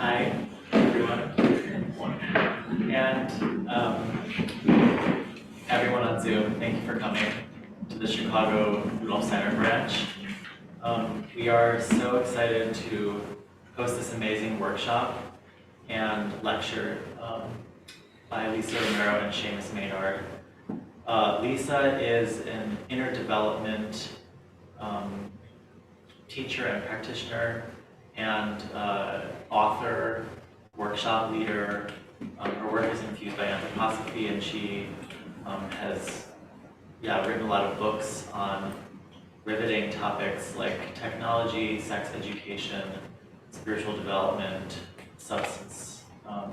Hi, everyone, and everyone on Zoom. Thank you for coming to the Chicago Rudolph Steiner branch. We are so excited to host this amazing workshop and lecture by Lisa Romero and Seamus Maynard. Lisa is an inner development teacher and practitioner and author, workshop leader. Her work is infused by anthroposophy, and she has written a lot of books on riveting topics like technology, sex education, spiritual development, substances, I'm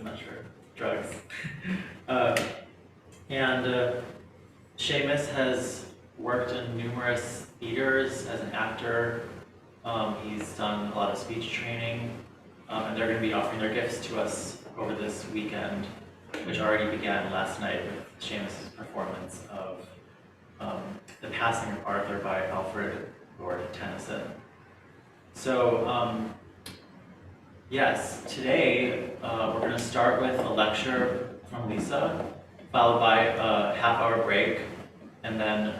not sure, drugs. Seamus has worked in numerous theaters as an actor. He's done a lot of speech training, and they're going to be offering their gifts to us over this weekend, which already began last night with Seamus' performance of The Passing of Arthur by Alfred Lord Tennyson. So, yes, today we're going to start with a lecture from Lisa, followed by a half-hour break, and then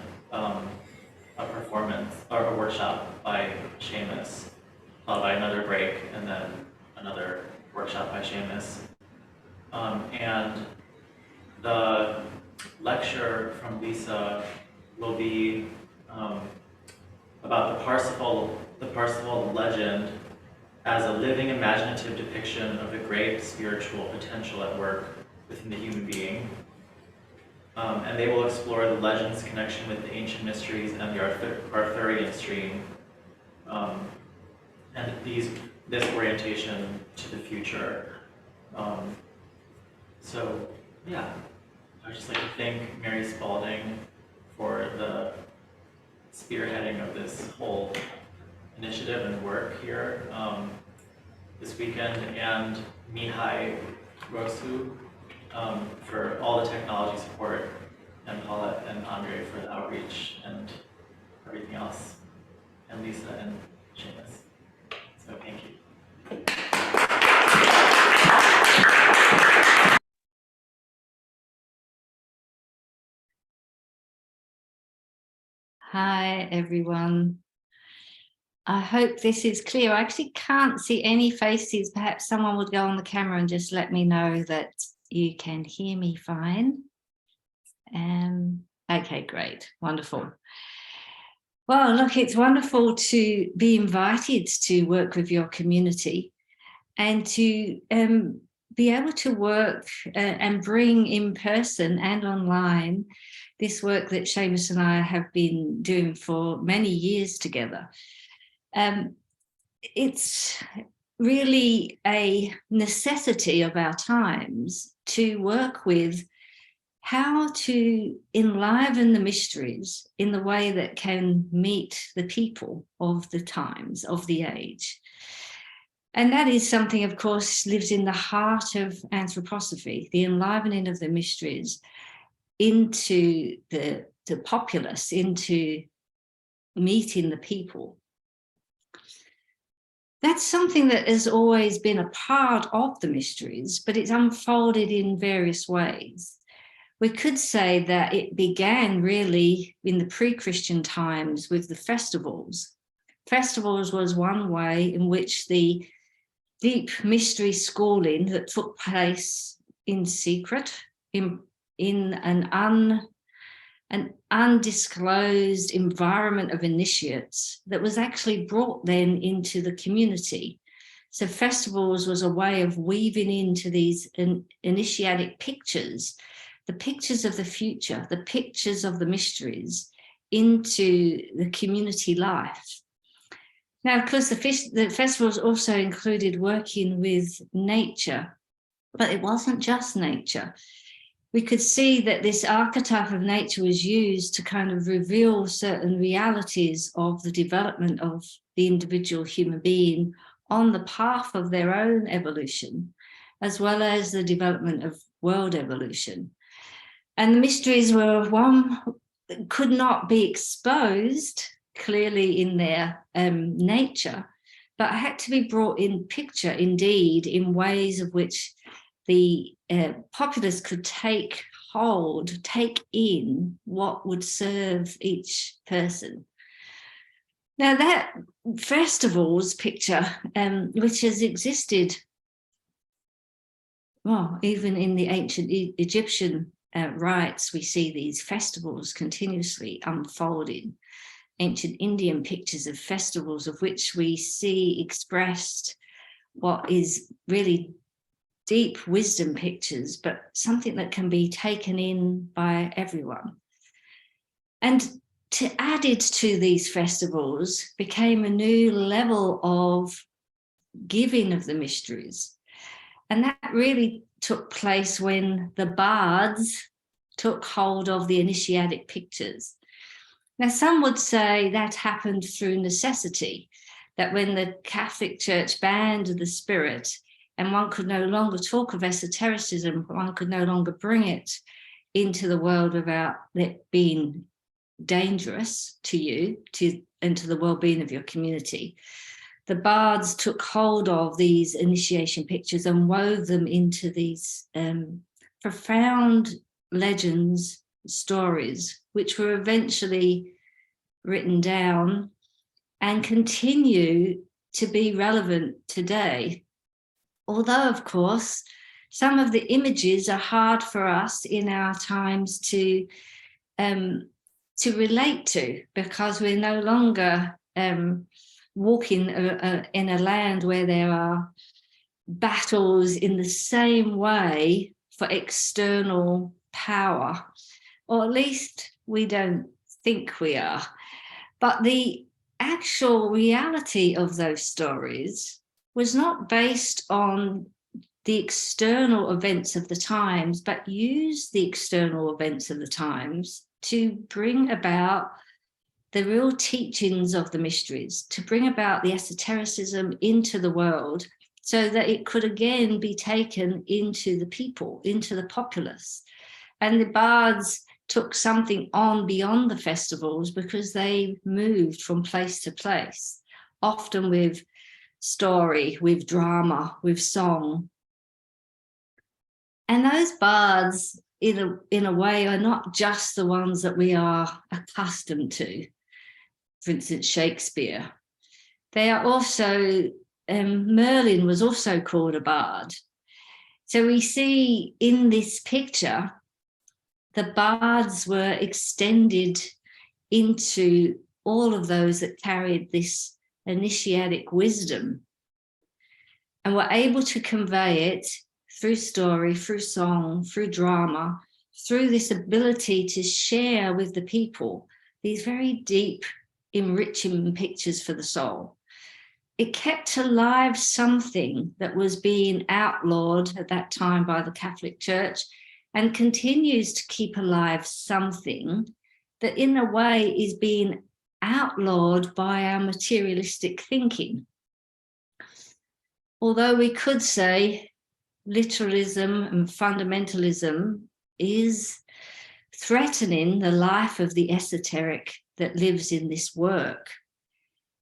a performance or a workshop by Seamus, followed by another break, and then another workshop by Seamus. And the lecture from Lisa will be about the Parzival Legend as a living imaginative depiction of the great spiritual potential at work within the human being. And they will explore the legend's connection with the ancient mysteries and the Arthurian stream, and this orientation to the future. So, yeah, I would just like to thank Mary Spalding for the spearheading of this whole initiative and work here this weekend, and Mihai Rosu for all the technology support, and Paulette and Andre for the outreach and everything else, and Lisa and Seamus. So thank you. Hi, everyone. I hope this is clear. I actually can't see any faces. Perhaps someone would go on the camera and just let me know that you can hear me fine. Okay, great, wonderful. Well, look, it's wonderful to be invited to work with your community and to be able to work and bring in person and online this work that Seamus and I have been doing for many years together. It's really a necessity of our times to work with how to enliven the mysteries in the way that can meet the people of the times, of the age. And that is something, of course, lives in the heart of anthroposophy, the enlivening of the mysteries into the populace, into meeting the people. That's something that has always been a part of the mysteries, but it's unfolded in various ways. We could say that it began really in the pre-Christian times with the festivals. Festivals was one way in which the deep mystery schooling that took place in secret, in an undisclosed environment of initiates that was actually brought then into the community. So festivals was a way of weaving into these initiatic pictures, the pictures of the future, the pictures of the mysteries into the community life. Now, of course, the festivals also included working with nature, but it wasn't just nature. We could see that this archetype of nature was used to kind of reveal certain realities of the development of the individual human being on the path of their own evolution, as well as the development of world evolution. And the mysteries were one that could not be exposed clearly in their nature, but had to be brought in picture, indeed, in ways of which the populace could take hold, take in what would serve each person. Now, that festivals picture, which has existed, well, even in the ancient Egyptian rites, we see these festivals continuously unfolding. Ancient Indian pictures of festivals, of which we see expressed what is really deep wisdom pictures, but something that can be taken in by everyone. And to added to these festivals became a new level of giving of the mysteries. And that really took place when the bards took hold of the initiatic pictures. Now, some would say that happened through necessity, that when the Catholic Church banned the spirit and one could no longer talk of esotericism, one could no longer bring it into the world without it being dangerous to you and to the well-being of your community. The bards took hold of these initiation pictures and wove them into these profound legends, stories, which were eventually written down and continue to be relevant today. Although, of course, some of the images are hard for us in our times to relate to, because we're no longer walking in a land where there are battles in the same way for external power, or at least we don't think we are. But the actual reality of those stories was not based on the external events of the times, but used the external events of the times to bring about the real teachings of the mysteries, to bring about the esotericism into the world so that it could again be taken into the people, into the populace. And the bards took something on beyond the festivals because they moved from place to place, often with story, with drama, with song. And those bards, in a way, are not just the ones that we are accustomed to. For instance, Shakespeare. They are also, Merlin was also called a bard. So we see in this picture, the bards were extended into all of those that carried this initiatic wisdom and were able to convey it through story, through song, through drama, through this ability to share with the people these very deep, enriching pictures for the soul. It kept alive something that was being outlawed at that time by the Catholic Church, and continues to keep alive something that in a way is being outlawed by our materialistic thinking. Although we could say literalism and fundamentalism is threatening the life of the esoteric that lives in this work.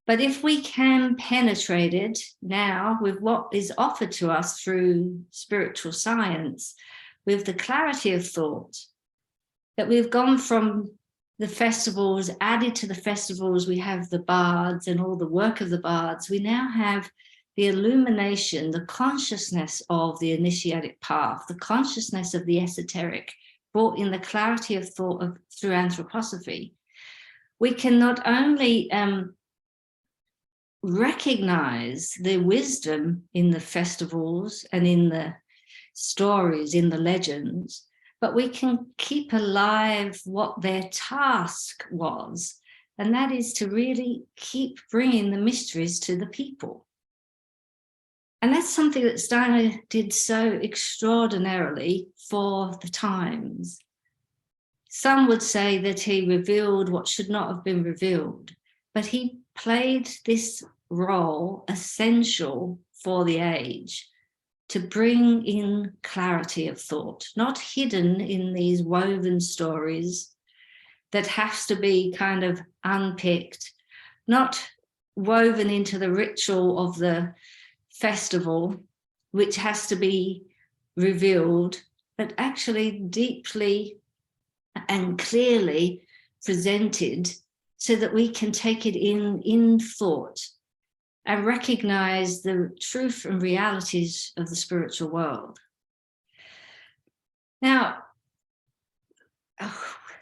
But if we can penetrate it now with what is offered to us through spiritual science, with the clarity of thought, that we've gone from the festivals, added to the festivals, we have the bards and all the work of the bards. We now have the illumination, the consciousness of the initiatic path, the consciousness of the esoteric, brought in the clarity of thought through anthroposophy. We can not only recognize the wisdom in the festivals and in the stories, in the legends, but we can keep alive what their task was, and that is to really keep bringing the mysteries to the people. And that's something that Steiner did so extraordinarily for the times. Some would say that he revealed what should not have been revealed, but he played this role essential for the age to bring in clarity of thought, not hidden in these woven stories that has to be kind of unpicked not woven into the ritual of the festival, which has to be revealed, but actually deeply and clearly presented so that we can take it in thought and recognize the truth and realities of the spiritual world. Now,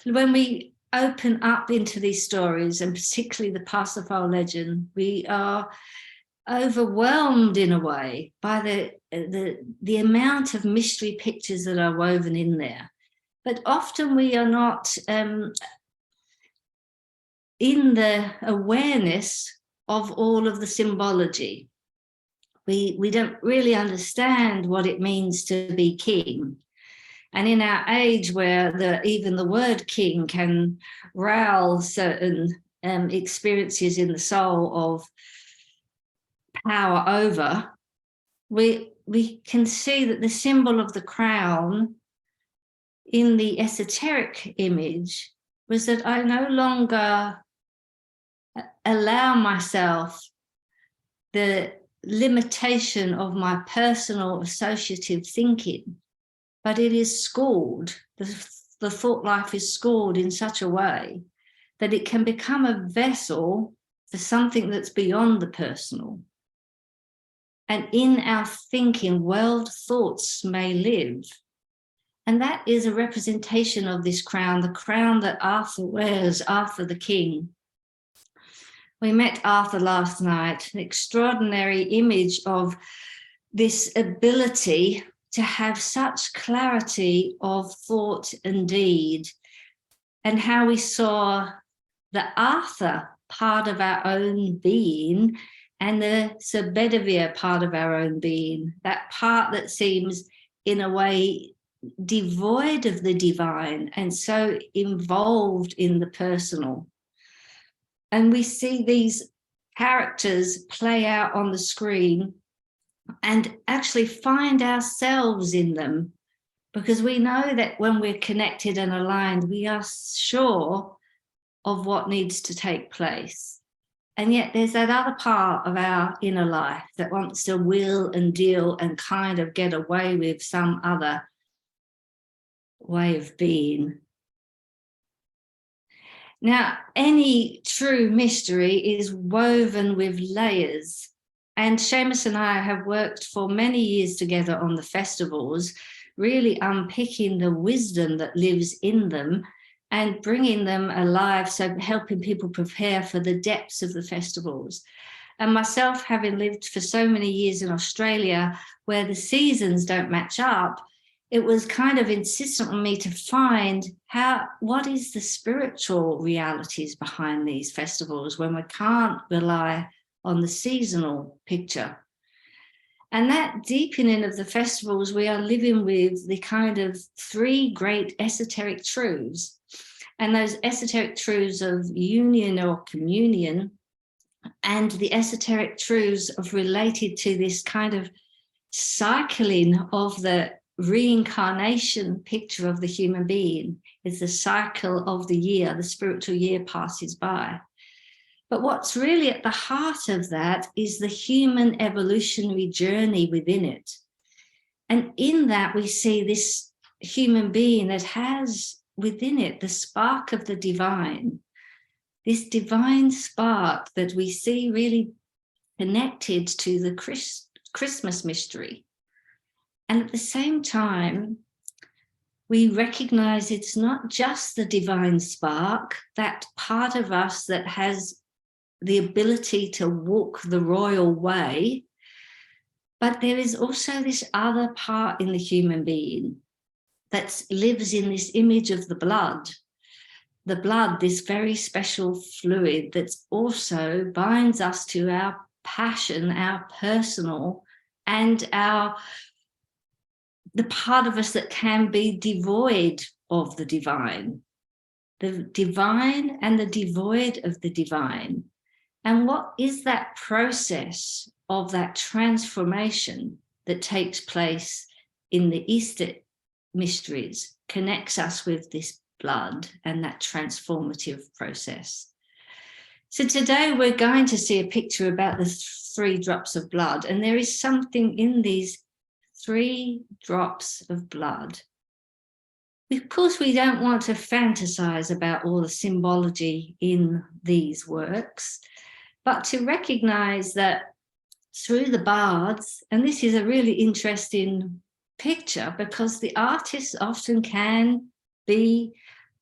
when we open up into these stories, and particularly the Parzival Legend, we are overwhelmed in a way by the amount of mystery pictures that are woven in there. But often we are not in the awareness of all of the symbology. We don't really understand what it means to be king. And in our age where even the word king can rouse certain experiences in the soul of power over, we can see that the symbol of the crown in the esoteric image was that I no longer allow myself the limitation of my personal associative thinking, but it is schooled, the thought life is schooled in such a way that it can become a vessel for something that's beyond the personal. And in our thinking, world thoughts may live. And that is a representation of this crown, the crown that Arthur wears, Arthur the king. We met Arthur last night, an extraordinary image of this ability to have such clarity of thought and deed, and how we saw the Arthur part of our own being and the Sir Bedivere part of our own being, that part that seems in a way devoid of the divine and so involved in the personal. And we see these characters play out on the screen and actually find ourselves in them, because we know that when we're connected and aligned, we are sure of what needs to take place. And yet there's that other part of our inner life that wants to will and deal and kind of get away with some other way of being. Now, any true mystery is woven with layers. And Seamus and I have worked for many years together on the festivals, really unpicking the wisdom that lives in them and bringing them alive, so helping people prepare for the depths of the festivals. And myself, having lived for so many years in Australia, where the seasons don't match up, it was kind of insistent on me to find what is the spiritual realities behind these festivals when we can't rely on the seasonal picture. And that deepening of the festivals, we are living with the kind of three great esoteric truths. And those esoteric truths of union or communion, and the esoteric truths of related to this kind of cycling of the reincarnation picture of the human being. Is the cycle of the year, the spiritual year passes by. But what's really at the heart of that is the human evolutionary journey within it. And in that we see this human being that has within it the spark of the divine, this divine spark that we see really connected to the Christmas mystery. And at the same time, we recognize it's not just the divine spark, that part of us that has the ability to walk the royal way, but there is also this other part in the human being that lives in this image of the blood, this very special fluid that also binds us to our passion, our personal, and the part of us that can be devoid of the divine and the devoid of the divine. And what is that process of that transformation that takes place in the Easter mysteries, connects us with this blood and that transformative process. So today we're going to see a picture about the 3 drops of blood, and there is something in these 3 drops of blood. Of course, we don't want to fantasize about all the symbology in these works, but to recognize that through the bards, and this is a really interesting picture because the artists often can be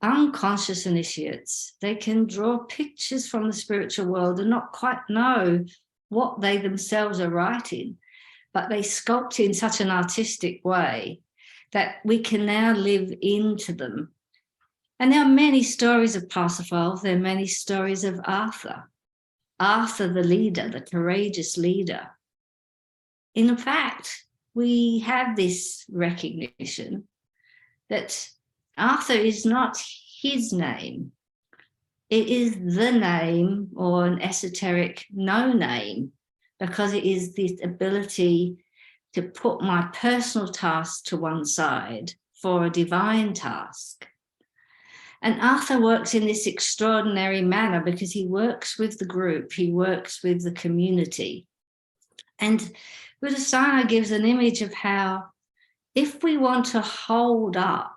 unconscious initiates. They can draw pictures from the spiritual world and not quite know what they themselves are writing, but they sculpt in such an artistic way that we can now live into them. And there are many stories of Parzival. There are many stories of Arthur. Arthur, the leader, the courageous leader. In fact, we have this recognition that Arthur is not his name. It is the name, or an esoteric no name, because it is this ability to put my personal task to one side for a divine task. And Arthur works in this extraordinary manner because he works with the group, he works with the community. And Udasana gives an image of how if we want to hold up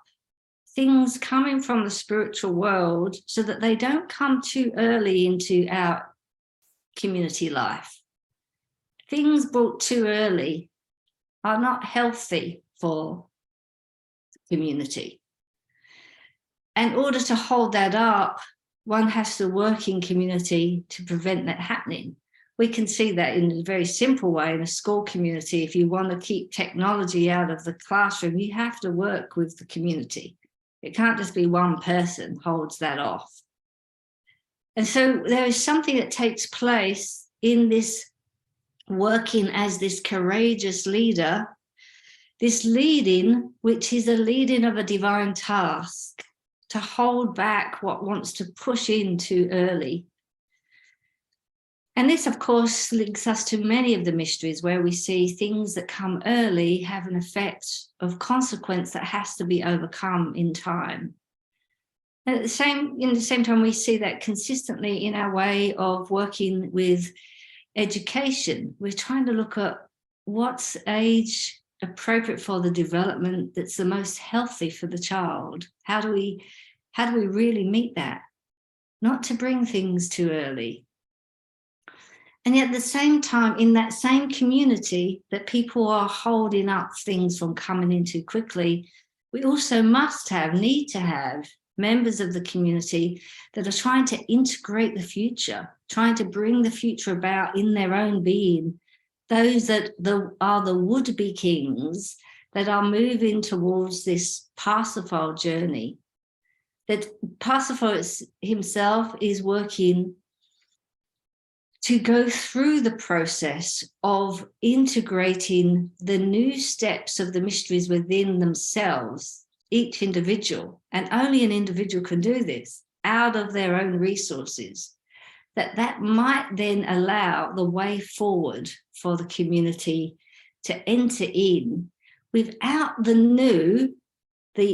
things coming from the spiritual world so that they don't come too early into our community life, things brought too early are not healthy for the community. In order to hold that up, one has to work in community to prevent that happening. We can see that in a very simple way in a school community. If you want to keep technology out of the classroom, you have to work with the community. It can't just be one person holds that off. And so there is something that takes place in this working as this courageous leader, this leading, which is a leading of a divine task, to hold back what wants to push in too early. And this, of course, links us to many of the mysteries where we see things that come early have an effect of consequence that has to be overcome in time. And in the same time, we see that consistently in our way of working with education. We're trying to look at what's age appropriate for the development that's the most healthy for the child. How do we really meet that? Not to bring things too early. And yet at the same time, in that same community that people are holding up things from coming in too quickly, we also need to have members of the community that are trying to integrate the future, trying to bring the future about in their own being. Those that are the would-be kings that are moving towards this Parcival journey. That Parcival himself is working to go through the process of integrating the new steps of the mysteries within themselves, each individual, and only an individual can do this, out of their own resources, that might then allow the way forward for the community to enter in without the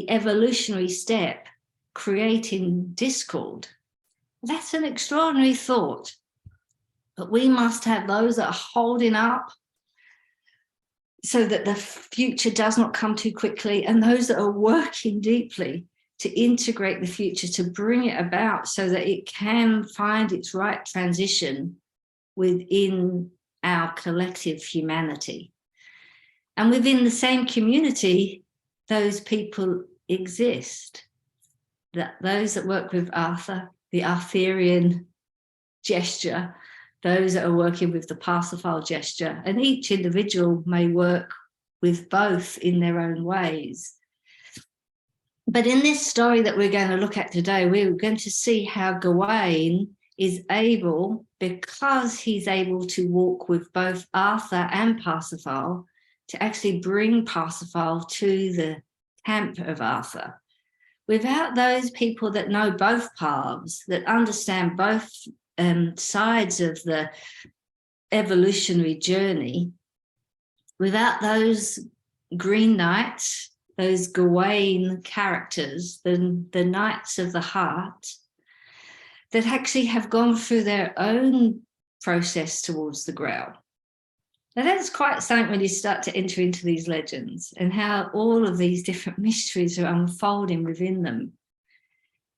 evolutionary step, creating discord. That's an extraordinary thought. But we must have those that are holding up so that the future does not come too quickly, and those that are working deeply to integrate the future, to bring it about so that it can find its right transition within our collective humanity. And within the same community, those people exist. Those that work with Arthur, the Arthurian gesture, those that are working with the Parcival gesture, and each individual may work with both in their own ways. But in this story that we're going to look at today, we're going to see how Gawain is able, because he's able to walk with both Arthur and Parcival, to actually bring Parcival to the camp of Arthur. Without those people that know both paths, that understand both sides of the evolutionary journey, without those green knights, those Gawain characters, the knights of the heart, that actually have gone through their own process towards the Grail. Now, that's quite something when you start to enter into these legends and how all of these different mysteries are unfolding within them.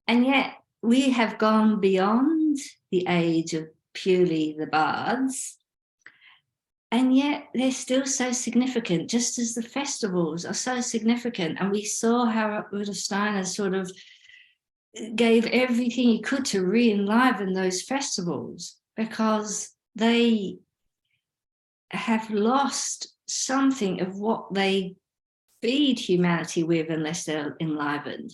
And yet we have gone beyond the age of purely the bards, and yet they're still so significant, just as the festivals are so significant. And we saw how Rudolf Steiner sort of gave everything he could to re-enliven those festivals, because they have lost something of what they feed humanity with unless they're enlivened.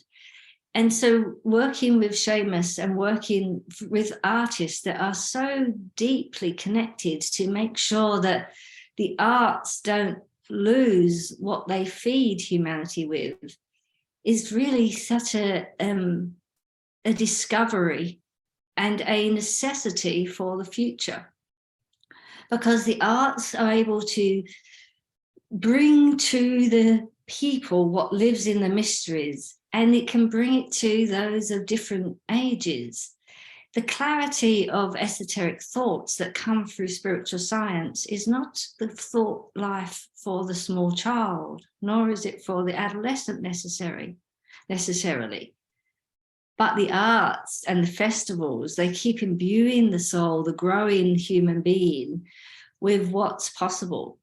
And so working with Seamus and working with artists that are so deeply connected to make sure that the arts don't lose what they feed humanity with is really such a discovery and a necessity for the future. Because the arts are able to bring to the people what lives in the mysteries, and it can bring it to those of different ages. The clarity of esoteric thoughts that come through spiritual science is not the thought life for the small child, nor is it for the adolescent necessarily. But the arts and the festivals, they keep imbuing the soul, the growing human being, with what's possible.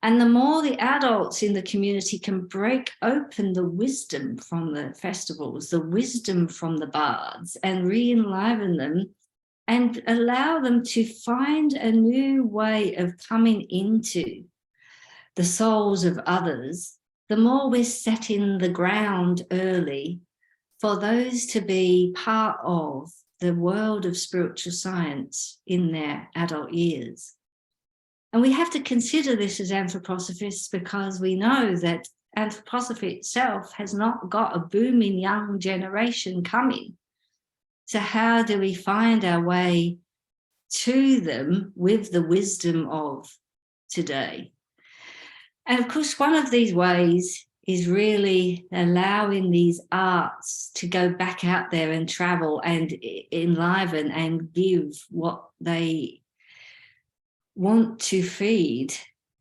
And the more the adults in the community can break open the wisdom from the festivals, the wisdom from the bards, and re-enliven them and allow them to find a new way of coming into the souls of others, the more we're setting the ground early for those to be part of the world of spiritual science in their adult years. And we have to consider this as anthroposophists, because we know that anthroposophy itself has not got a booming young generation coming. So how do we find our way to them with the wisdom of today? And of course, one of these ways is really allowing these arts to go back out there and travel and enliven and give what they want to feed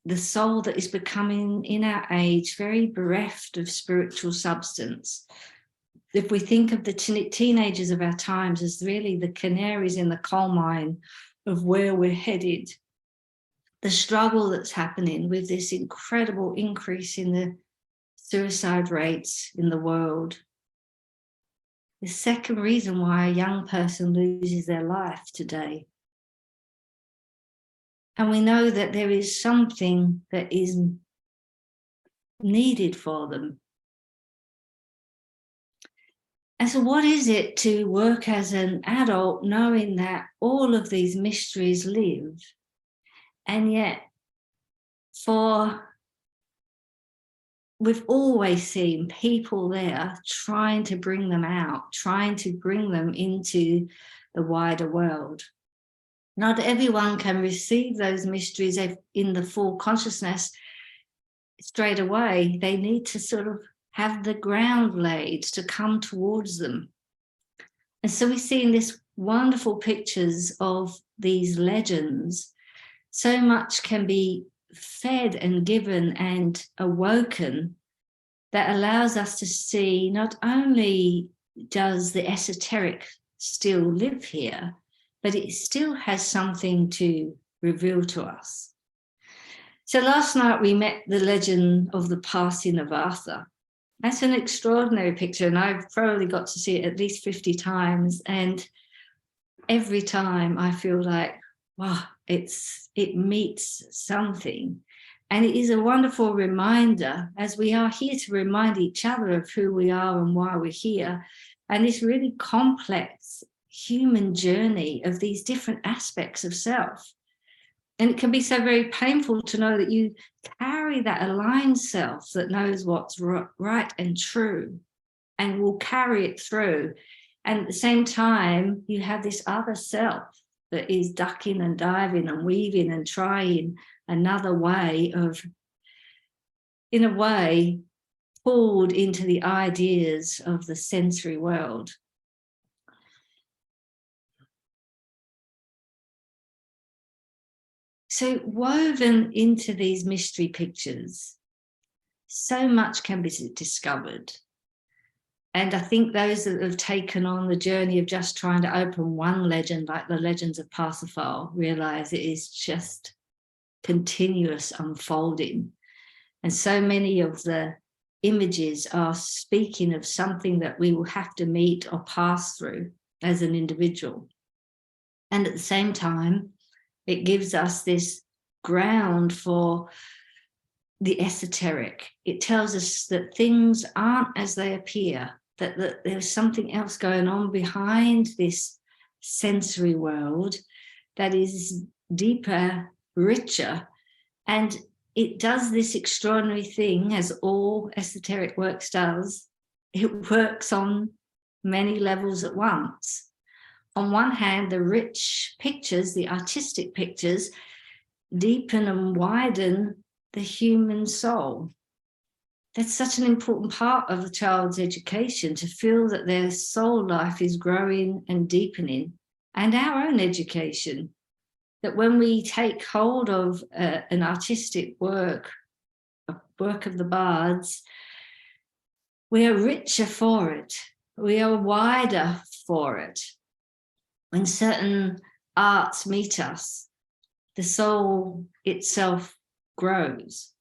the soul that is becoming in our age very bereft of spiritual substance. If we think of the teenagers of our times as really the canaries in the coal mine of where we're headed, the struggle that's happening with this incredible increase in the suicide rates in the world, the second reason why a young person loses their life today. And we know that there is something that is needed for them. And so what is it to work as an adult knowing that all of these mysteries live, and yet we've always seen people there trying to bring them out, trying to bring them into the wider world. Not everyone can receive those mysteries in the full consciousness straight away. They need to sort of have the ground laid to come towards them. And so we see in this wonderful pictures of these legends, so much can be fed and given and awoken that allows us to see not only does the esoteric still live here, but it still has something to reveal to us. So last night we met the legend of the passing of Arthur. That's an extraordinary picture, and I've probably got to see it at least 50 times. And every time I feel like, wow, it meets something. And it is a wonderful reminder, as we are here to remind each other of who we are and why we're here. And this really complex human journey of these different aspects of self. And it can be so very painful to know that you carry that aligned self that knows what's right and true and will carry it through. And at the same time, you have this other self that is ducking and diving and weaving and trying another way of, in a way, pulled into the ideas of the sensory world. So woven into these mystery pictures, so much can be discovered. And I think those that have taken on the journey of just trying to open one legend, like the legends of Parcival, realize it is just continuous unfolding. And so many of the images are speaking of something that we will have to meet or pass through as an individual. And at the same time, it gives us this ground for the esoteric. It tells us that things aren't as they appear, that there's something else going on behind this sensory world that is deeper, richer, and it does this extraordinary thing, as all esoteric works does. It works on many levels at once. On one hand, the rich pictures, the artistic pictures, deepen and widen the human soul. That's such an important part of the child's education, to feel that their soul life is growing and deepening, and our own education. That when we take hold of an artistic work, a work of the bards, we are richer for it. We are wider for it. When certain arts meet us, the soul itself grows.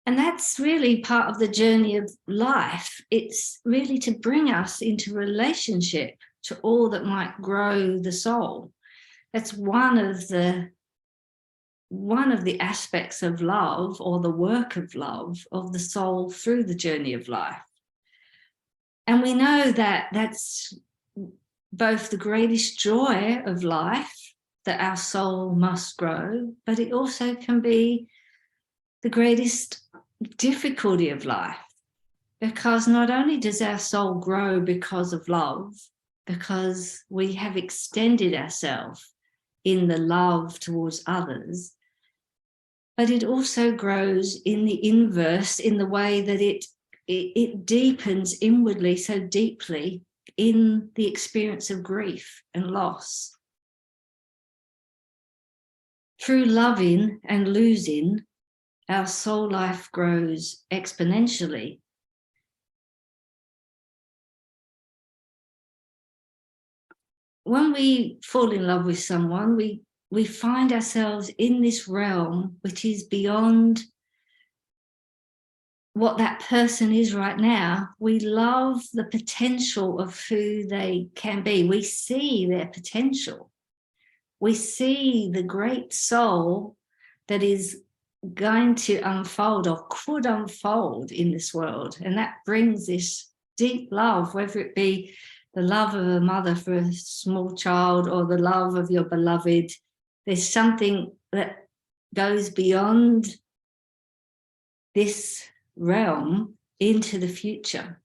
And that's really part of the journey of life. It's really to bring us into relationship to all that might grow the soul. That's one of the aspects of love, or the work of love of the soul through the journey of life. And we know that that's both the greatest joy of life, that our soul must grow, but it also can be the greatest difficulty of life, because not only does our soul grow because of love, because we have extended ourselves in the love towards others, but it also grows in the inverse, in the way that it deepens inwardly so deeply in the experience of grief and loss. Through loving and losing, our soul life grows exponentially. When we fall in love with someone, we find ourselves in this realm which is beyond what that person is right now. We love the potential of who they can be. We see their potential. We see the great soul that is going to unfold, or could unfold, in this world. And that brings this deep love, whether it be the love of a mother for a small child or the love of your beloved. There's something that goes beyond this realm into the future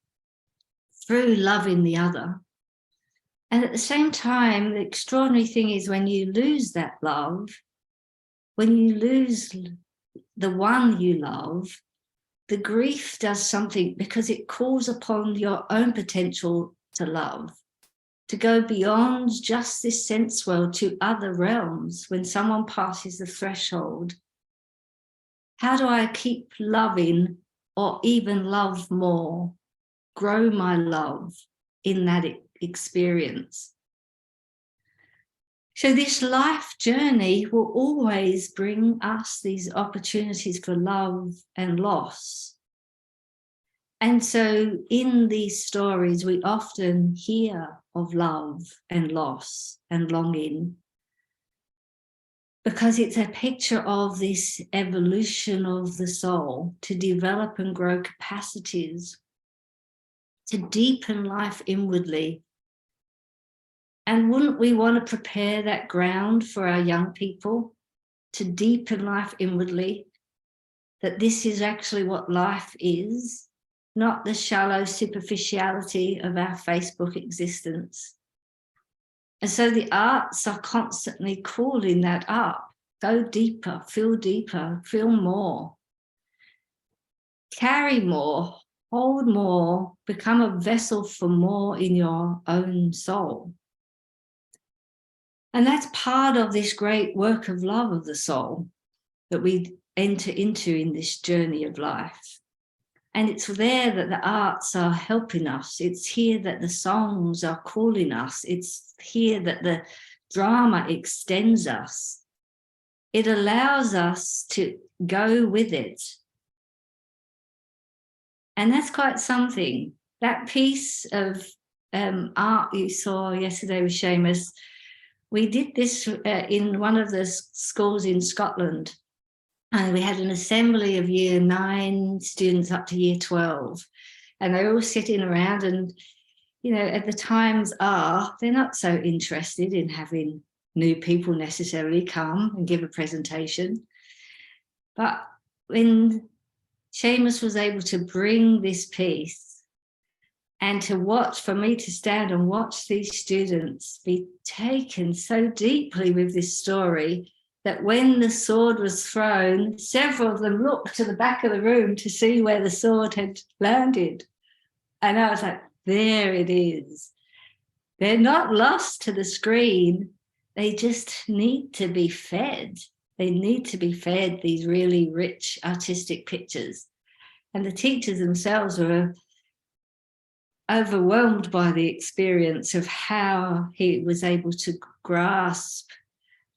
through loving the other. And at the same time, the extraordinary thing is, when you lose that love, when you lose the one you love, the grief does something, because it calls upon your own potential to love, to go beyond just this sense world to other realms. When someone passes the threshold, how do I keep loving, or even love more, grow my love in that experience? So this life journey will always bring us these opportunities for love and loss. And so in these stories, we often hear of love and loss and longing, because it's a picture of this evolution of the soul to develop and grow capacities, to deepen life inwardly. And wouldn't we want to prepare that ground for our young people, to deepen life inwardly, that this is actually what life is, not the shallow superficiality of our Facebook existence. And so the arts are constantly calling that up. Go deeper, feel more, carry more, hold more, become a vessel for more in your own soul. And that's part of this great work of love of the soul that we enter into in this journey of life. And it's there that the arts are helping us. It's here that the songs are calling us. It's here that the drama extends us. It allows us to go with it. And that's quite something. That piece of art you saw yesterday with Seamus, we did this in one of the schools in Scotland. And we had an assembly of year 9 students up to year 12. And they're all sitting around and, you know, at the times they're not so interested in having new people necessarily come and give a presentation. But when Seamus was able to bring this piece and to watch, for me to stand and watch these students be taken so deeply with this story, that when the sword was thrown, several of them looked to the back of the room to see where the sword had landed. And I was like, there it is. They're not lost to the screen. They just need to be fed. They need to be fed these really rich artistic pictures. And the teachers themselves were overwhelmed by the experience of how he was able to grasp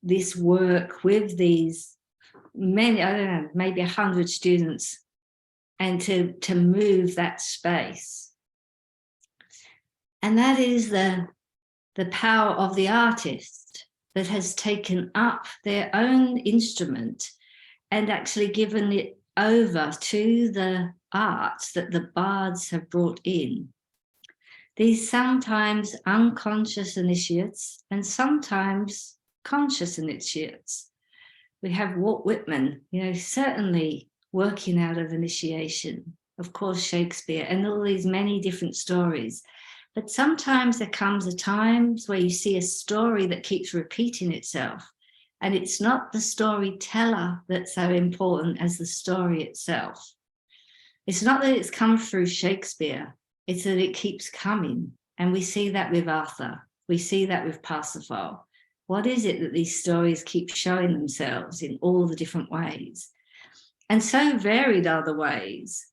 this work with these many, I don't know, maybe 100 students, and to move that space. And that is the power of the artist that has taken up their own instrument and actually given it over to the arts that the bards have brought in. These sometimes unconscious initiates and sometimes conscious initiates. We have Walt Whitman, you know, certainly working out of initiation, of course, Shakespeare, and all these many different stories. But sometimes there comes a times where you see a story that keeps repeating itself, and it's not the storyteller that's so important as the story itself. It's not that it's come through Shakespeare, it's that it keeps coming. And we see that with Arthur. We see that with Parcival. What is it that these stories keep showing themselves in all the different ways? And so varied are the ways.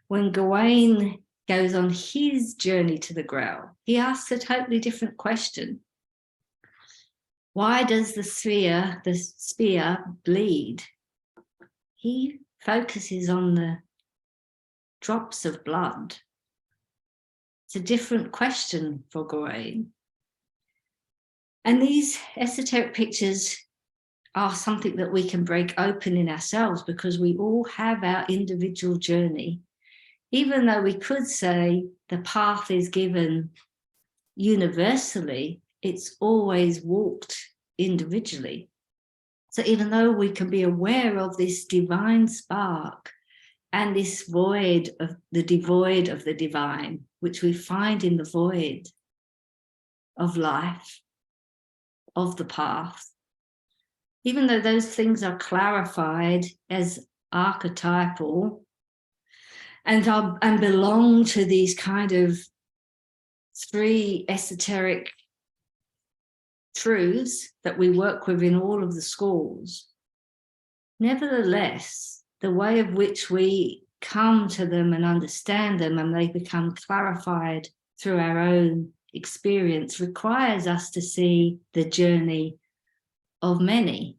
When Gawain goes on his journey to the Grail, he asks a totally different question. Why does the spear bleed? He focuses on the drops of blood. It's a different question for Gawain. And these esoteric pictures are something that we can break open in ourselves, because we all have our individual journey. Even though we could say the path is given universally, it's always walked individually. So even though we can be aware of this divine spark and this void of the devoid of the divine, which we find in the void of life, of the path, even though those things are clarified as archetypal and belong to these kind of 3 esoteric truths that we work with in all of the schools, nevertheless, the way of which we come to them and understand them, and they become clarified through our own experience, requires us to see the journey of many.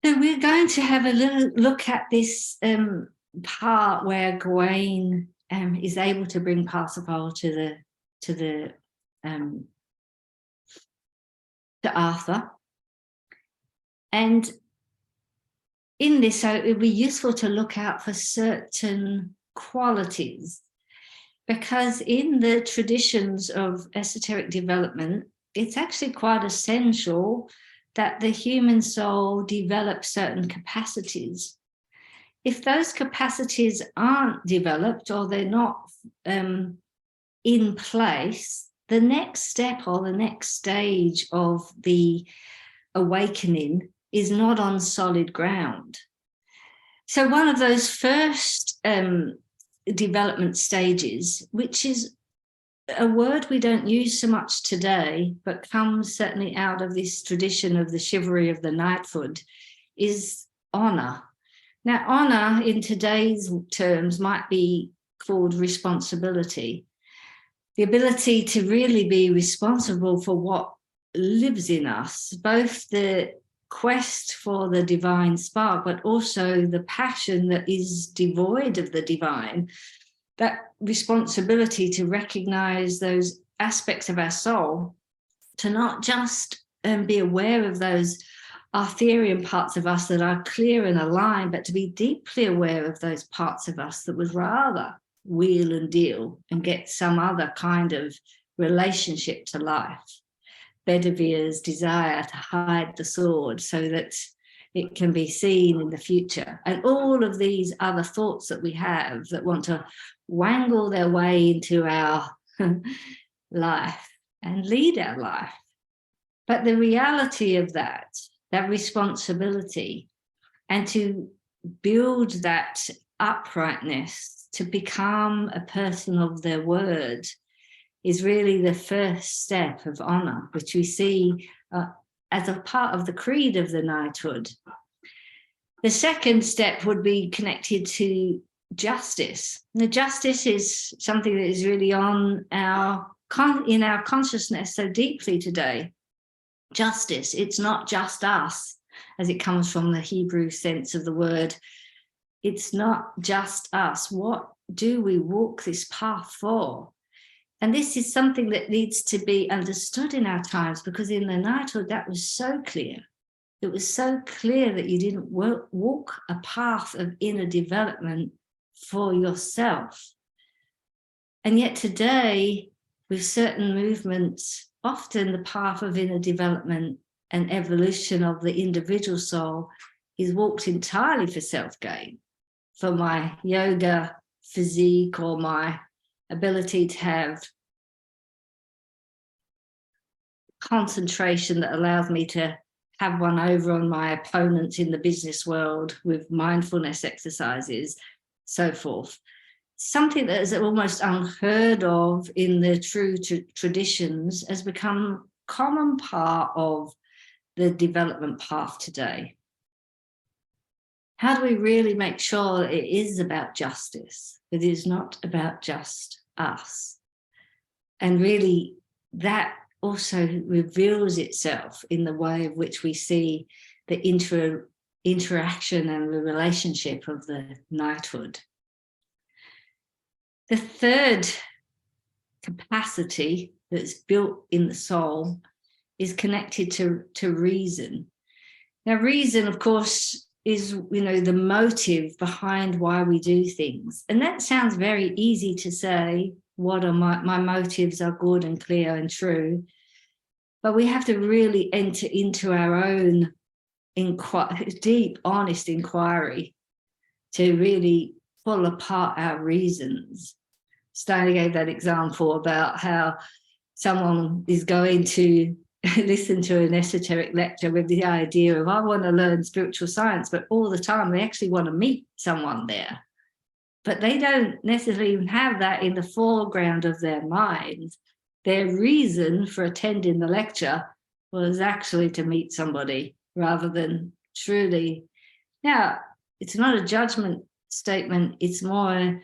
So we're going to have a little look at this part where Gawain is able to bring Parcival to Arthur. And in this, so it would be useful to look out for certain qualities, because in the traditions of esoteric development, it's actually quite essential that the human soul develops certain capacities. If those capacities aren't developed or they're not in place, the next step or the next stage of the awakening is not on solid ground. So one of those first development stages, which is a word we don't use so much today, but comes certainly out of this tradition of the chivalry of the knighthood, is honor. Now, honor in today's terms might be called responsibility. The ability to really be responsible for what lives in us, both the quest for the divine spark, but also the passion that is devoid of the divine, that responsibility to recognize those aspects of our soul, to not just be aware of those Arthurian parts of us that are clear and aligned, but to be deeply aware of those parts of us that would rather wheel and deal and get some other kind of relationship to life. Bedivere's desire to hide the sword so that it can be seen in the future. And all of these other thoughts that we have that want to wangle their way into our life and lead our life. But the reality of that responsibility, and to build that uprightness, to become a person of their word, is really the first step of honor, which we see as a part of the creed of the knighthood. The second step would be connected to justice. The justice is something that is really on in our consciousness so deeply today. Justice, it's not just us, as it comes from the Hebrew sense of the word. It's not just us. What do we walk this path for? And this is something that needs to be understood in our times, because in the knighthood, that was so clear. It was so clear that you didn't walk a path of inner development for yourself. And yet today, with certain movements, often the path of inner development and evolution of the individual soul is walked entirely for self-gain, for my yoga physique or my ability to have concentration that allows me to have one over on my opponents in the business world with mindfulness exercises, so forth. Something that is almost unheard of in the true traditions has become a common part of the development path today. How do we really make sure it is about justice? It is not about just us. And really, that also reveals itself in the way in which we see the interaction and the relationship of the knighthood. The third capacity that's built in the soul is connected to reason. Now, reason, of course, is, the motive behind why we do things. And that sounds very easy to say, what are my motives are good and clear and true. But we have to really enter into our own deep, honest inquiry to really pull apart our reasons. Stanley gave that example about how someone is going to listen to an esoteric lecture with the idea of, I want to learn spiritual science, but all the time they actually want to meet someone there. But they don't necessarily have that in the foreground of their minds. Their reason for attending the lecture was actually to meet somebody rather than truly. Now, it's not a judgment statement, it's more a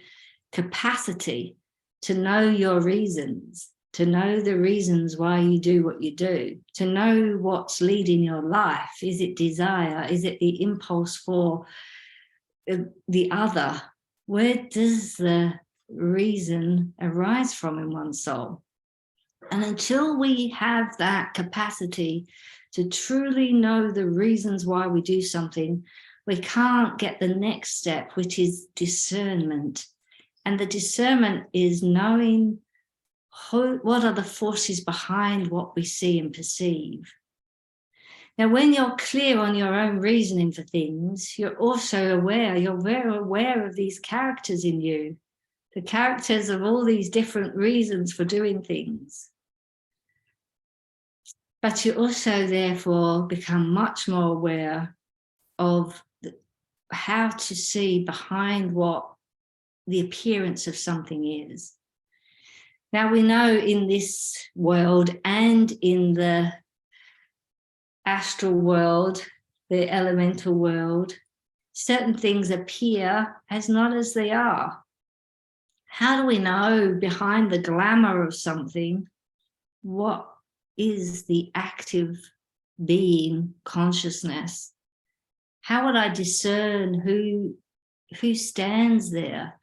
capacity to know your reasons, to know the reasons why you do what you do, to know what's leading your life. Is it desire? Is it the impulse for the other? Where does the reason arise from in one's soul? And until we have that capacity to truly know the reasons why we do something, we can't get the next step, which is discernment. And the discernment is knowing what are the forces behind what we see and perceive. Now, when you're clear on your own reasoning for things, you're also aware, you're very aware of these characters in you, the characters of all these different reasons for doing things. But you also, therefore, become much more aware of how to see behind what the appearance of something is. Now we know in this world and in the astral world, the elemental world, certain things appear as not as they are. How do we know behind the glamour of something what is the active being consciousness? How would I discern who stands there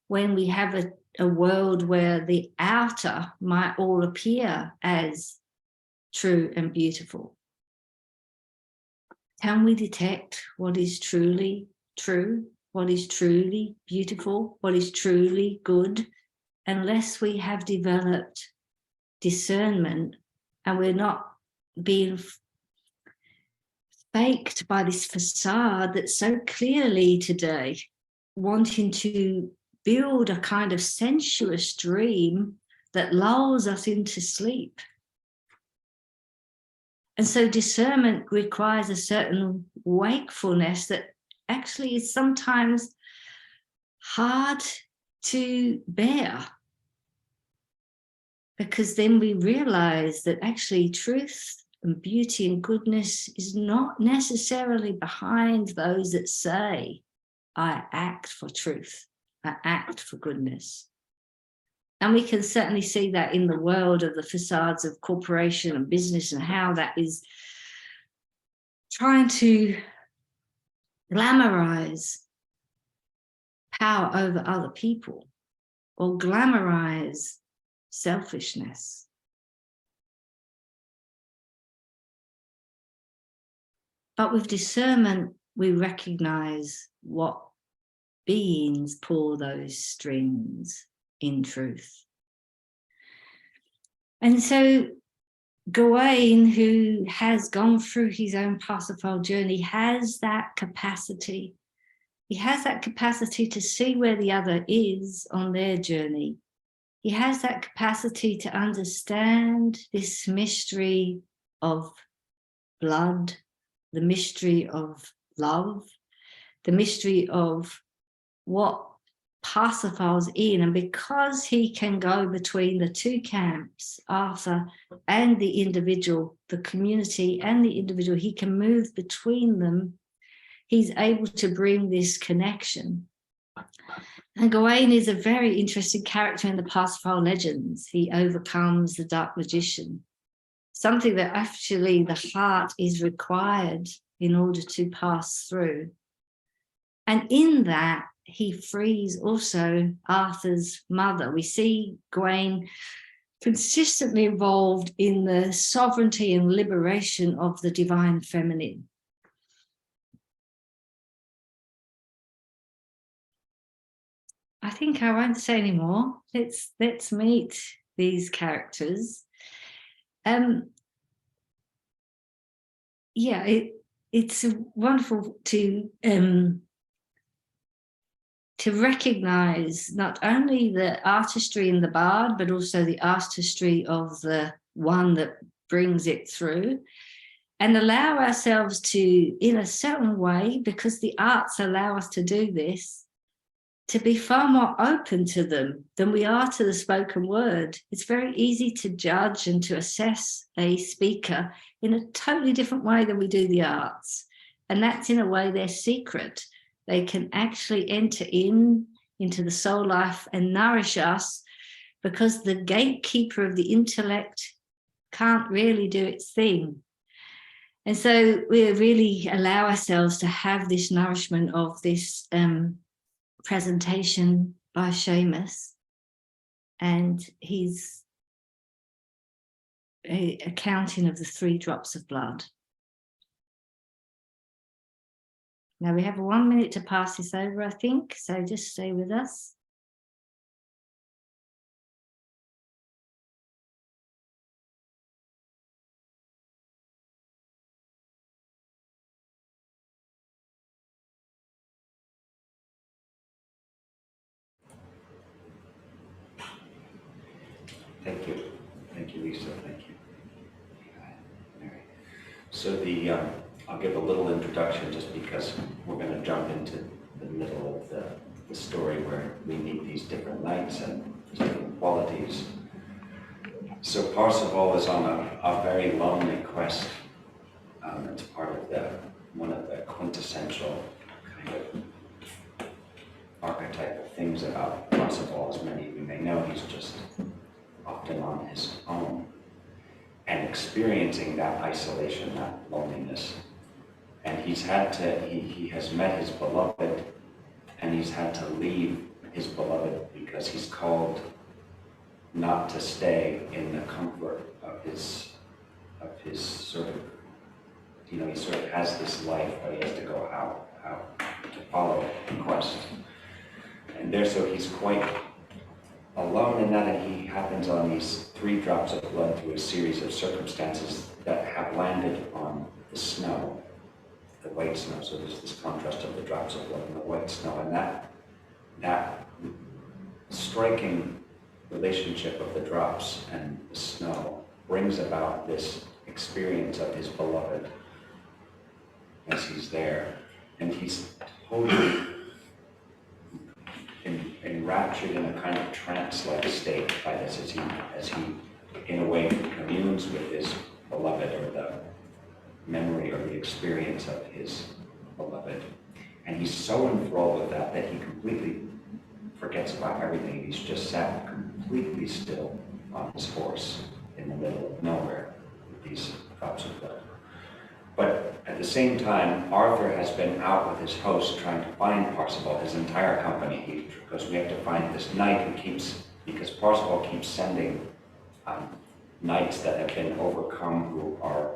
when we have a world where the outer might all appear as true and beautiful? Can we detect what is truly true, what is truly beautiful, what is truly good, unless we have developed discernment and we're not being faked by this facade that's so clearly today wanting to build a kind of sensuous dream that lulls us into sleep. And so discernment requires a certain wakefulness that actually is sometimes hard to bear, because then we realize that actually truth and beauty and goodness is not necessarily behind those that say, I act for truth, I act for goodness. And we can certainly see that in the world of the facades of corporation and business and how that is trying to glamorize power over other people or glamorize selfishness. But with discernment, we recognize what beings pull those strings in truth. And so Gawain, who has gone through his own Parcival journey, has that capacity. He has that capacity to see where the other is on their journey. He has that capacity to understand this mystery of blood, the mystery of love, the mystery of what Parcival's in. And because he can go between the two camps, Arthur and the individual, the community and the individual, he can move between them. He's able to bring this connection. And Gawain is a very interesting character in the Parzival Legends. He overcomes the dark magician, something that actually the heart is required in order to pass through. And in that, he frees also Arthur's mother. We see Gawain consistently involved in the sovereignty and liberation of the divine feminine. I think I won't say any more. Let's meet these characters. It's wonderful to recognize not only the artistry in the bard, but also the artistry of the one that brings it through, and allow ourselves to, in a certain way, because the arts allow us to do this, to be far more open to them than we are to the spoken word. It's very easy to judge and to assess a speaker in a totally different way than we do the arts. And that's, in a way, their secret. They can actually enter into the soul life and nourish us, because the gatekeeper of the intellect can't really do its thing. And so we really allow ourselves to have this nourishment of this presentation by Seamus and his accounting of the 3 drops of blood. Now we have 1 minute to pass this over, I think, so just stay with us. Thank you, Lisa. Thank you, Mary. So I'll give a little introduction just because we're going to jump into middle of the story where we meet these different knights and different qualities. So Parcival is on a very lonely quest. It's part of one of the quintessential kind of archetype of things about Parcival, as many of you may know. He's just often on his own and experiencing that isolation, that loneliness. And he has met his beloved, and he's had to leave his beloved because he's called not to stay in the comfort of his sort of, he sort of has this life, but he has to go out to follow the quest. And so he's quite alone in that, and he happens on these 3 drops of blood through a series of circumstances that have landed on the snow, the white snow. So there's this contrast of the drops of blood and the white snow, and that striking relationship of the drops and the snow brings about this experience of his beloved as he's there, and he's totally enraptured in a kind of trance-like state by this as he in a way communes with his beloved, or the memory or the experience of his beloved. And he's so enthralled with that he completely forgets about everything. He's just sat completely still on his horse in the middle of nowhere with these drops of blood. But at the same time, Arthur has been out with his host trying to find Parcival, his entire company, because we have to find this knight because Parcival keeps sending knights that have been overcome who are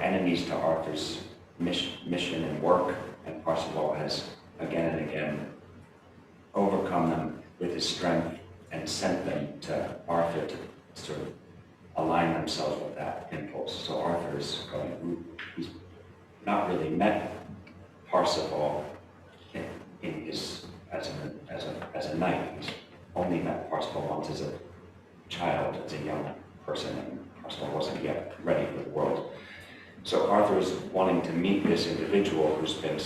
enemies to Arthur's mission and work, and Parcival has again and again overcome them with his strength and sent them to Arthur to sort of align themselves with that impulse. So Arthur is he's not really met Parcival as a knight. He's only met Parcival once as a child, as a young person, and Parcival wasn't yet ready for the world. So Arthur is wanting to meet this individual who's been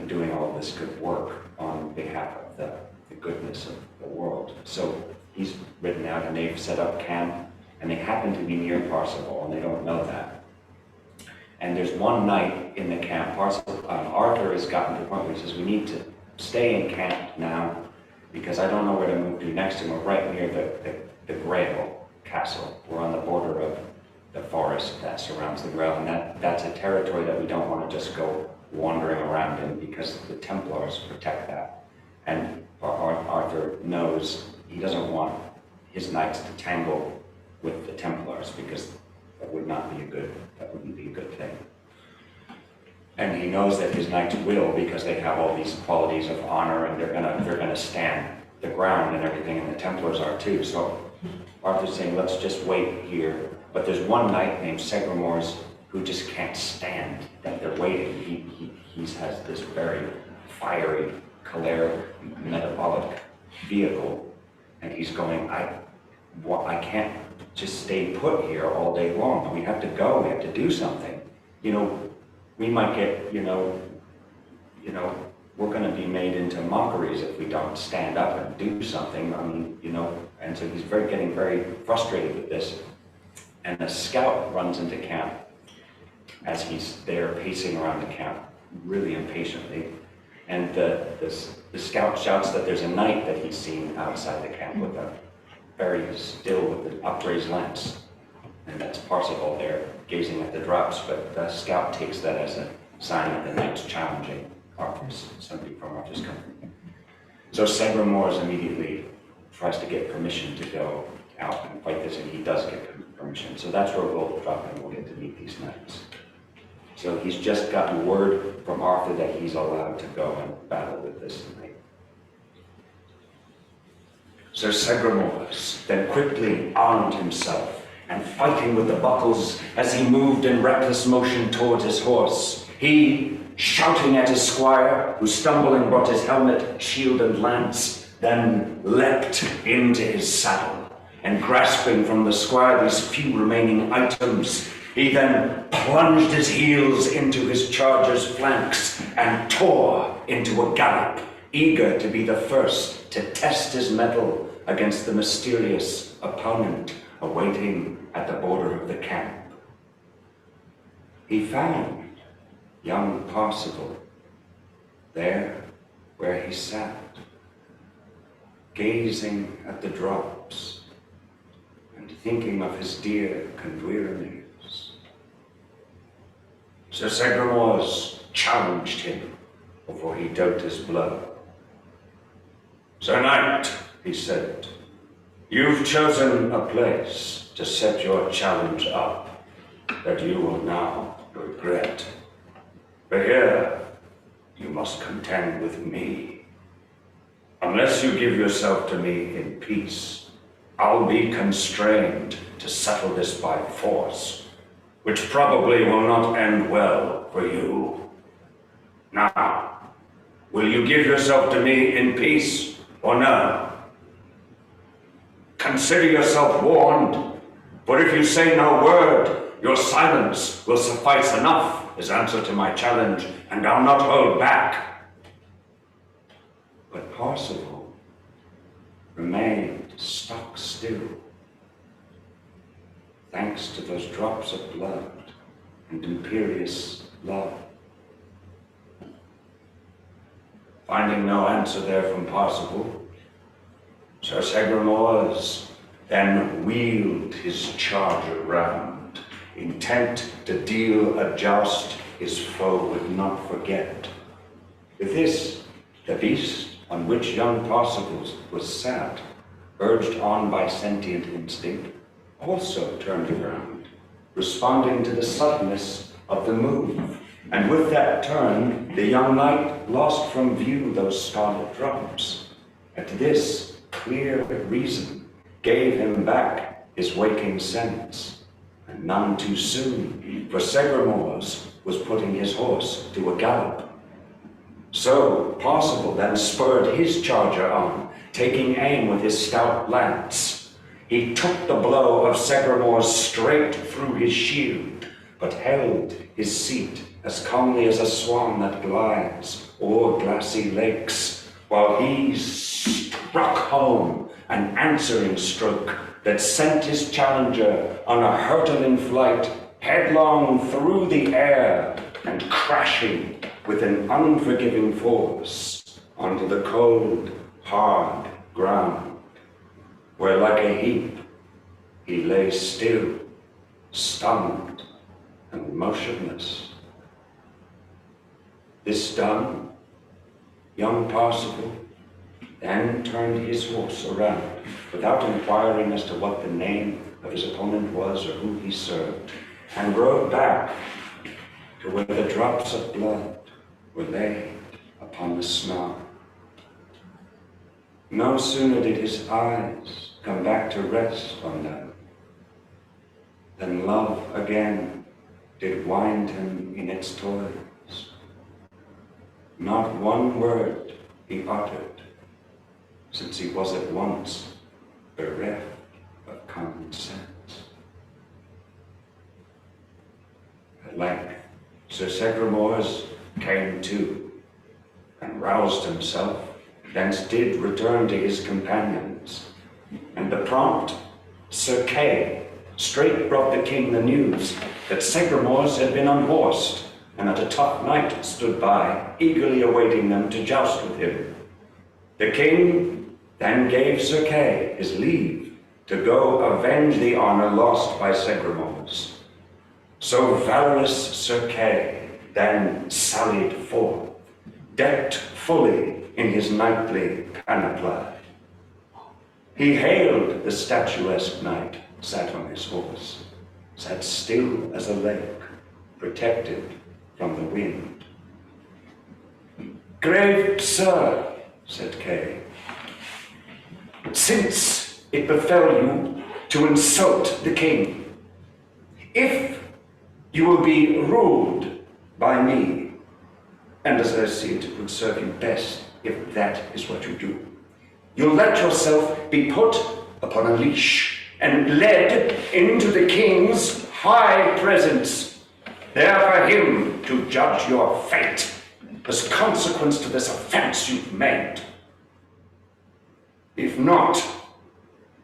doing all this good work on behalf of the goodness of the world. So he's ridden out, and they've set up camp, and they happen to be near Parcival, and they don't know that. And there's one night in the camp, Arthur has gotten to the point where he says, we need to stay in camp now, because I don't know where to move to next, and we're right near the Grail castle. We're on the border of the forest that surrounds the Grail, and that's a territory that we don't want to just go wandering around in, because the Templars protect that. And Arthur knows he doesn't want his knights to tangle with the Templars, because that wouldn't be a good thing. And he knows that his knights will, because they have all these qualities of honor, and they're gonna stand the ground and everything, and the Templars are too. So Arthur's saying, let's just wait here. But there's one knight named Segramors who just can't stand that they're waiting. He has this very fiery, choleric, metabolic vehicle, and he's going, I can't just stay put here all day long. We have to go, we have to do something. We might get, we're going to be made into mockeries if we don't stand up and do something. And so he's getting very frustrated with this. And a scout runs into camp as he's there pacing around the camp, really impatiently. And the scout shouts that there's a knight that he's seen outside the camp with very still with the upraised lance. And that's Parcival there gazing at the drops, but the scout takes that as a sign that the knight's challenging somebody from Arthur's company. So Segramors immediately tries to get permission to go out and fight this, and he does get permission. So that's where we'll drop in, we'll get to meet these knights. So he's just gotten word from Arthur that he's allowed to go and battle with this knight. So Segramors then quickly armed himself, and fighting with the buckles as he moved in reckless motion towards his horse, he, shouting at his squire, who stumbling brought his helmet, shield, and lance, then leapt into his saddle, and grasping from the squire these few remaining items, he then plunged his heels into his charger's flanks and tore into a gallop eager to be the first to test his mettle against the mysterious opponent awaiting at the border of the camp. He found young Parcival there where he sat, gazing at the drops and thinking of his dear Conduiraneers. Sir Segramors challenged him before he dealt his blow. "Sir Knight," he said, "you've chosen a place to set your challenge up that you will now regret. But here, you must contend with me. Unless you give yourself to me in peace, I'll be constrained to settle this by force, which probably will not end well for you. Now, will you give yourself to me in peace or no? Consider yourself warned, for if you say no word, your silence will suffice enough as answer to my challenge, and I'll not hold back." But Parcival remained stock still, thanks to those drops of blood and imperious love. Finding no answer there from Parcival, Sir Segramors then wheeled his charger round, intent to deal a joust his foe would not forget. With this, the beast on which young Parcival was sat, urged on by sentient instinct, also turned around, responding to the suddenness of the move. And with that turn, the young knight lost from view those scarlet drops. At this, clear reason gave him back his waking sense, and none too soon, for Segramors was putting his horse to a gallop. So Parcival then spurred his charger on, taking aim with his stout lance. He took the blow of Segramors straight through his shield, but held his seat as calmly as a swan that glides o'er glassy lakes, while he struck home an answering stroke that sent his challenger on a hurtling flight headlong through the air and crashing with an unforgiving force onto the cold, hard ground, where like a heap he lay still, stunned and motionless. This done, young Parcival then turned his horse around, without inquiring as to what the name of his opponent was or who he served, and rode back to where the drops of blood were laid upon the snow. No sooner did his eyes come back to rest on them, than love again did wind him in its toils. Not one word he uttered, since he was at once bereft of common sense. At length, Sir Segramors came to, and roused himself, thence did return to his companions. And the prompt Sir Kay straight brought the king the news that Segramors had been unhorsed, and that a tough knight stood by, eagerly awaiting them to joust with him. The king then gave Sir Kay his leave to go avenge the honor lost by Segramors. So valorous Sir Kay then sallied forth, decked fully in his knightly panoply. He hailed the statuesque knight, sat on his horse, sat still as a lake, protected from the wind. "Grave sir," said Kay, "since it befell you to insult the king, if you will be ruled by me, and as I see it would serve you best if that is what you do, you'll let yourself be put upon a leash and led into the king's high presence, there for him to judge your fate. as consequence to this offense you've made. If not,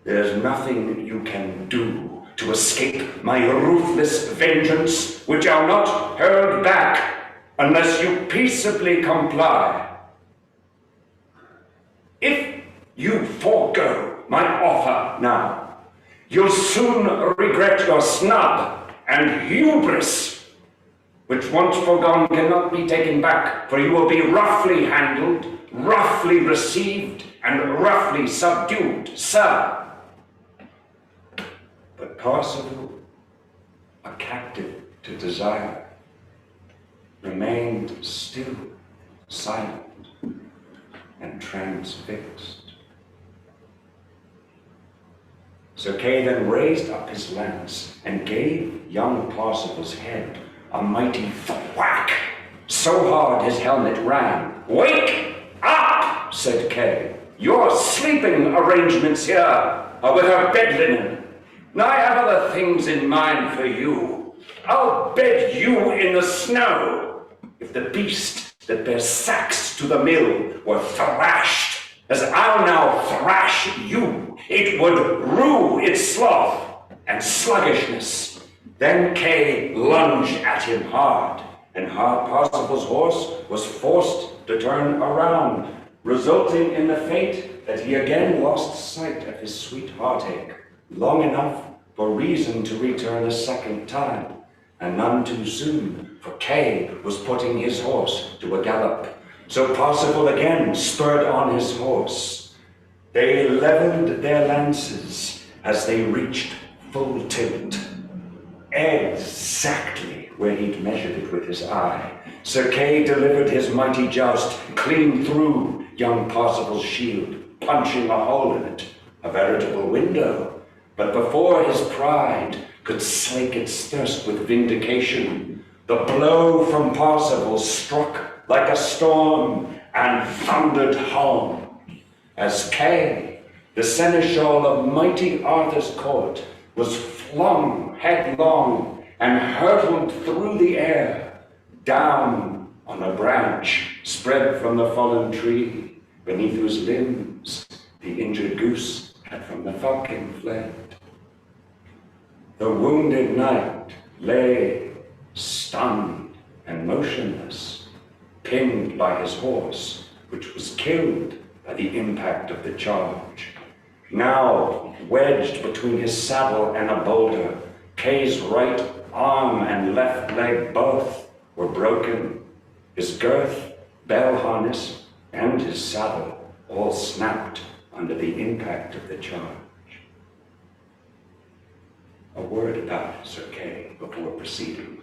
there's nothing you can do to escape my ruthless vengeance, which I'll not hold back unless you peaceably comply. If you forego my offer now, you'll soon regret your snub and hubris, which once foregone cannot be taken back, for you will be roughly handled, roughly received, and roughly subdued, sir. But Parcival, a captive to desire, remained still, silent, and transfixed. Sir Kay then raised up his lance and gave young Parcival's head a mighty thwack, so hard his helmet rang. "Wake up," said Kay. "Your sleeping arrangements here are with her bed linen. Now I have other things in mind for you. I'll bed you in the snow. If the beast that bears sacks to the mill were thrashed, as I'll now thrash you, it would rue its sloth and sluggishness." Then Kay lunged at him hard, and Parcival's horse was forced to turn around, resulting in the fate that he again lost sight of his sweet heartache, long enough for reason to return a second time, and none too soon, for Kay was putting his horse to a gallop. So Parcival again spurred on his horse. They leveled their lances as they reached full tilt, exactly where he'd measured it with his eye. Sir Kay delivered his mighty joust clean through young Parcival's shield, punching a hole in it, a veritable window. But before his pride could slake its thirst with vindication, the blow from Parcival struck like a storm and thundered home, as Kay, the seneschal of mighty Arthur's court, was flung headlong and hurtled through the air, down on a branch spread from the fallen tree, beneath whose limbs the injured goose had from the falcon fled. The wounded knight lay stunned and motionless, pinned by his horse, which was killed by the impact of the charge. Now, wedged between his saddle and a boulder, Kay's right arm and left leg both were broken. His girth, bell harness, and his saddle all snapped under the impact of the charge. A word about Sir Kay before proceeding.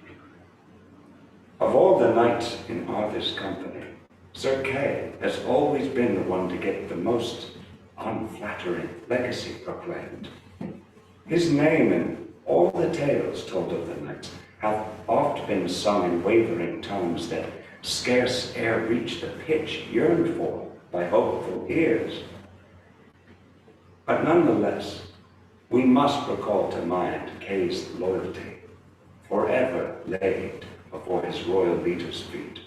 Of all the knights in Arthur's company, Sir Kay has always been the one to get the most unflattering legacy proclaimed. His name in all the tales told of the knights have oft been sung in wavering tones that scarce e'er reach the pitch yearned for by hopeful ears. But nonetheless, we must recall to mind Kay's loyalty, forever laid before his royal leader's feet,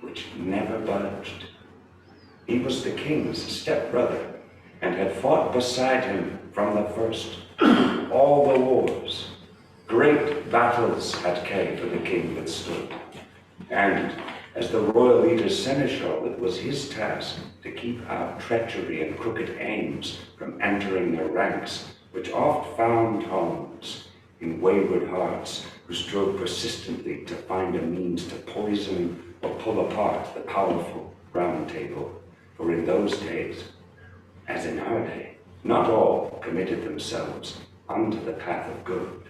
which never budged. He was the king's stepbrother, and had fought beside him from the first all the wars. Great battles had Kay for the king withstood, and as the royal leader's seneschal, it was his task to keep out treachery and crooked aims from entering their ranks, which oft found homes in wayward hearts who strove persistently to find a means to poison or pull apart the powerful Round Table. For in those days, as in our day, not all committed themselves unto the path of good,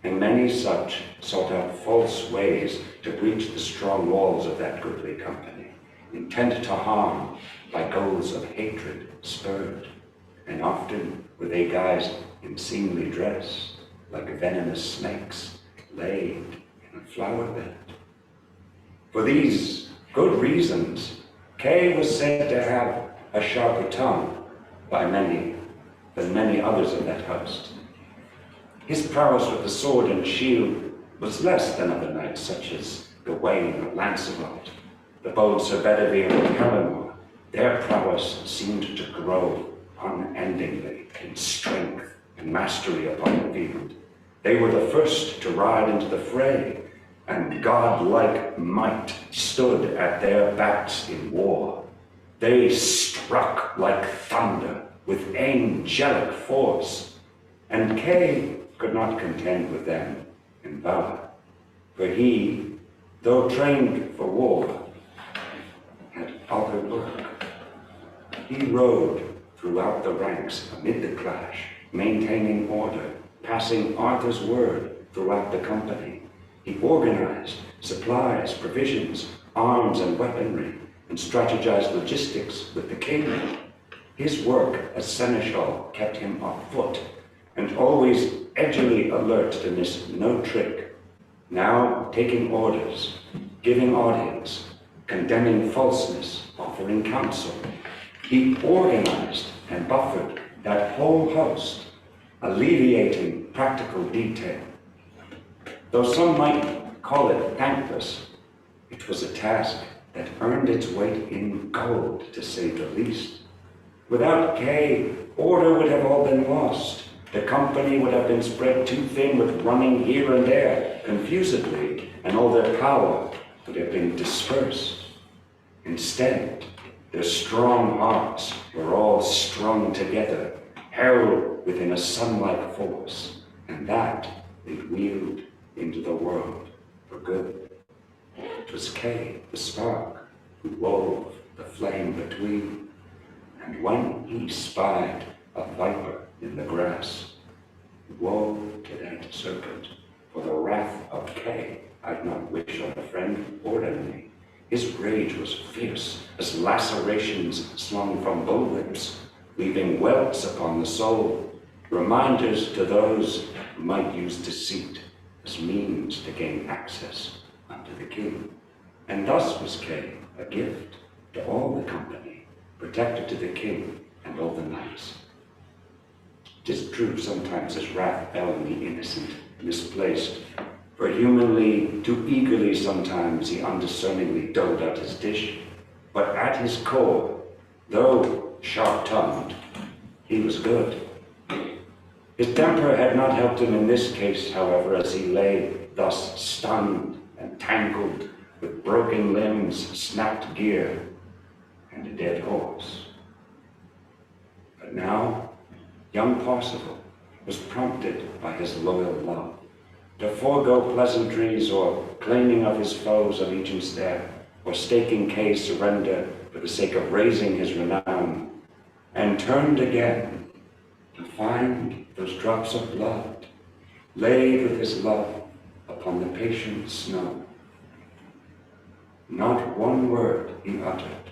and many such sought out false ways to breach the strong walls of that goodly company, intent to harm by goals of hatred spurred, and often were they guised in seemly dress, like venomous snakes laid in a flower bed. For these good reasons, Kay was said to have a sharper tongue by many than many others of that host. His prowess with the sword and shield was less than other knights such as Gawain or Lancelot, the bold Sir Bedivere and Helena, their prowess seemed to grow unendingly in strength and mastery upon the field. They were the first to ride into the fray, and godlike might stood at their backs in war. They struck like thunder with angelic force, and Kay could not contend with them in valor, for he, though trained for war, had other work. He rode throughout the ranks amid the clash, maintaining order, passing Arthur's word throughout the company. He organized supplies, provisions, arms and weaponry, and strategized logistics with the king. His work as seneschal kept him afoot, and always edgily alert to miss no trick. Now taking orders, giving audience, condemning falseness, offering counsel. He organized and buffered that whole host, alleviating practical detail. Though some might call it thankless, it was a task that earned its weight in gold, to say the least. Without Kay, order would have all been lost. The company would have been spread too thin with running here and there confusedly, and all their power would have been dispersed. Instead, their strong hearts were all strung together, held within a sun-like force, and that they wheeled into the world for good. It was Kay, the spark, who wove the flame between, and when he spied a viper in the grass, woe to that serpent, for the wrath of Kay I'd not wish on a friend or enemy. His rage was fierce as lacerations slung from bullwhips, leaving welts upon the soul, reminders to those who might use deceit as means to gain access unto the king. And thus was Kay a gift to all the company, protector to the king and all the knights. 'Tis true sometimes his wrath fell on the innocent, misplaced, for humanly, too eagerly sometimes he undiscerningly doled out his dish. But at his core, though sharp-tongued, he was good. His temper had not helped him in this case, however, as he lay thus stunned and tangled with broken limbs, snapped gear, and a dead horse. But now, young Parcival was prompted by his loyal love to forego pleasantries or claiming of his foes' allegiance there, or staking Kay's surrender for the sake of raising his renown, and turned again to find those drops of blood laid with his love upon the patient snow. Not one word he uttered,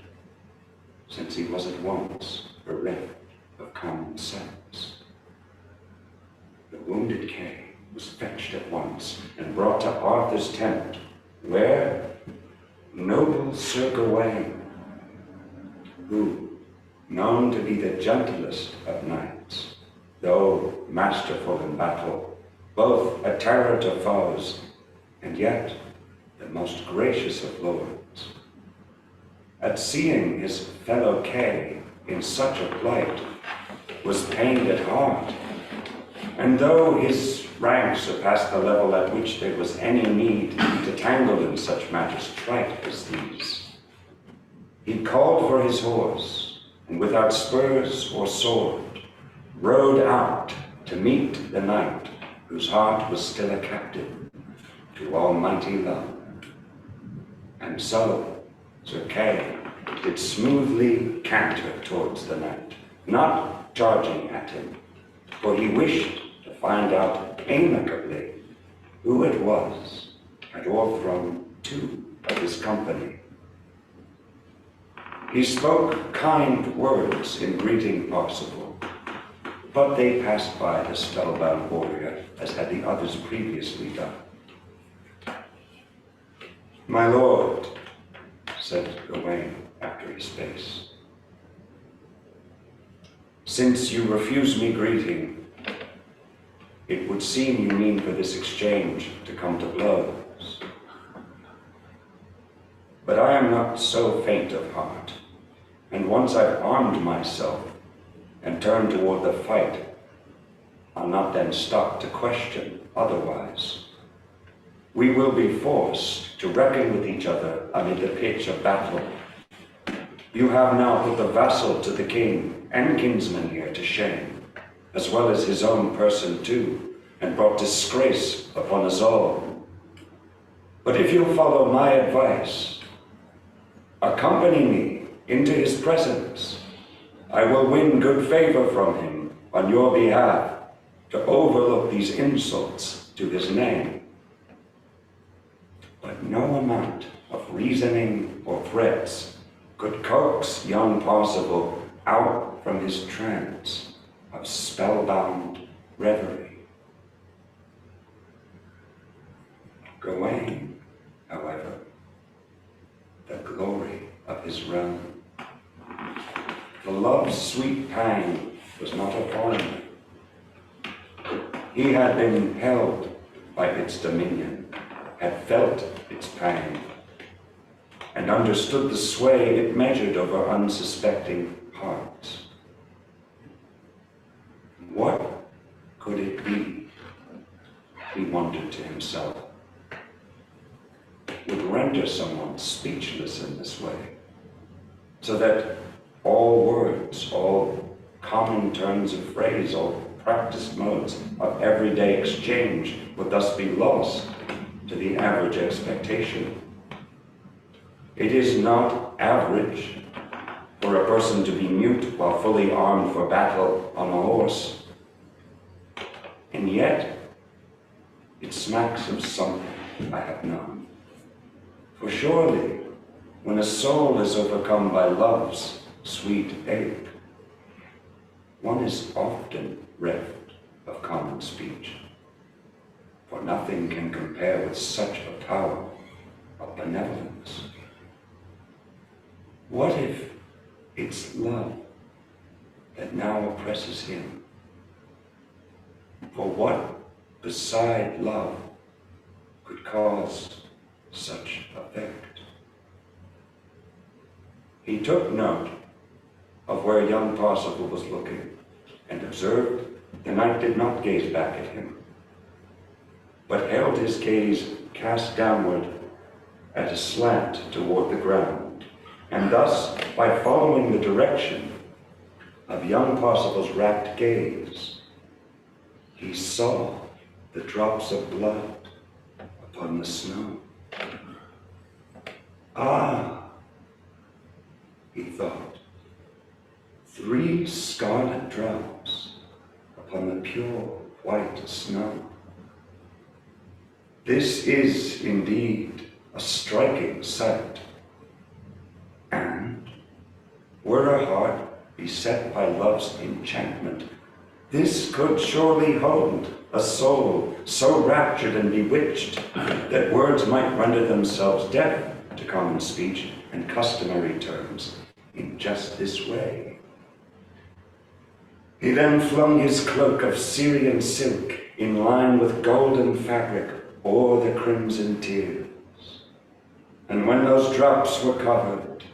since he was at once bereft of common sense. The wounded Kay was fetched at once and brought to Arthur's tent, where noble Sir Gawain, who, known to be the gentlest of knights, though masterful in battle, both a terror to foes, and yet the most gracious of lords, at seeing his fellow Kay in such a plight, was pained at heart. And though his rank surpassed the level at which there was any need to tangle in such matters trite as these, he called for his horse, and without spurs or sword, rode out to meet the knight whose heart was still a captive to almighty love. And so Sir Kay did smoothly canter towards the knight, not charging at him, for he wished to find out amicably who it was had o'erthrown two of his company. He spoke kind words in greeting Parcival, but they passed by the spellbound warrior as had the others previously done. "My lord," said Gawain after a space, "since you refuse me greeting, it would seem you mean for this exchange to come to blows." But I am not so faint of heart, and once I've armed myself and turned toward the fight, I'll not then stop to question otherwise. We will be forced to reckon with each other amid the pitch of battle. You have now put the vassal to the king and kinsman here to shame, as well as his own person too, and brought disgrace upon us all. But if you'll follow my advice, accompany me into his presence, I will win good favor from him on your behalf to overlook these insults to his name. But no amount of reasoning or threats could coax young Parcival out from his trance of spellbound reverie. Gawain, however, the glory of his realm, the love's sweet pang was not a foreigner. He had been held by its dominion, had felt its pang, and understood the sway it measured over unsuspecting hearts. What could it be, he wondered to himself, would render someone speechless in this way, so that all words, all common turns of phrase, all practiced modes of everyday exchange would thus be lost to the average expectation. It is not average for a person to be mute while fully armed for battle on a horse. And yet, it smacks of something I have known. For surely, when a soul is overcome by love's sweet ache, one is often reft of common speech, for nothing can compare with such a power of benevolence. What if it's love that now oppresses him? For what beside love could cause such effect? He took note of where young Parcival was looking, and observed the knight did not gaze back at him, but held his gaze cast downward at a slant toward the ground, and thus, by following the direction of young Parcival's rapt gaze, he saw the drops of blood upon the snow. Ah, he thought, 3 scarlet drops upon the pure white snow. This is indeed a striking sight, and were a heart beset by love's enchantment, this could surely hold a soul so raptured and bewitched that words might render themselves deaf to common speech and customary terms in just this way. He then flung his cloak of Syrian silk in line with golden fabric o'er the crimson tears. And when those drops were covered,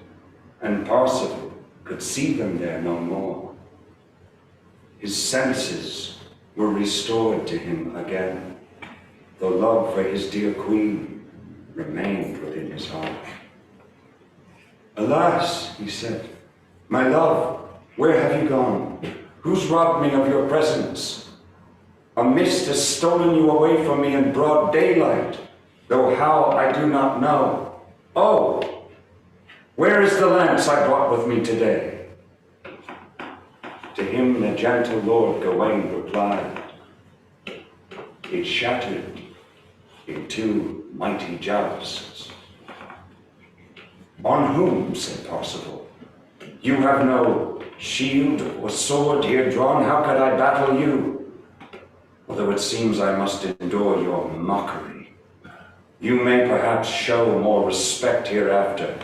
and Parcival could see them there no more, his senses were restored to him again, though love for his dear queen remained within his heart. Alas, he said, my love, where have you gone? Who's robbed me of your presence? A mist has stolen you away from me in broad daylight, though how I do not know. Oh, where is the lance I brought with me today? To him the gentle Lord Gawain replied, it shattered in 2 mighty jousts. On whom, said Parcival? You have no shield or sword here drawn, how could I battle you? Although it seems I must endure your mockery. You may perhaps show more respect hereafter.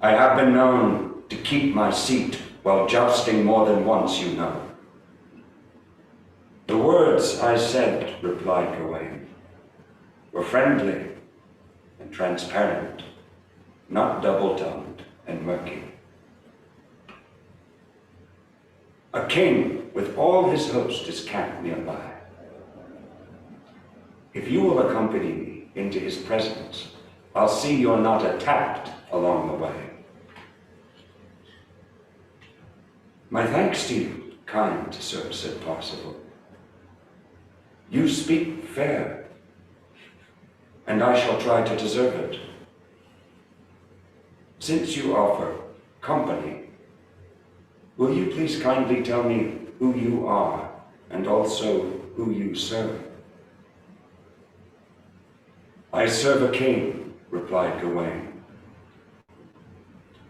I have been known to keep my seat while jousting more than once, you know. The words I said, replied Gawain, were friendly and transparent. not double-tongued and murky. A king with all his host is camped nearby. If you will accompany me into his presence, I'll see you're not attacked along the way. My thanks to you, kind sir, said Parcival. You speak fair, and I shall try to deserve it. Since you offer company, will you please kindly tell me who you are and also who you serve? I serve a king, replied Gawain,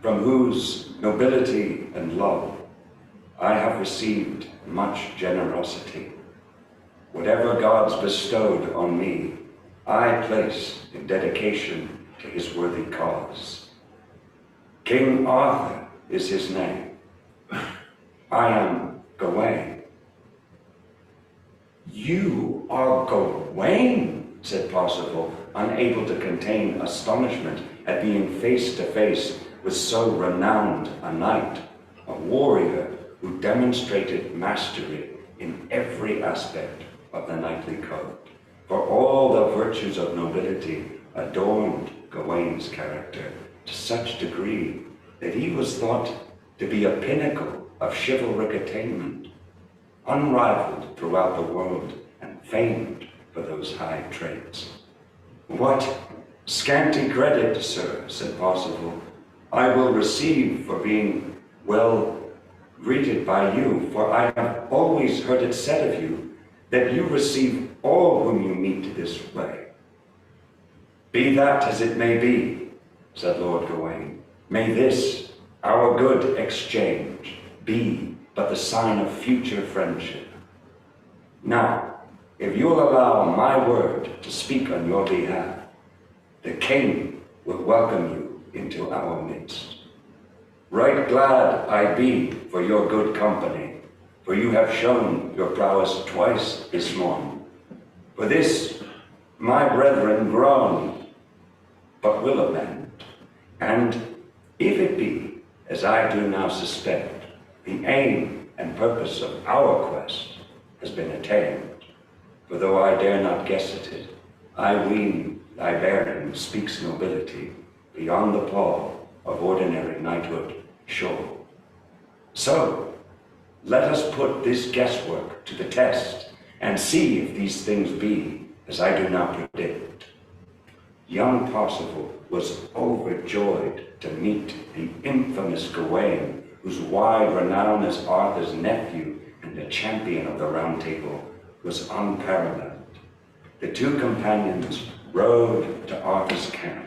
from whose nobility and love I have received much generosity. Whatever gods bestowed on me, I place in dedication to his worthy cause. King Arthur is his name. I am Gawain. You are Gawain, said Parcival, unable to contain astonishment at being face to face with so renowned a knight, a warrior who demonstrated mastery in every aspect of the knightly code. For all the virtues of nobility adorned Gawain's character to such degree that he was thought to be a pinnacle of chivalric attainment, unrivaled throughout the world and famed for those high traits. What scanty credit, sir, said Parcival, I will receive for being well greeted by you, for I have always heard it said of you that you receive all whom you meet this way. Be that as it may be, said Lord Gawain, may this, our good exchange, be but the sign of future friendship. Now, if you'll allow my word to speak on your behalf, the king will welcome you into our midst. Right glad I be for your good company, for you have shown your prowess twice this morn. For this my brethren groan, but will amend. And if it be, as I do now suspect, the aim and purpose of our quest has been attained, for though I dare not guess at it, I ween thy bearing speaks nobility beyond the pall of ordinary knighthood sure. So, let us put this guesswork to the test and see if these things be as I do now predict. Young Parcival was overjoyed to meet the infamous Gawain, whose wide renown as Arthur's nephew and a champion of the Round Table was unparalleled. The two companions rode to Arthur's camp,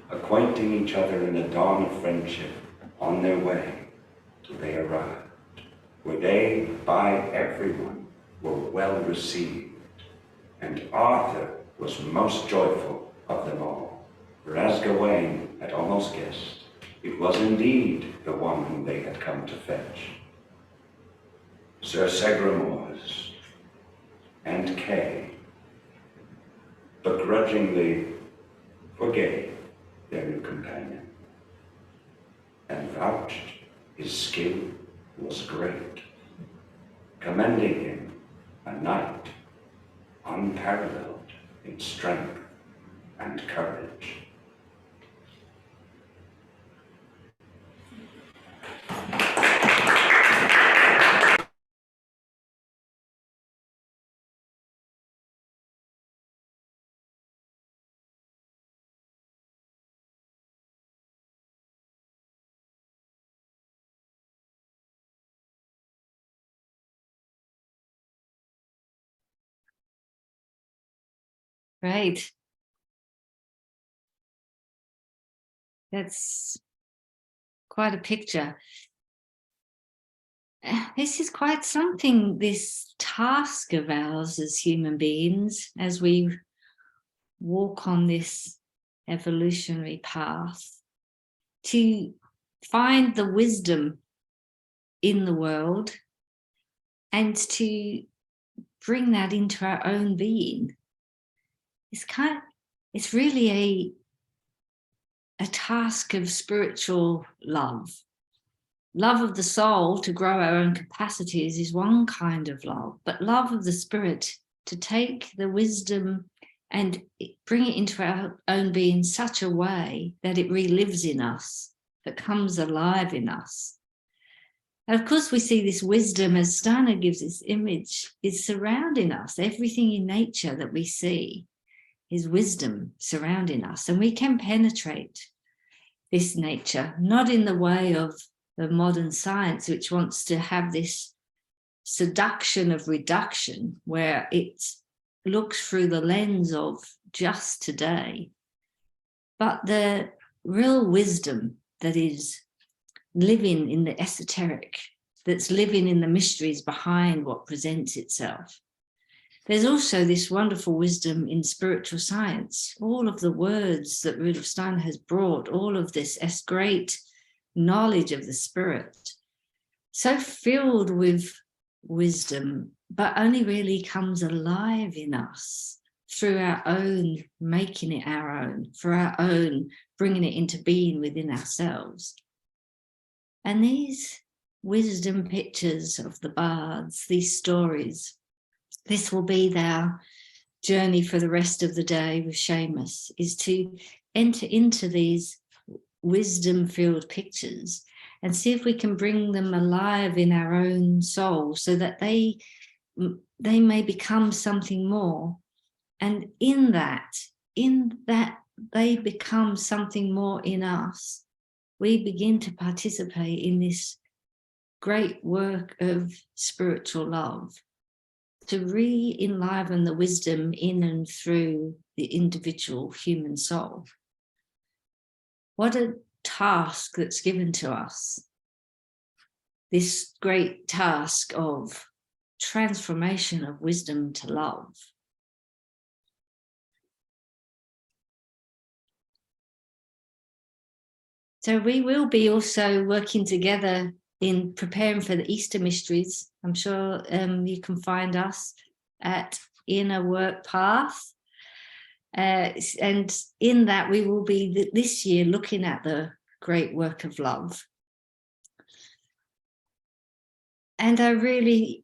acquainting each other in the dawn of friendship on their way till they arrived, where they, by everyone, were well received. And Arthur was most joyful of them all, for as Gawain had almost guessed, it was indeed the one whom they had come to fetch. Sir Segramors and Kay begrudgingly forgave their new companion, and vouched his skill was great, commending him a knight unparalleled in strength and courage. Great. That's quite a picture. This is quite something, this task of ours as human beings, as we walk on this evolutionary path, to find the wisdom in the world and to bring that into our own being. It's really a task of spiritual love. Love of the soul to grow our own capacities is one kind of love, but love of the spirit to take the wisdom and bring it into our own being in such a way that it relives in us, that comes alive in us. And of course, we see this wisdom, as Steiner gives this image, is surrounding us. Everything in nature that we see is wisdom surrounding us. And we can penetrate this nature, not in the way of the modern science, which wants to have this seduction of reduction, where it looks through the lens of just today, but the real wisdom that is living in the esoteric, that's living in the mysteries behind what presents itself. There's also this wonderful wisdom in spiritual science, all of the words that Rudolf Steiner has brought, all of this great knowledge of the spirit, so filled with wisdom, but only really comes alive in us through our own making it our own, for our own bringing it into being within ourselves. And these wisdom pictures of the bards, these stories, this will be our journey for the rest of the day with Seamus, is to enter into these wisdom-filled pictures and see if we can bring them alive in our own soul so that they may become something more. And in that they become something more in us, we begin to participate in this great work of spiritual love, to re-enliven the wisdom in and through the individual human soul. What a task that's given to us, this great task of transformation of wisdom to love. So we will be also working together in preparing for the Easter mysteries. I'm sure you can find us at Inner Work Path. And in that we will be this year looking at the great work of love. And I really,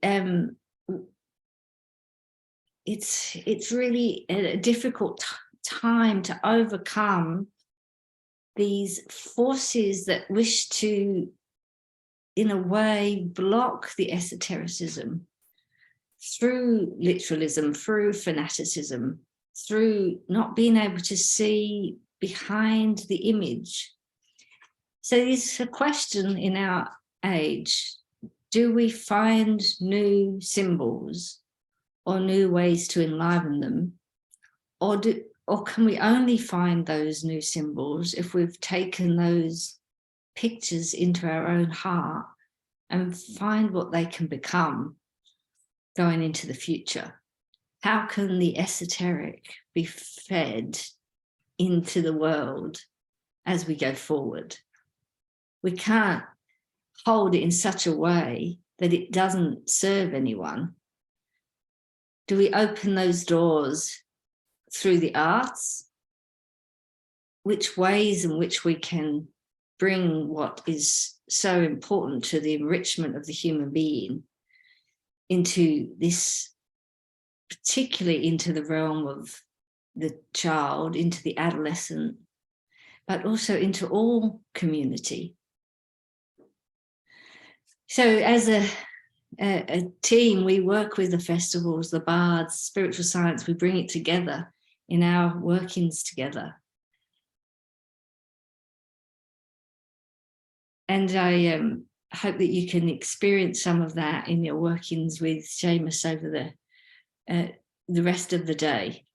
it's really a difficult time to overcome these forces that wish to, in a way, block the esotericism through literalism, through fanaticism, through not being able to see behind the image. So it's a question in our age: do we find new symbols or new ways to enliven them? Or can we only find those new symbols if we've taken those pictures into our own heart and find what they can become going into the future? How can the esoteric be fed into the world as we go forward? We can't hold it in such a way that it doesn't serve anyone. Do we open those doors through the arts? Which ways in which we can bring what is so important to the enrichment of the human being into this, particularly into the realm of the child, into the adolescent, but also into all community. So as a team, we work with the festivals, the bards, spiritual science, we bring it together in our workings together. And I hope that you can experience some of that in your workings with Seamus over the rest of the day.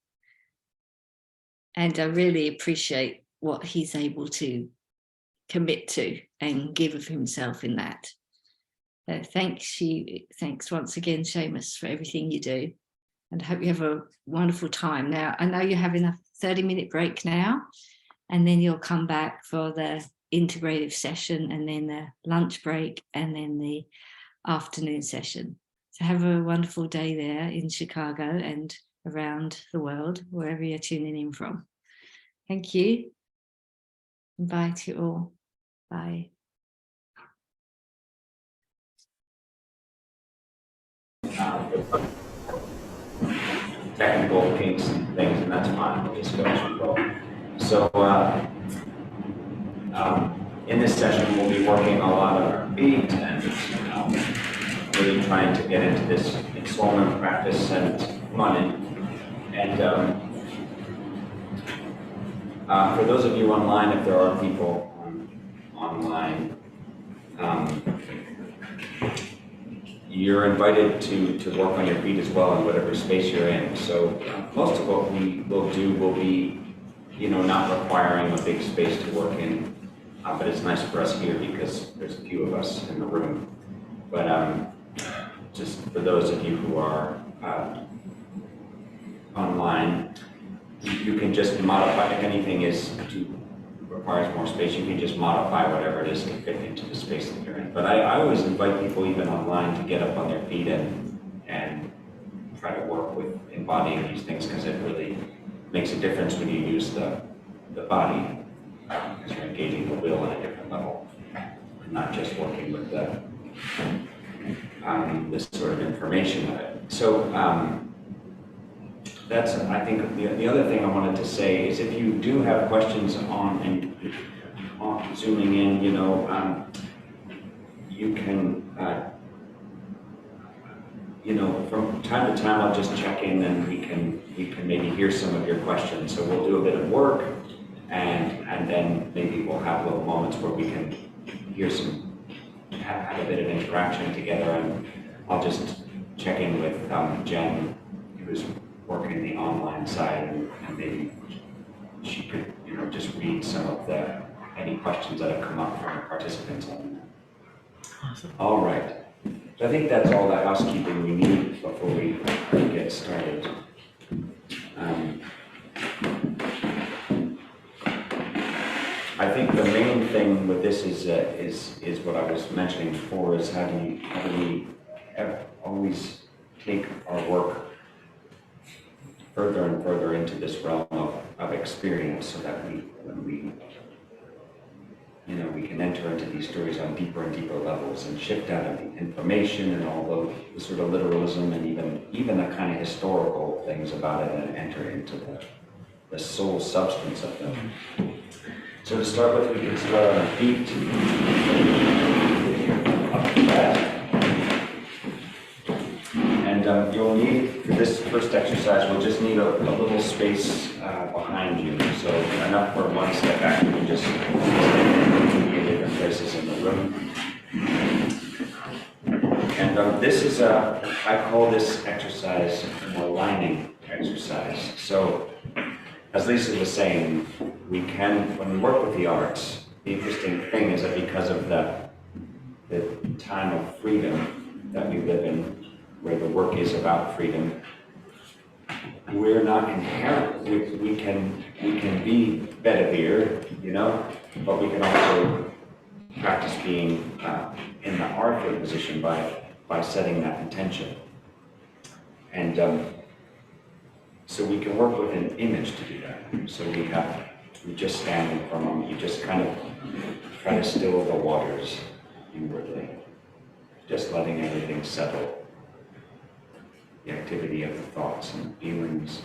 And I really appreciate what he's able to commit to and give of himself in that. Thanks once again, Seamus, for everything you do. And I hope you have a wonderful time. Now, I know you're having a 30-minute break now, and then you'll come back for the integrative session, and then the lunch break, and then the afternoon session. So have a wonderful day there in Chicago and around the world, wherever you're tuning in from. Thank you. Invite you all. Bye. Technical kinks and things, and that's fine. We'll just go as we go. So, in this session, we'll be working a lot on our feet and really trying to get into this ensoulment practice and come on in. And for those of you online, if there are people online, you're invited to work on your feet as well in whatever space you're in. So most of what we will do will be, not requiring a big space to work in. But it's nice for us here because there's a few of us in the room. But just for those of you who are online, you can just modify, if anything requires more space, you can just modify whatever it is to fit into the space that you're in. But I always invite people, even online, to get up on their feet and try to work with embodying these things, because it really makes a difference when you use the body, because you're engaging the will on a different level, and not just working with this sort of information of it. So that's, I think, the other thing I wanted to say is, if you do have questions on zooming in, you can, from time to time, I'll just check in and we can maybe hear some of your questions. So we'll do a bit of work, and then maybe we'll have little moments where we can have a bit of interaction together, and I'll just check in with Jen, who's working the online side, and maybe she could, just read some of any questions that have come up from the participants on that. Awesome. All right. So I think that's all the housekeeping we need before we get started. I think the main thing with this is what I was mentioning before, is how do we always take our work further and further into this realm of experience, so that when we can enter into these stories on deeper and deeper levels, and shift out of the information and all the sort of literalism and even the kind of historical things about it, and enter into the soul substance of them. So to start with, we can start on our feet. Up to that. And you'll need, for this first exercise, we'll just need a little space behind you. So enough for one step back. You can just stand in different places in the room. And this is I call this exercise an aligning exercise. So as Lisa was saying, when we work with the arts, the interesting thing is that because of the time of freedom that we live in, where the work is about freedom, we're not inherent. We can be bedivere, but we can also practice being in the artful position by setting that intention. And so we can work with an image to do that. So we just stand for a moment. You just kind of try to still the waters inwardly, just letting everything settle. The activity of the thoughts and feelings,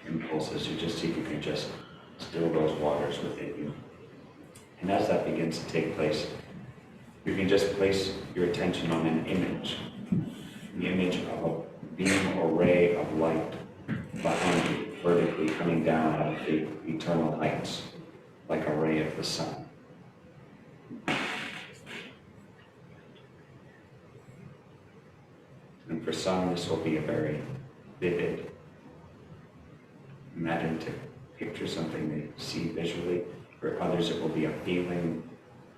impulses, you just see if you can just still those waters within you. And as that begins to take place, you can just place your attention on an image, the image of a beam or ray of light behind you, vertically coming down out of the eternal heights, like a ray of the sun. And for some, this will be a very vivid, imaginative picture, something they see visually. For others, it will be a feeling.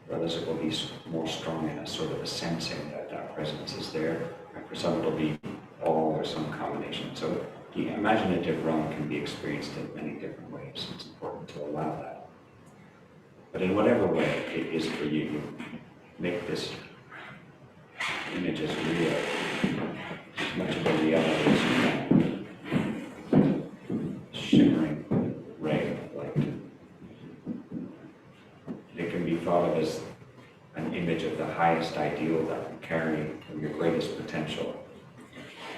For others, it will be more strong in a sort of a sensing that that presence is there. And for some, it will be all or some combination. So the imaginative realm can be experienced in many different ways. It's important to allow that. But in whatever way it is for you, make this image as real, as much of a reality as you can. Shimmering ray of light. ideal that you carry from your greatest potential.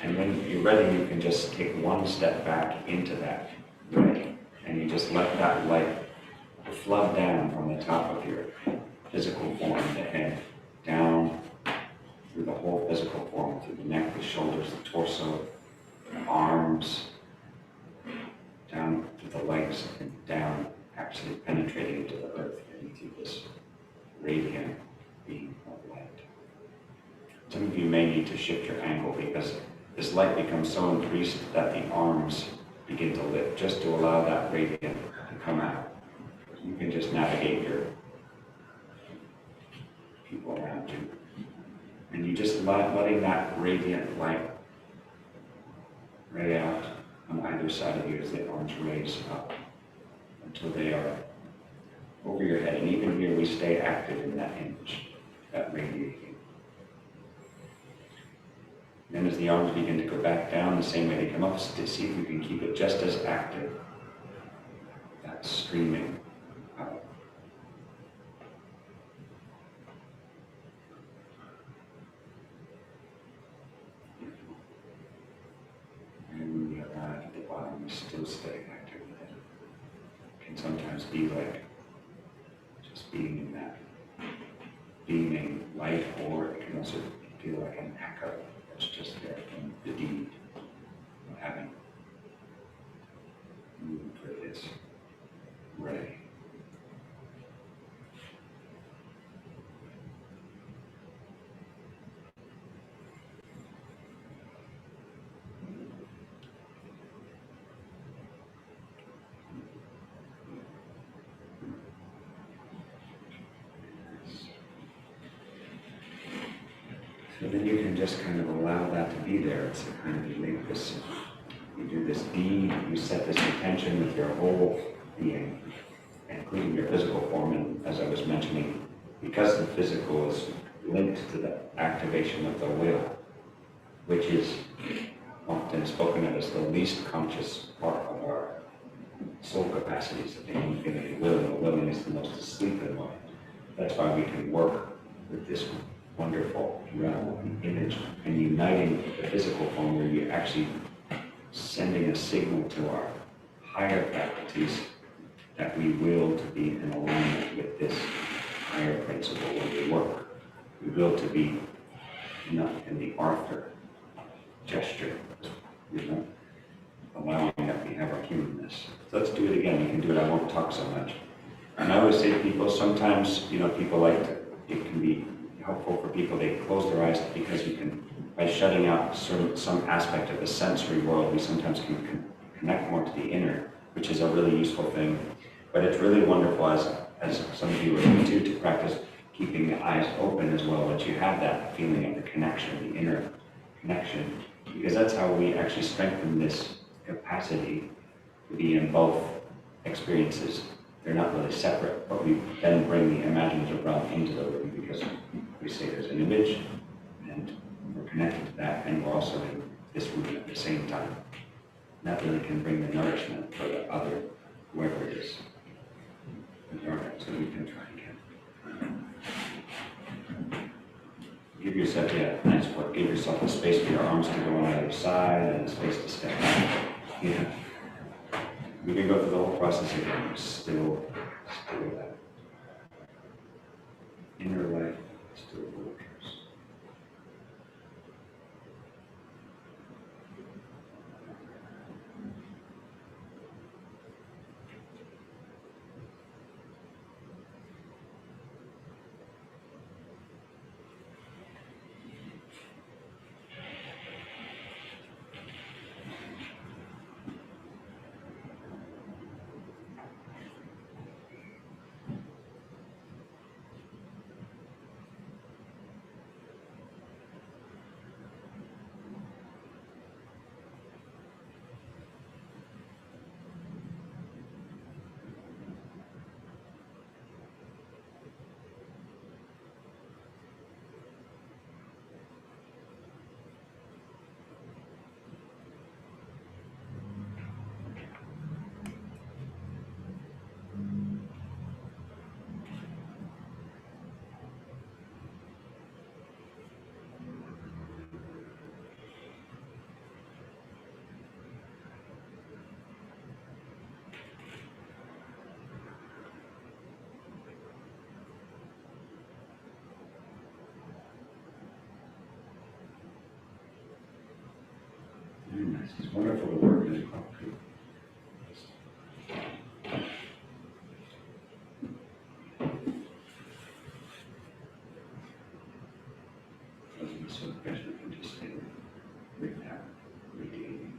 And when you're ready, you can just take one step back into that ray, and you just let that light flood down from the top of your physical form, the head, down through the whole physical form, through the neck, the shoulders, the torso, the arms, down to the legs, and down, actually penetrating into the earth, into this radiant beam of light. Some of you may need to shift your angle because this light becomes so increased that the arms begin to lift, just to allow that radiant to come out. You can just navigate your people around you. And you just letting that radiant light ray out on either side of you as the arms raise up until they are over your head. And even here we stay active in that image, that radiating. Then as the arms begin to go back down, the same way they come up, to see if we can keep it just as active. That streaming out. And when we arrive at the bottom, we still stay active with it. It can sometimes be like just being in that beaming light, or it can also feel like an echo. It's just there from the deed of having moved for this ray. So then you can just kind of allow that to be there. It's a kind of, you make this, you do this deed, you set this intention with your whole being, including your physical form. And as I was mentioning, because the physical is linked to the activation of the will, which is often spoken of as the least conscious part of our soul capacities, the infinite will, and the willing is the most asleep in mind. That's why we can work with this wonderful realm of the image and uniting the physical form, where you're actually sending a signal to our higher faculties that we will to be in alignment with this higher principle when we work. We will to be not in the Arthur gesture, allowing that we have our humanness. So let's do it again. We can do it. I won't talk so much. And I always say to people, sometimes, people like to, it can be helpful for people, they close their eyes because you can, by shutting out some aspect of the sensory world, we sometimes can connect more to the inner, which is a really useful thing. But it's really wonderful, as some of you are to practice keeping the eyes open as well, that you have that feeling of the connection, the inner connection, because that's how we actually strengthen this capacity to be in both experiences. They're not really separate, but we then bring the imaginative realm into the room, because we say there's an image, and we're connected to that, and we're also in this room at the same time. And that really can bring the nourishment for the other, whoever it is. All right, so we can try again. Give yourself, nice work. Give yourself a space for your arms to go on either side, and a space to step back. Yeah. We can go through the whole process again. Still that inner life still works. This is wonderful to work in concrete. So passionate for just with that radiating.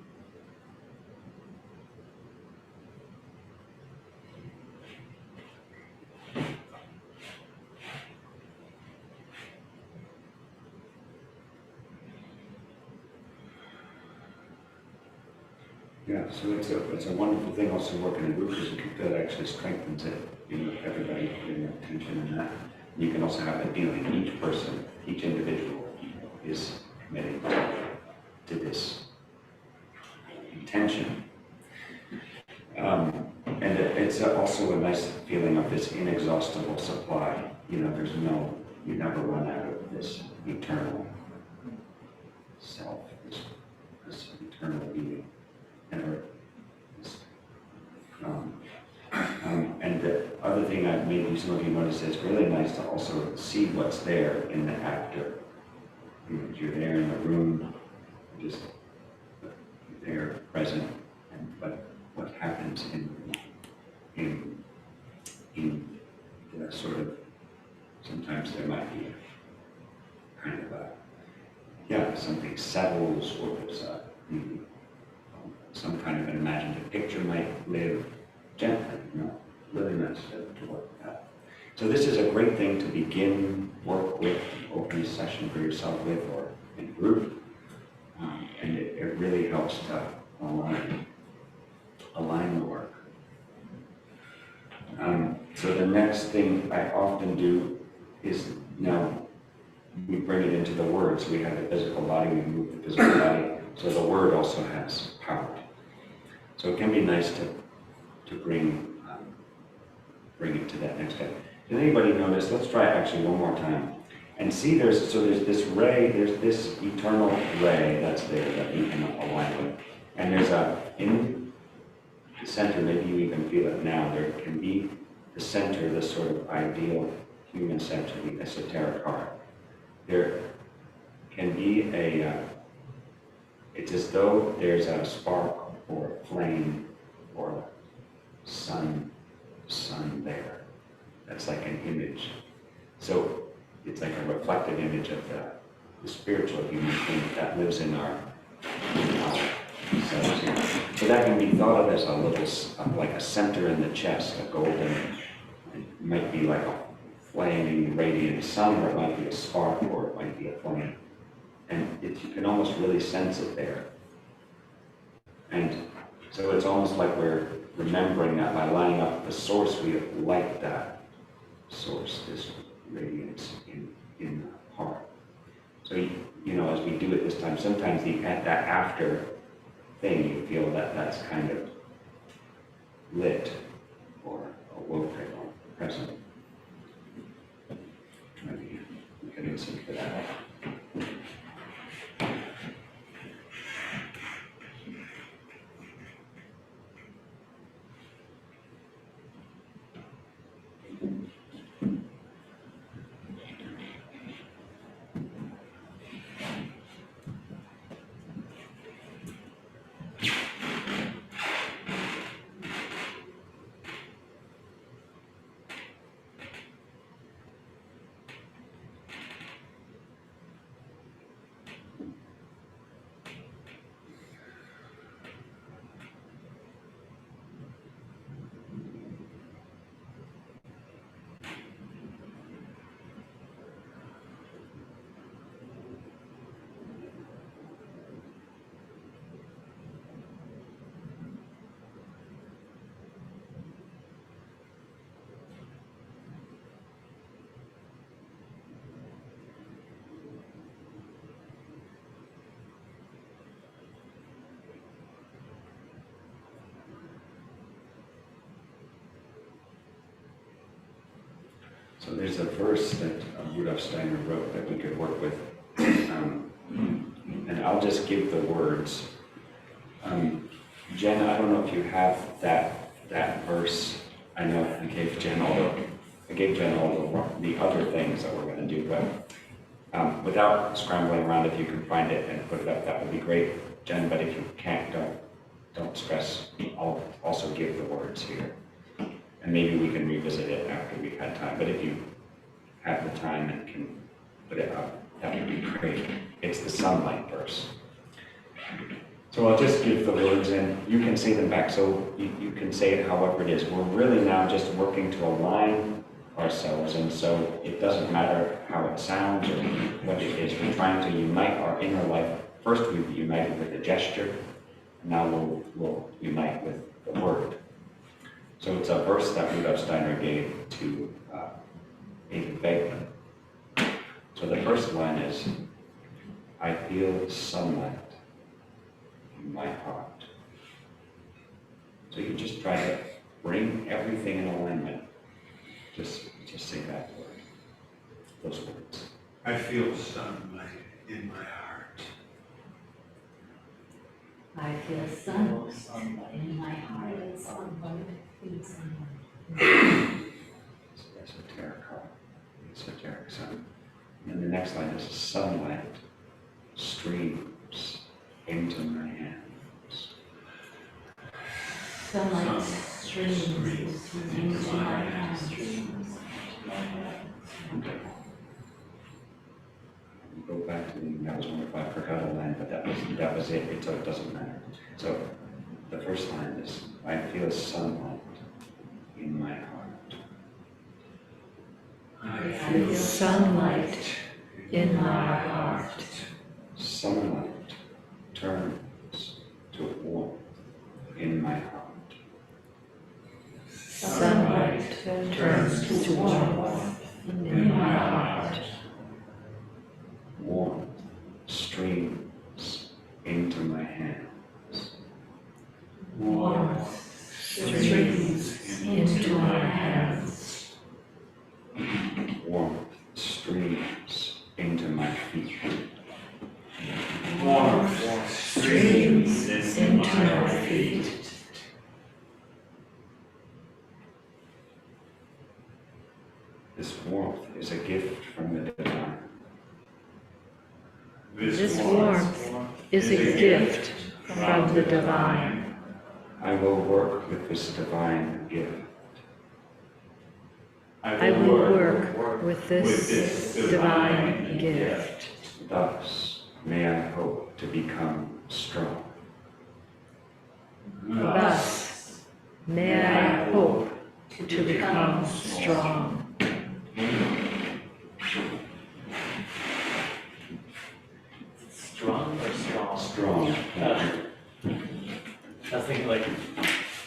Yeah, so it's a wonderful thing also working in groups because you can feel it actually strengthens it, you know, everybody putting their attention in that. You can also have the feeling each person, each individual is committing to this intention. And it's also a nice feeling of this inexhaustible supply. You know, you never run out of this eternal self, this eternal being. And the other thing maybe some of you notice, it's really nice to also see what's there in the actor. You're there in the room, just there, present, but what happens in the sort of, sometimes there might be a kind of something settles, or there's some kind of an imaginative picture might live gently, really nice to work with that. So this is a great thing to begin work with, open a session for yourself with, or in group, and it really helps to align the work. So the next thing I often do is, now we bring it into the words. We have the physical body, we move the physical body, so the word also has power. So it can be nice to bring it to that next step. Did anybody notice? Let's try it actually one more time. And see, there's this ray, there's this eternal ray that's there that we can align with. And there's in the center, maybe you even feel it now, there can be the center, this sort of ideal human center, the esoteric heart. There can be it's as though there's a spark or a flame or a sun there. That's like an image. So it's like a reflected image of the spiritual human thing that lives in our cells here. So that can be thought of as a little, like a center in the chest, a golden, it might be like a flaming, radiant sun, or it might be a spark, or it might be a flame. And you can almost really sense it there. And so it's almost like we're remembering that by lining up the source, we light that source, this radiance in the heart. So, as we do it this time, sometimes that after thing, you feel that that's kind of lit or awoken or present. Maybe we can listen to that. So there's a verse that Rudolf Steiner wrote that we could work with, and I'll just give the words. Jen, I don't know if you have that verse. I know I gave Jen all the other things that we're going to do, but without scrambling around, if you can find it and put it up, that would be great. Jen, but if you can't, don't stress. I'll also give the words here. And maybe we can revisit it after we've had time. But if you have the time and can put it up, that would be great. It's the sunlight verse. So I'll just give the words and you can say them back. So you can say it however it is. We're really now just working to align ourselves, and so it doesn't matter how it sounds or what it is. We're trying to unite our inner life. First we united with a gesture, and now we'll unite with the word. So it's a verse that Rudolf Steiner gave to David Beckman. So the first line is, I feel sunlight in my heart. So you just try to bring everything in alignment. Just say that word, those words. I feel sunlight in my heart. I feel sunlight in my heart. It's esoteric heart, esoteric sun. And the next line is sunlight streams into my hands. Sunlight streams into my hands. Go back to that was wonderful. I forgot a line, but that was it. So it doesn't matter. So the first line is, I feel sunlight in my heart. I feel sunlight in my heart. Sunlight turns to warmth in my heart. Sunlight turns to warmth in my heart. Warmth streams into my hands. Warmth streams into my hands. Warmth streams into my feet. warmth streams into my feet. This warmth is a gift from the divine. This warmth is a gift from the divine. I will work with this divine gift. I will work with this divine gift. Thus, may I hope to become strong. Thus, may I hope to become strong. Strong or strong? Strong. I was thinking like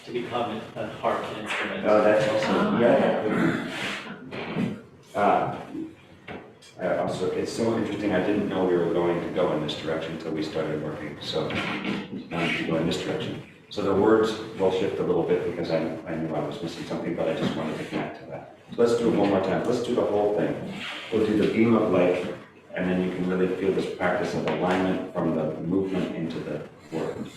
to become a harp instrument. Oh, that's also, yeah. Also, it's so interesting. I didn't know we were going to go in this direction until we started working. So now we go in this direction. So the words will shift a little bit because I knew I was missing something, but I just wanted to connect to that. So let's do it one more time. Let's do the whole thing. We'll do the beam of light, and then you can really feel this practice of alignment from the movement into the word.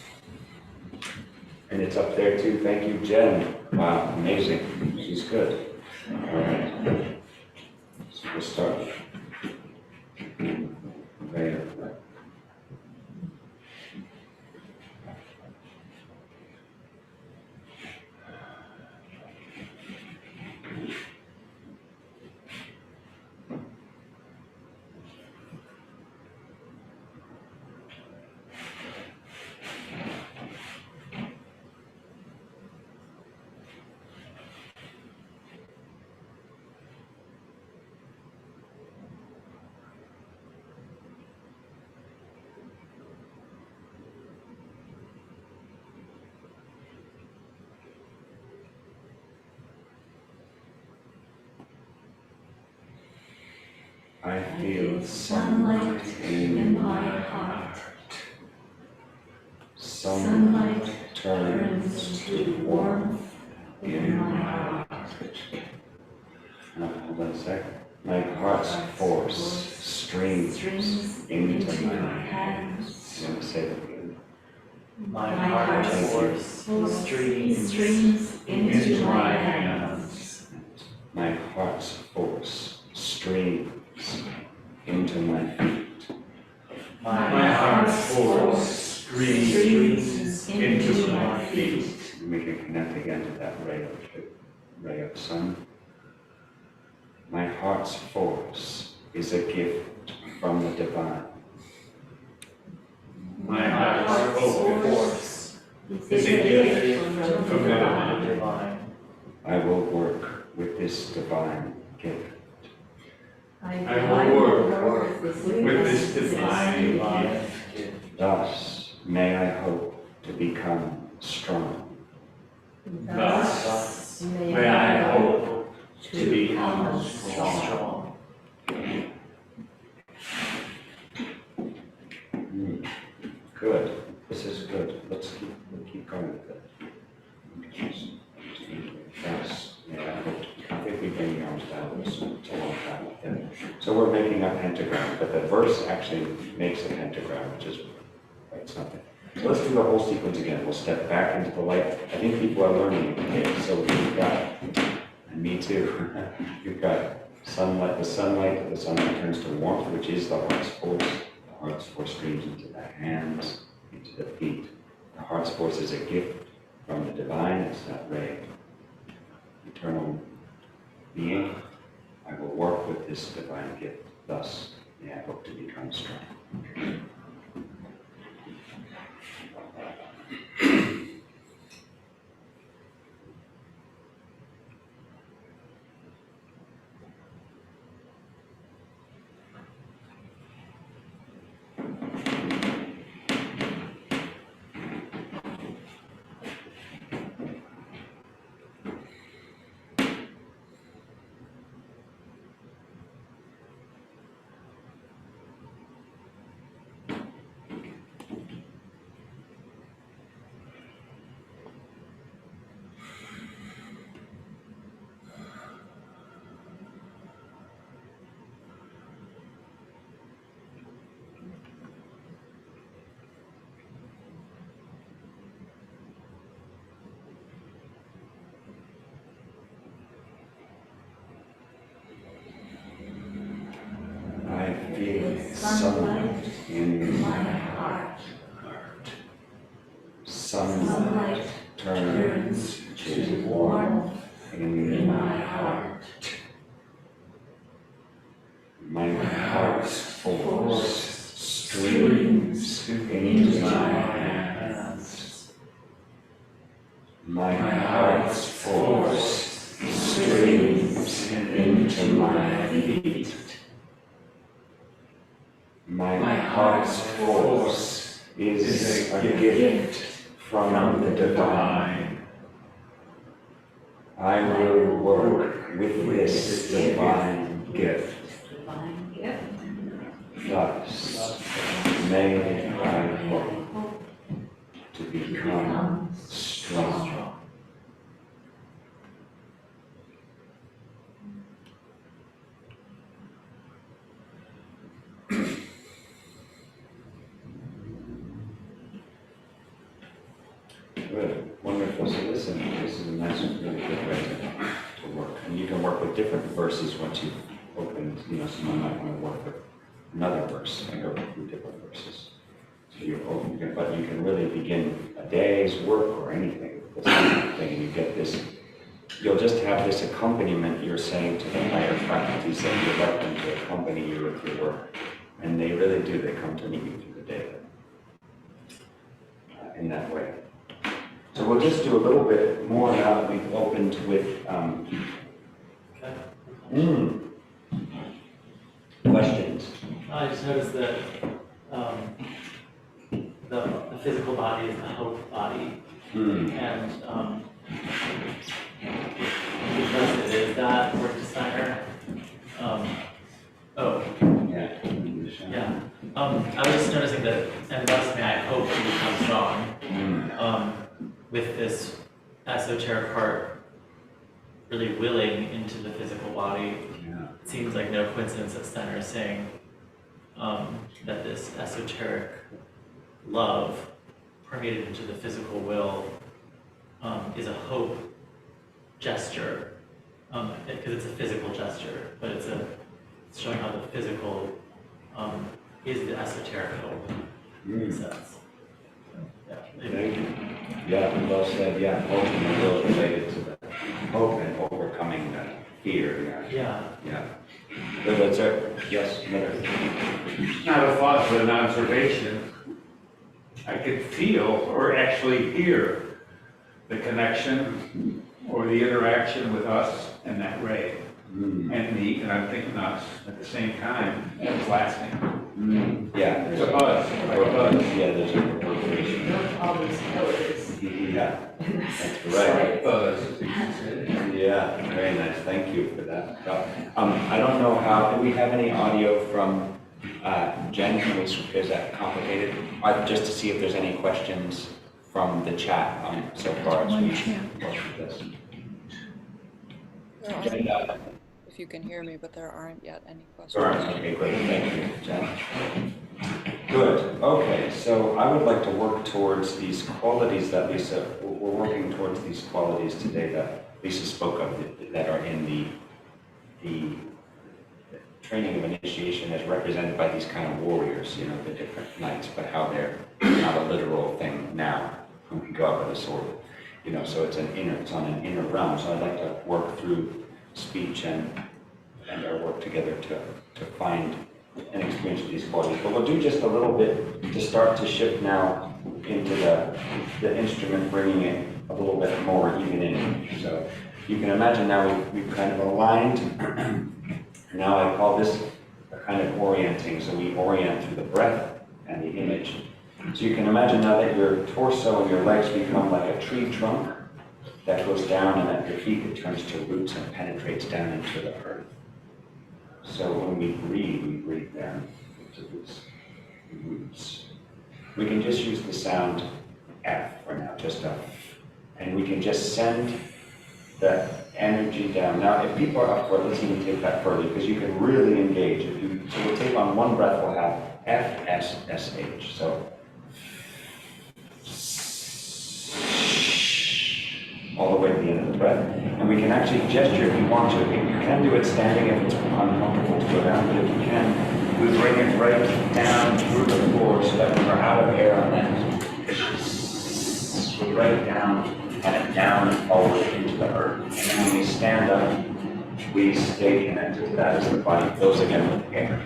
And it's up there too. Thank you, Jen. Wow, amazing. She's good. All right. So we'll start. There. I feel sunlight in my heart. Sunlight turns to warmth in my heart. Now, hold on a sec. My heart's force streams into my hands. You want to say that again? My heart's force streams into my hands. My heart's force streams into my feet. My heart's force streams into my feet. And we can connect again to that ray of sun. My heart's force is a gift from the divine. My heart's force is a gift from the divine. I will work with this divine gift. I will work with this divine gift. Thus may I hope to become strong. Thus may I hope to become strong. Good. This is good. We'll keep going with it. Yes. Yeah. I think we've been here almost it's a long time. Yeah. So we're making a pentagram, but the verse actually makes a pentagram, which is quite something. So let's do the whole sequence again. We'll step back into the light. I think people are learning. Okay, so we've got, and me too, you've got sunlight, the sunlight turns to warmth, which is the heart's force. The heart's force streams into the hands, into the feet. The heart's force is a gift from the divine. It's that ray. Eternal being, I will work with this divine gift. Thus, may I hope to become strong. Sunlight in my heart. Sunlight turns to warmth in my heart. My heart's force streams into my hands. My heart's force streams into my feet. My heart's force is a gift from the divine. I will work with this divine gift. Thus, may I hope to become strong. Good, wonderful. So listen, this is a nice, really good way to work. And you can work with different verses once you've opened, someone might want to work with another verse and go through different verses. So you can really begin a day's work or anything with this kind of thing, and you get this, you'll just have this accompaniment you're saying to the higher faculties that you'd like them to accompany you with your work. And they really do, they come to meet you through the day in that way. So we'll just do a little bit more now that we've opened with questions. I just noticed that the physical body is the hope body, and because it is that work designer. Yeah. I was just noticing that, and thus may I hope to become strong. With this esoteric heart really willing into the physical body. Yeah. It seems like no coincidence that Steiner is saying that this esoteric love permeated into the physical will is a hope gesture, because it's a physical gesture, but it's showing how the physical is the esoteric hope in a sense. Thank you. Yeah, well said, yeah, hope and the will related to the hope and overcoming the fear, Yeah. yeah. Good, that's it, yes, Miller. Not a thought, but an observation. I could feel or actually hear the connection or the interaction with us and that ray and me, and I'm thinking us at the same time, and it's lasting. Yeah. It's a buzz, like a buzz. Yeah, there's a reverberation. Don't always know it is. Yeah, that's right. Buzz. Yeah, very nice, thank you for that. I don't know how, do we have any audio from Jen? Is that complicated? Just to see if there's any questions from the chat so far as we go through this. There Jen, aren't, if you can hear me, but there aren't yet any questions. Sure. Okay, great, thank you, Jen. Good, okay, so I would like to work towards these qualities that Lisa, we're working towards these qualities today that Lisa spoke of that are in the training of initiation as represented by these kind of warriors, you know, the different knights, but how they're not a literal thing now, who can go out with a sword, you know, so it's on an inner realm. So I'd like to work through speech and our work together to find and experience these qualities. But we'll do just a little bit to start to shift now into the instrument, bringing it a little bit more even in. So you can imagine now we've kind of aligned. Now I call this a kind of orienting. So we orient through the breath and the image. So you can imagine now that your torso and your legs become like a tree trunk that goes down, and at your feet it turns to roots and penetrates down into the earth. So when we breathe down into these roots. We can just use the sound F for now, just a, and we can just send the energy down. Now, if people are up for it, let's even take that further, because you can really engage. So we'll take on one breath, we'll have F, S, S, H. So all the way to the end of the breath. And we can actually gesture if you want to. You can do it standing if it's uncomfortable to go down, but if you can, we bring it right down through the floor so that when we're out of air on that, we right down and down and forward into the earth. And then when we stand up, we stay connected to that as the body fills again with air.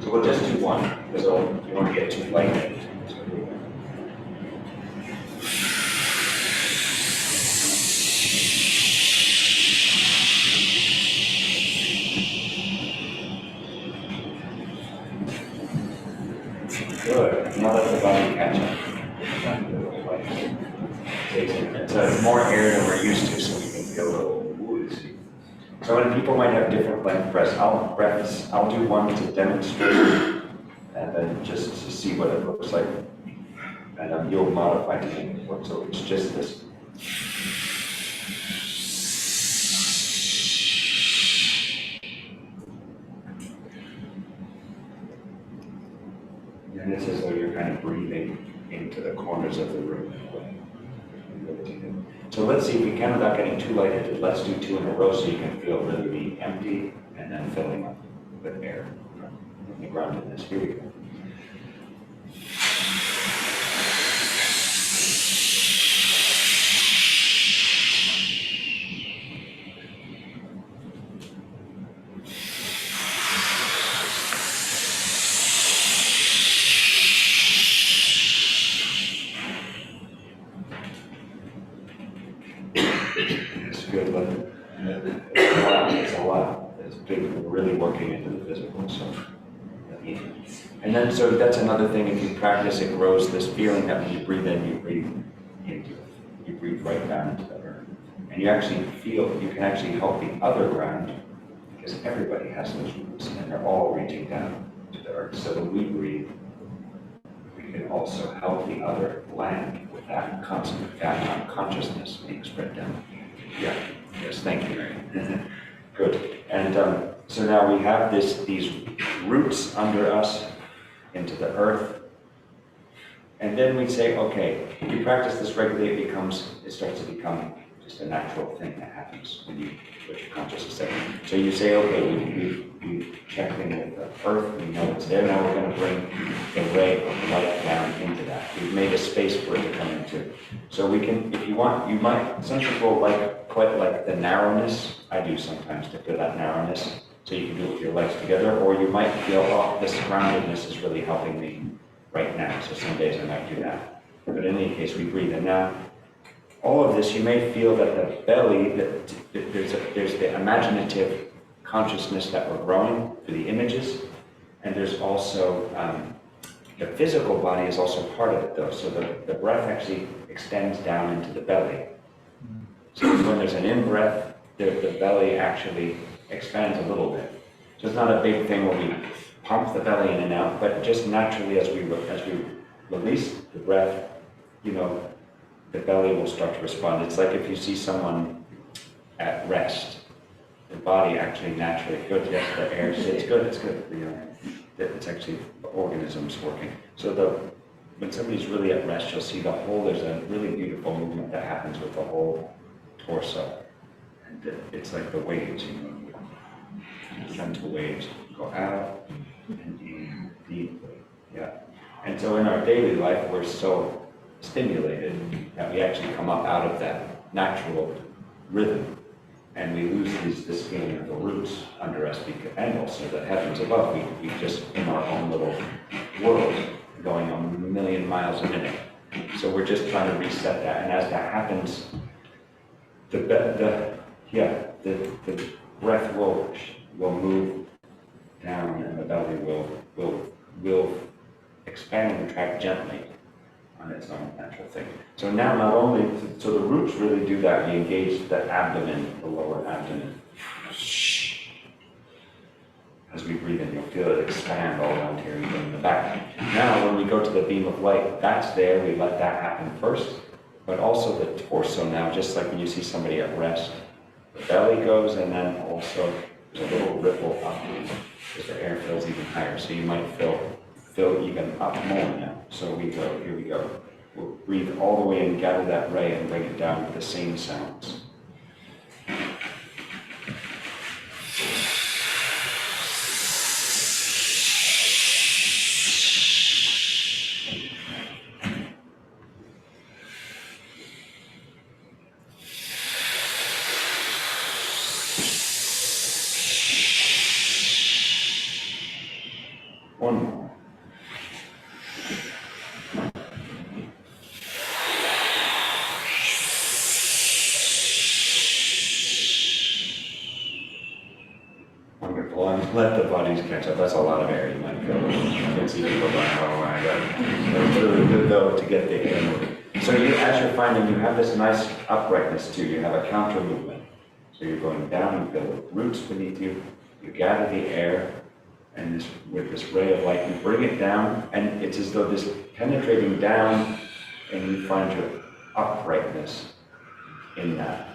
So we'll just do one, because you don't get too light. Good. Now let the body catch up. It's more air than we're used to, so we can feel a little woozy. So when people might have different length breaths, I'll do one to demonstrate, and then just to see what it looks like. And you'll modify to make it work. So it's just this. And it's as though you're kind of breathing into the corners of the room. So let's see if we can, without getting too lightheaded, let's do two in a row so you can feel really be empty and then filling up with air from the groundedness. Here we go. It's a lot. It's big. We're really working into the physical. So, and then so that's another thing. If you practice, it grows this feeling that when you breathe in, you breathe into it. You breathe right down into the earth, and you actually feel. You can actually help the other ground because everybody has those roots, and they're all reaching down to the earth. So when we breathe, we can also help the other land with that concept, that consciousness being spread down. Yeah. Yes. Thank you, Mary. Good. And so now we have these roots under us into the earth. And then we say, okay, if you practice this regularly, it starts to become just a natural thing that happens when you put your consciousness there. So you say, okay, we've checked in with the earth, we know it's there, now we're going to bring a ray of light down into that. We we've made a space for it to come into. So we can, if you want, you might, some people quite like the narrowness. I do sometimes to feel that narrowness. So you can do it with your legs together, or you might feel, oh, this groundedness is really helping me right now. So some days I might do that. But in any case, we breathe. And now, all of this, you may feel that the belly, that there's the imaginative consciousness that we're growing through the images, and there's also the physical body is also part of it, though. So the breath actually extends down into the belly. So when there's an in-breath, the belly actually expands a little bit. So it's not a big thing where we pump the belly in and out, but just naturally as we release the breath, you know, the belly will start to respond. It's like if you see someone at rest, the body actually naturally goes, yes, the air, it's good, you know, it's actually the organisms working. So when somebody's really at rest, you'll see there's a really beautiful movement that happens with the whole torso. And it's like the waves, you know, gentle waves go out and in deeply, yeah. And so in our daily life, we're so stimulated that we actually come up out of that natural rhythm, and we lose this feeling of the roots under us, and also the heavens above. We just in our own little world, going a million miles a minute. So we're just trying to reset that, and as that happens, the breath will move down, and the belly will expand and contract gently on its own natural thing. So now not only, so the roots really do that, we engage the abdomen, the lower abdomen. As we breathe in, you'll feel it expand all around here, even in the back. Now when we go to the beam of light, that's there, we let that happen first, but also the torso now, just like when you see somebody at rest, the belly goes, and then also there's a little ripple up, because the air fills even higher, so you might feel even up more now. So here we go. We'll breathe all the way and gather that ray and bring it down with the same sounds. One more. Wonderful. And let the bodies catch up. That's a lot of air. You might feel. You can see people going, oh my God. It's really good though to get the air moving. So as you're finding, you have this nice uprightness too. You have a counter movement. So you're going down, you feel the roots beneath you. You gather the air. And with this ray of light, you bring it down, and it's as though this penetrating down, and you find your uprightness in that.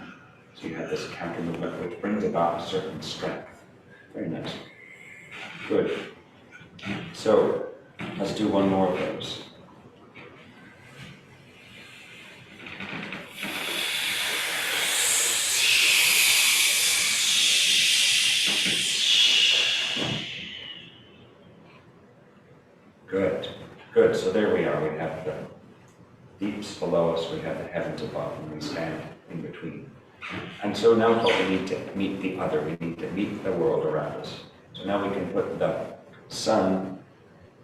So you have this counter movement, which brings about a certain strength. Very nice. Good. So let's do one more of those. Good, so there we are. We have the deeps below us, we have the heavens above, and we stand in between. And so now we need to meet the other, we need to meet the world around us. So now we can put the sun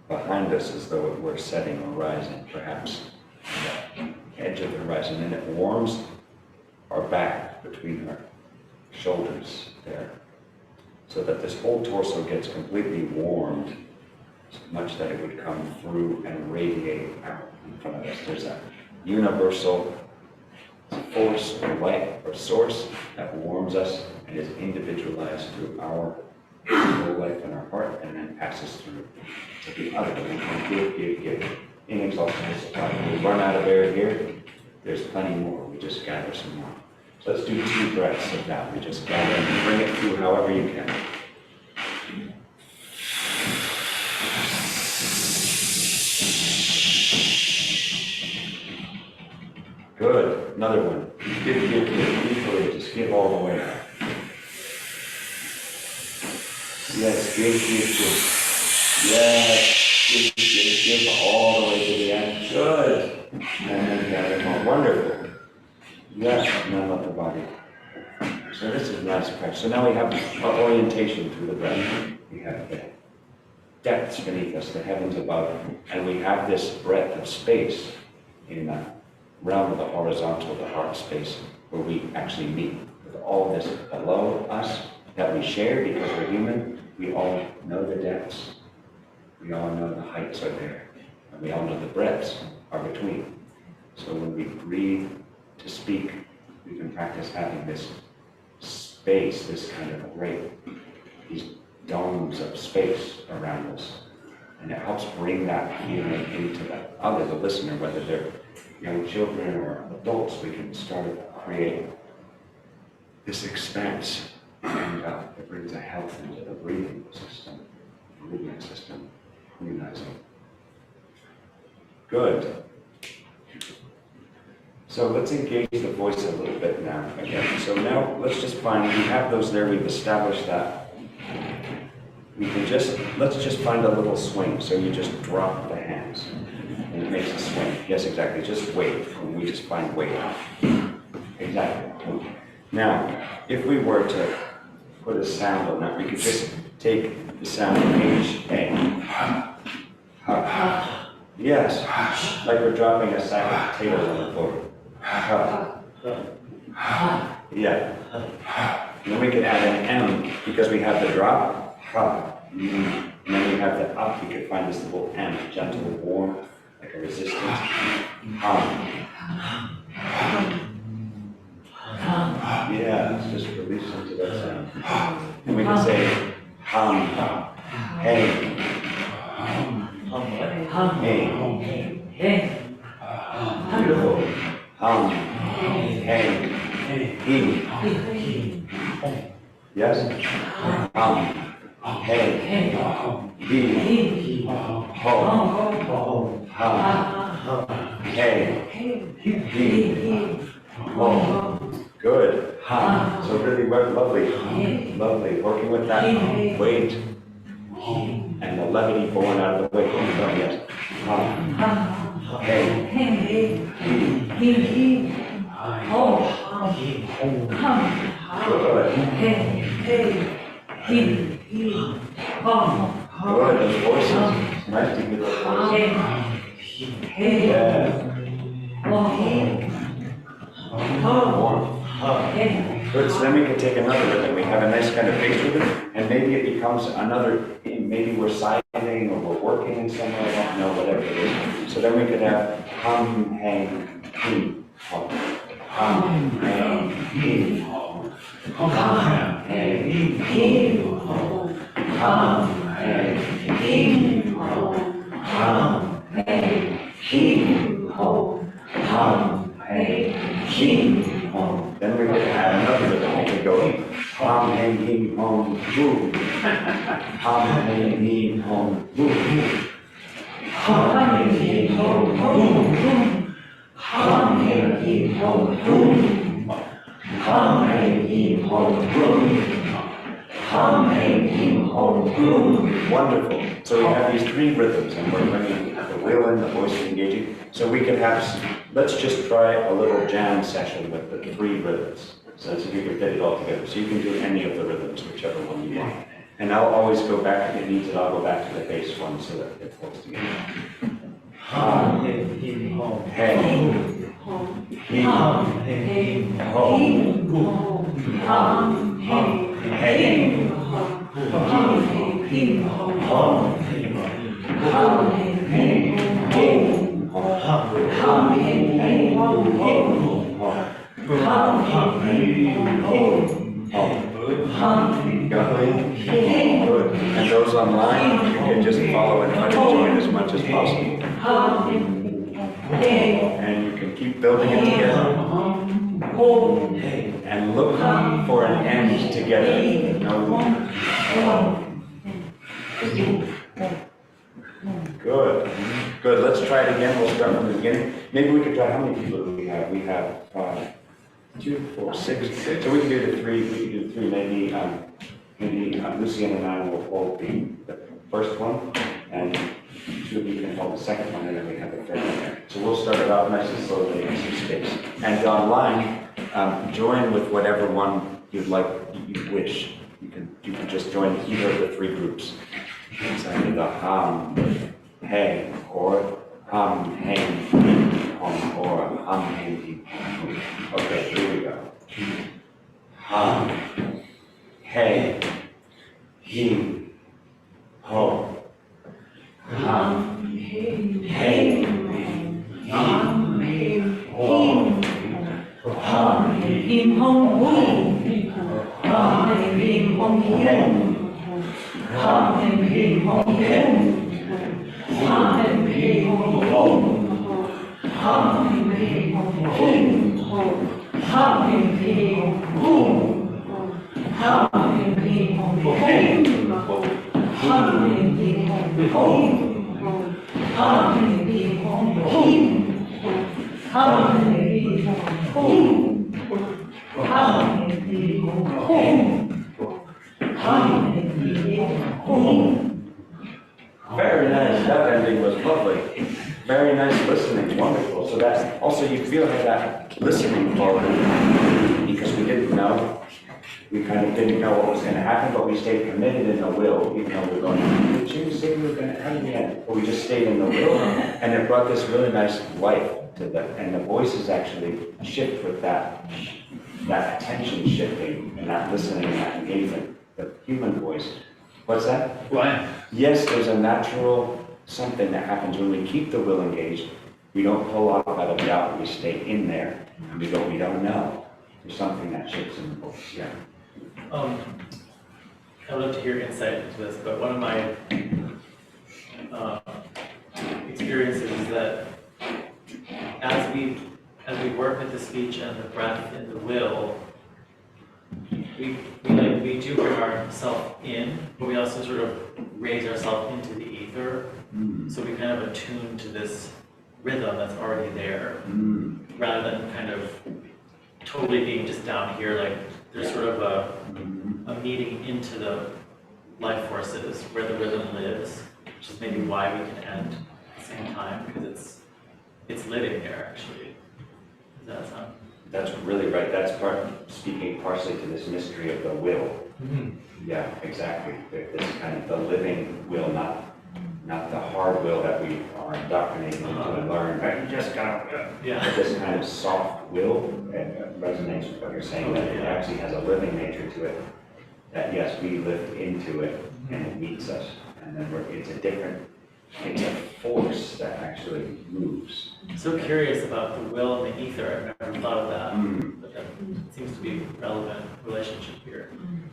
behind us as though it were setting or rising, perhaps, on the edge of the horizon, and it warms our back between our shoulders there, so that this whole torso gets completely warmed, so much that it would come through and radiate out in front of us. There's a universal force or light or source that warms us and is individualized through our whole life and our heart, and then passes through to the other. We can give inexhaustible supply. When we run out of air here, there's plenty more. We just gather some more. So let's do 2 breaths of that. We just gather and bring it through however you can. Good. Another one. Give. Equally, just give all the way out. Yes, give. Yes, give all the way to the end. Good. Wonderful. Yes, now let the body. So this is nice practice. So now we have our orientation through the breath. We have the depths beneath us, the heavens above, and we have this breadth of space in the realm of the horizontal, the heart space, where we actually meet with all this below us that we share because we're human. We all know the depths. We all know the heights are there. And we all know the breadths are between. So when we breathe to speak, we can practice having this space, this kind of these domes of space around us. And it helps bring that feeling into the other, the listener, whether they're young children or adults. We can start to create this expanse, and it brings a health into the breathing system, immunizing. Good. So let's engage the voice a little bit now again. So now let's just find, we have those there, we've established that. We can let's just find a little swing. So you just drop the hands and it makes a swing. Yes, exactly, just wait. And we just find weight. Exactly. Now, if we were to put a sound on that, we could just take the sound H-A. Yes, like we're dropping a sack of potatoes on the floor. Yeah. And then we could add an M because we have the drop. And then we have the up. We could find this little M, gentle, warm, like a resistance. Yeah, let's just release into that sound. And we can say hum, hey, hey. Beautiful. Hum, hey, he. Yes? Hum, hey, he, ho, hum, hey, he, ho. Good. Hum. So really lovely. Lovely. Working with that weight and the levity born out of the weight. Yes. Hum. Hey. He. Ho. Good. Good. Those voices. Nice to hear those voices. Yeah. Good, so then we can take another rhythm. We have a nice kind of bass rhythm, and maybe it becomes another, maybe we're scything or we're working in some way, I don't know, whatever it is. So then we could have hum, hang, he, ho. Hum, hang, he, ho. Hum, hang, he, ho. Hum, hang, he, ho. Hum, hang, he, ho. Hum, hang, he, ho. Then we could add another rhythm. We could go hum, hang, he, hom, boo. Hum, hang, he, hom, boo. Hum, hang, he, hom, boo. Hum, hang, he, hom, boo. Hum, hang, he, hom, boo. Hum, hang, he, hom, boo. Wonderful. So we have these three rhythms, and we're bringing the will in, the voice engaging. So we could have, let's just try a little jam session with the three rhythms. So if you can fit it all together. So you can do any of the rhythms, whichever one you want. And I'll always go back, if it needs it, I'll go back to the bass one so that it flows together. Hum, hey, hom, hey, he, hom, hey, hom, hum, hey, Good. And those online, you can just follow and try to join as much as possible. And you can keep building it together. And look for an end together. Good. Good. Let's try it again. We'll start from the beginning. Maybe we could try, how many people do we have? We have 5, 2, 4, 6. So we can do the 3. We can do 3. Maybe Lucian and I will hold the first one. And two of you can hold the second one, and then we have the third one there. So we'll start it off nice and slowly in some space. And online, join with whatever one you'd like, you wish. You can just join either of the three groups. It's either the hum, hey, or hum, hey, hum, or hum, hey, hum. Okay, here we go. Hum, hey, him, ho. Hum, hey, him, ho. Hum, him, ho. Hum, him, ho, him. Hum, him, ho, him. Hum, him, ho, him. Hum, him, ho, him. Hum, him, ho. Hum, him, ho, him. Hum, him, ho. Hum, him, ho, him. Hum, him, ho. Very nice. That ending was lovely. Very nice listening. Wonderful. So that also you feel like that listening forward because we didn't know. We kind of didn't know what was going to happen, but we stayed committed in the will, even though we were going, did you say we were going to have the end? But we just stayed in the will, and it brought this really nice life to the, and the voices actually shift with that attention shifting and that listening and that engagement. The human voice. What's that? Blank. Yes, there's a natural something that happens when we keep the will engaged. We don't pull off out of doubt. We stay in there, and we don't know. There's something that shifts in the voice. Yeah. I'd love to hear insight into this, but one of my experiences is that as we work with the speech and the breath and the will, we do bring ourselves in, but we also sort of raise ourselves into the ether. So we kind of attune to this rhythm that's already there, rather than kind of totally being just down here. Like there's sort of a meeting into the life forces where the rhythm lives, which is maybe why we can end at the same time, because it's living there actually. Does that sound? That's really right. That's speaking partially to this mystery of the will. Yeah, exactly. This kind of the living will, not the hard will that we are indoctrinated into and learn. Right? Just kind of, but this kind of soft will resonates with what you're saying, that it actually has a living nature to it. That yes, we live into it and it meets us, and then it's a force that actually moves. I'm so curious about the will and the ether. I've never thought of that, but that seems to be a relevant relationship here.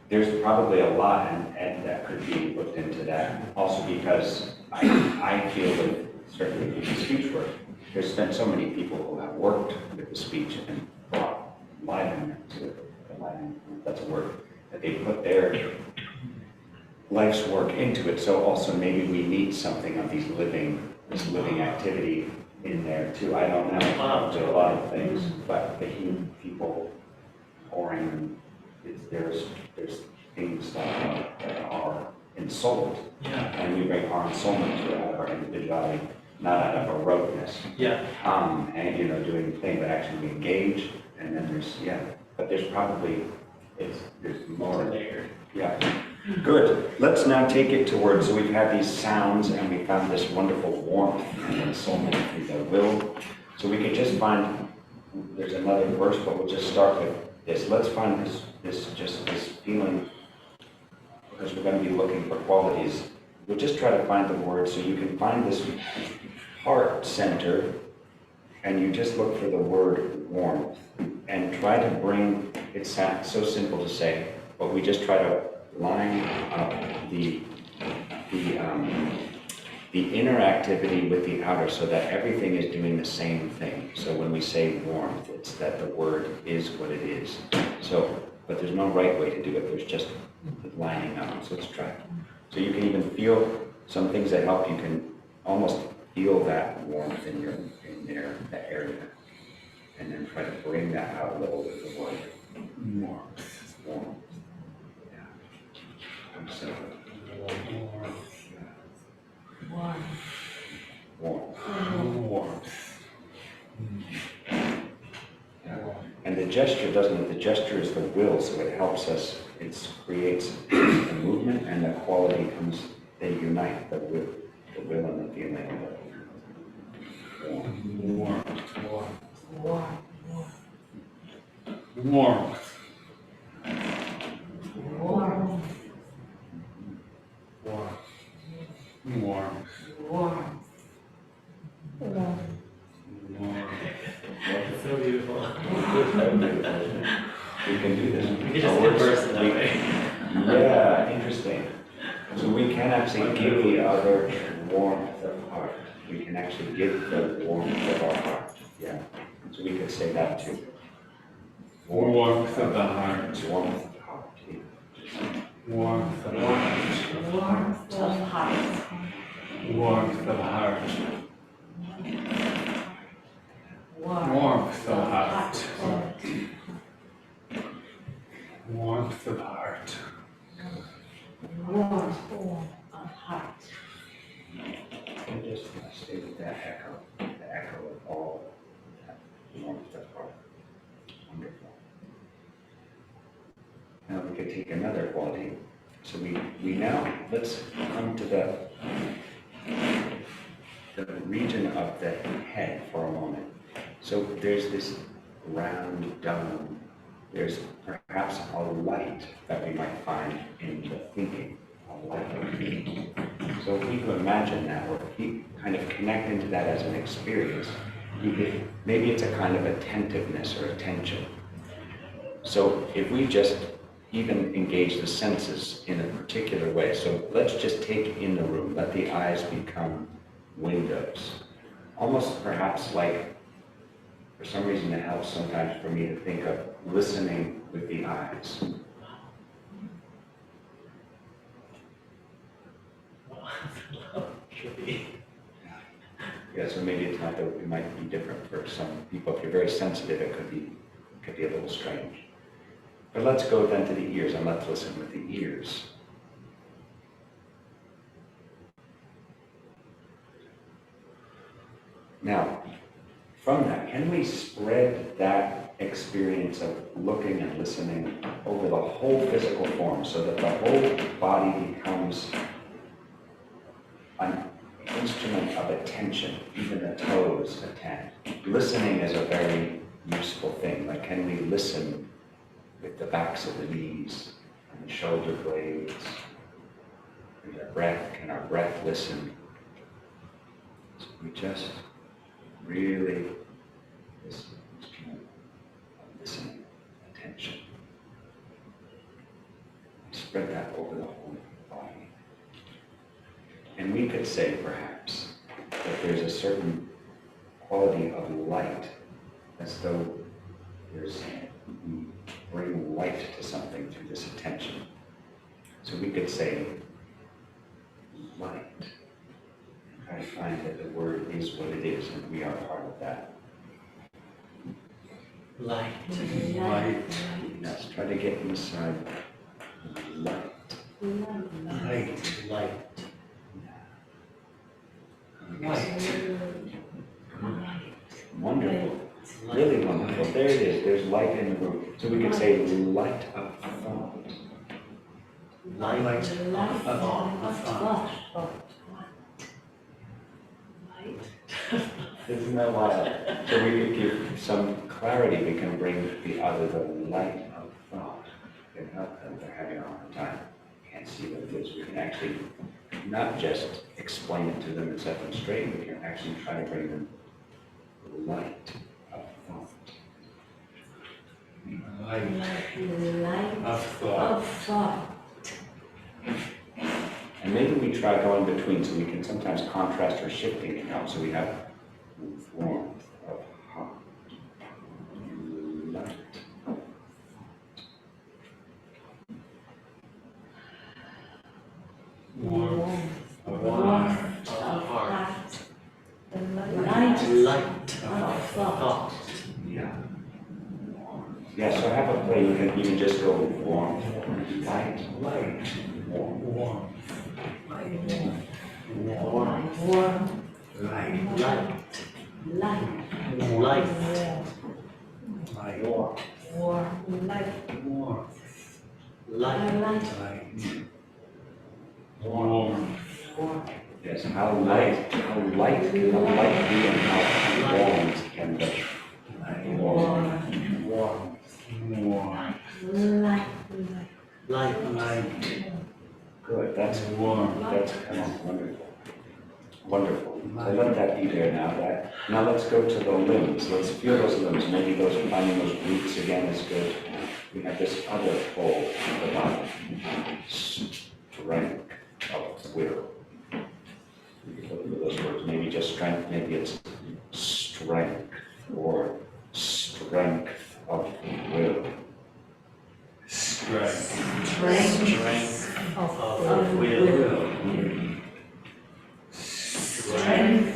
There's probably a lot and that could be looked into that. Also because I feel that certainly with the speech work, there's been so many people who have worked with the speech and brought enlivenment to it. Enlivenment, that's a word, that they put their life's work into it. So also maybe we need something of this living activity in there too. I don't know. There are a lot of things, but the human people pouring, there's things that are ensouled. And we bring our ensoulment to it out of our individuality, not out of a roteness. And doing the thing, but actually we engage, and then but there's probably there's more layered. Good. Let's now take it to words. So we've had these sounds, and we found this wonderful warmth and ensoulment through the will. So we could just find, there's another verse, but we'll just start with this. Let's find this feeling, because we're going to be looking for qualities. We'll just try to find the word. So you can find this heart center, and you just look for the word warmth, and try to bring, it sounds so simple to say, but we just try to line up the inner activity with the outer so that everything is doing the same thing. So when we say warmth, it's that the word is what it is. So, but there's no right way to do it. There's just lining up. So let's try it. So you can even feel some things that help. You can almost feel that warmth in there, that area. And then try to bring that out a little with the word warmth. Warmth. So, gesture doesn't, the gesture is the will, so it helps us, it creates the movement and the quality comes, they unite, the will and the feeling. Warmth. It's so beautiful. We can do this. We can just converse in that way. Yeah, interesting. So we can actually give the other warmth of heart. We can actually give the warmth of our heart. Yeah. So we could say that too. Warmth of the heart. Warmth of the heart. Yeah. Warmth of the heart. Warmth of heart. Warmth of heart. Warmth of heart. Warmth of heart. Warmth of heart. And just stay with that echo, the echo of all that warmth of heart. Wonderful. Now we could take another quality. So we now, let's come to the region of the head for a moment. So there's this round dome. There's perhaps a light that we might find in the thinking, a light. So if we could imagine that, or if we kind of connect into that as an experience, maybe it's a kind of attentiveness or attention. So if we just even engage the senses in a particular way, so let's just take in the room, let the eyes become windows. Almost perhaps like, for some reason it helps sometimes for me to think of listening with the eyes. Yeah, so maybe it's not that it might be different for some people. If you're very sensitive, it could be a little strange. But let's go then to the ears and let's listen with the ears. Now, from that, can we spread that experience of looking and listening over the whole physical form so that the whole body becomes an instrument of attention, even the toes attend? Listening is a very useful thing. Like, can we listen with the backs of the knees and the shoulder blades? And our breath, can our breath listen? So we just really listen, listening, attention. Spread that over the whole body. And we could say, perhaps, that there's a certain quality of light, as though we bring light to something through this attention. So we could say, light. I find that the word is what it is, and we are part of that. Light. Light. Let's try to get inside light. Light. Light. Light. Wonderful. Really wonderful. There it is. There's light in the room. So we could say light of thought. Light of thought. Isn't that wild? So we could give some clarity. We can bring the light of thought. We can help them. They're having a hard time. Can't see what it is. We can actually not just explain it to them and set them straight. We can actually try to bring them light of thought. Light of thought. And maybe we try going between, so we can sometimes contrast or shifting it out. So we have warmth of heart, light of Warmth of heart. Light of thought. yeah. Yeah, so have a play. You can just go warmth, light, warm. Light. warm, light, Warmth. light, Light. Warm. warm, Yes, how light can the light be and how warm can the warm? Warm. Warm. light, Light. Light. Good, that's Warm. That's wonderful. Wonderful. So let that be there now. Now let's go to the limbs. Let's feel those limbs. Maybe finding those roots again is good. We have this other pole of the body. Strength of will. We can look at those words. Maybe just strength. Maybe it's strength or strength of will. Strength. Strength of will. Strength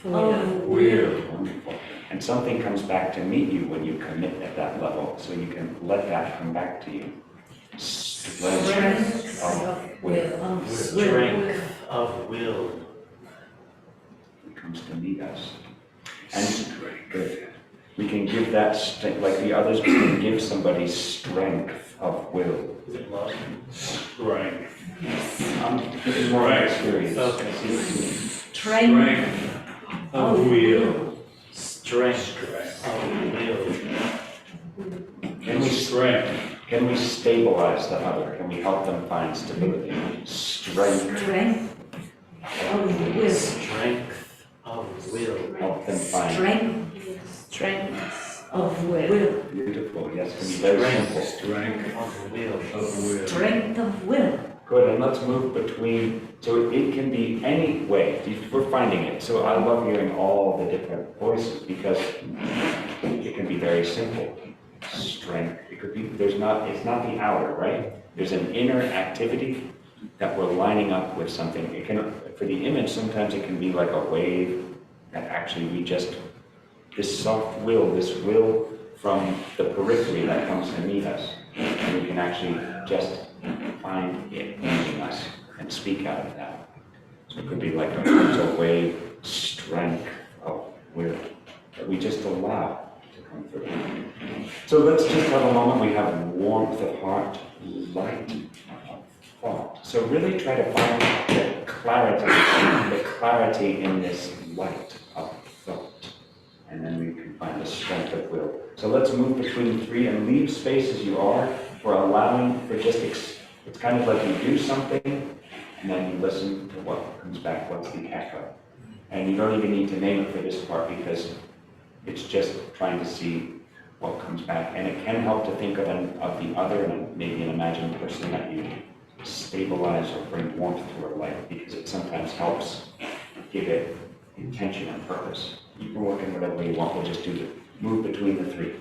of Will. Wonderful. And something comes back to meet you when you commit at that level, so you can let that come back to you. Strength of will. strength of will. It comes to meet us. And good. We can give that strength, like the others, we can give somebody strength of will. Is it love? Strength. This is more experience. Strength of will. Strength of will. Can we stabilize the other? Can we help them find stability? Strength. strength of will, Strength of will. Help them find. strength of will, Beautiful. Yes, can be very simple. Strength Of will. of will. strength of will, Good, and let's move between, so it can be any way, we're finding it. So I love hearing all the different voices because it can be very simple. Strength, it could be, it's not the outer, right? There's an inner activity that we're lining up with something. It can, for the image, sometimes it can be like a wave that actually this soft will, this will from the periphery that comes to meet us. And we can actually just find it meeting us and speak out of that. So it could be like a wave, strength of will that we just allow to come through. So let's just have a moment. We have warmth of heart, light of thought. So really try to find the clarity in this light of thought. And then we can find the strength of will. So let's move between the three and leave space as you are. We're allowing for just, it's kind of like you do something and then you listen to what comes back, what's the echo. And you don't even need to name it for this part because it's just trying to see what comes back. And it can help to think of the other and maybe an imagined person that you stabilize or bring warmth to our life because it sometimes helps give it intention and purpose. You can work in whatever you want, we'll just do move between the three.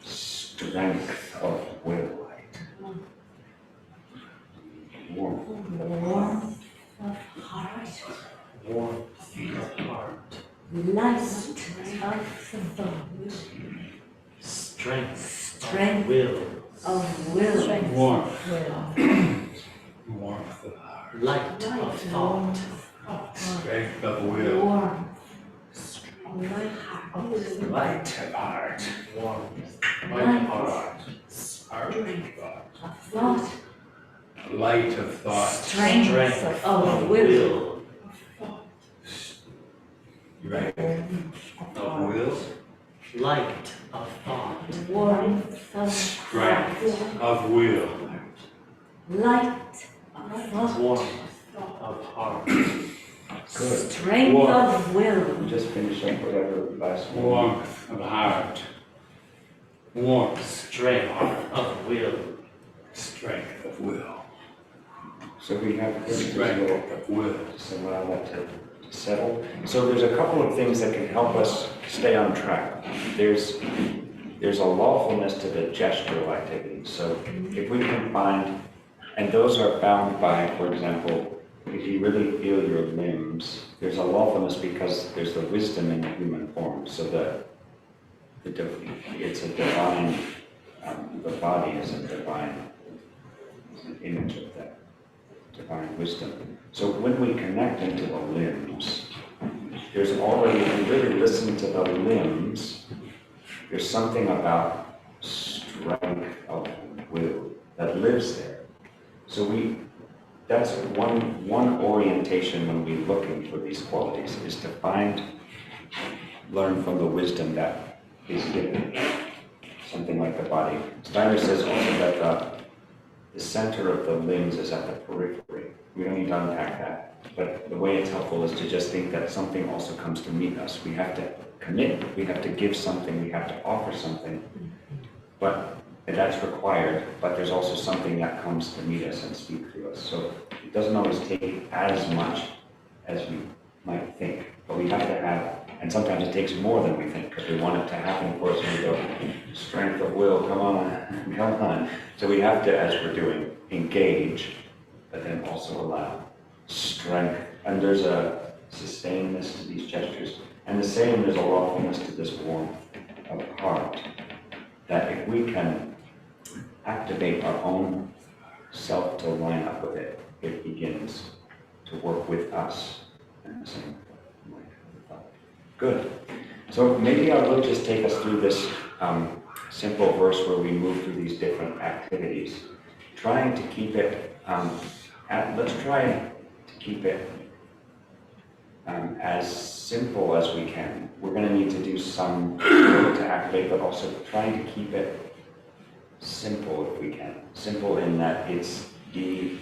Strength of will. Warmth. warmth of heart, Warmth of heart. light of thought, Strength Strength. of will. of will, Warmth. will, Warmth of heart. Light of thought. Strength of will. warmth, light, Light of heart. Warmth. light, Heart. Heart of thought. of thought, Light of thought. strength Strength of will, Right. Of will. Light of thought. warmth of Strength of will. light of thought, Warmth of heart. Good. strength of will, Just finish up whatever last one. Warmth of heart. Warmth. Strength of will. Strength of will. So we have Strength of will. just allow that to settle. So there's a couple of things that can help us stay on track. There's a lawfulness to the gestural activities. So if we can find, and those are bound by, for example, if you really feel your limbs, there's a lawfulness because there's the wisdom in the human form. So it's a divine, the body is a divine image of that divine wisdom. So when we connect into the limbs, there's already, if you really listen to the limbs, there's something about strength of will that lives there. So that's one orientation when we're looking for these qualities, is to learn from the wisdom that is given, something like the body. Steiner says also that the center of the limbs is at the periphery. We don't need to unpack that, but the way it's helpful is to just think that something also comes to meet us. We have to commit, we have to give something, we have to offer something, but that's required, but there's also something that comes to meet us and speak through us. So it doesn't always take as much as we might think, but we have to have, and sometimes it takes more than we think, because we want it to happen for us, and we go, strength of will, come on, come on. So we have to, as we're doing, engage, but then also allow strength. And there's a sustainedness to these gestures, and the same, there's a lawfulness to this warmth of heart, that if we can activate our own self to line up with it, it begins to work with us. And the same way. Good. So maybe I will just take us through this simple verse where we move through these different activities, trying to keep it, let's try to keep it as simple as we can. We're going to need to do some work to activate, but also trying to keep it simple if we can. Simple in that it's the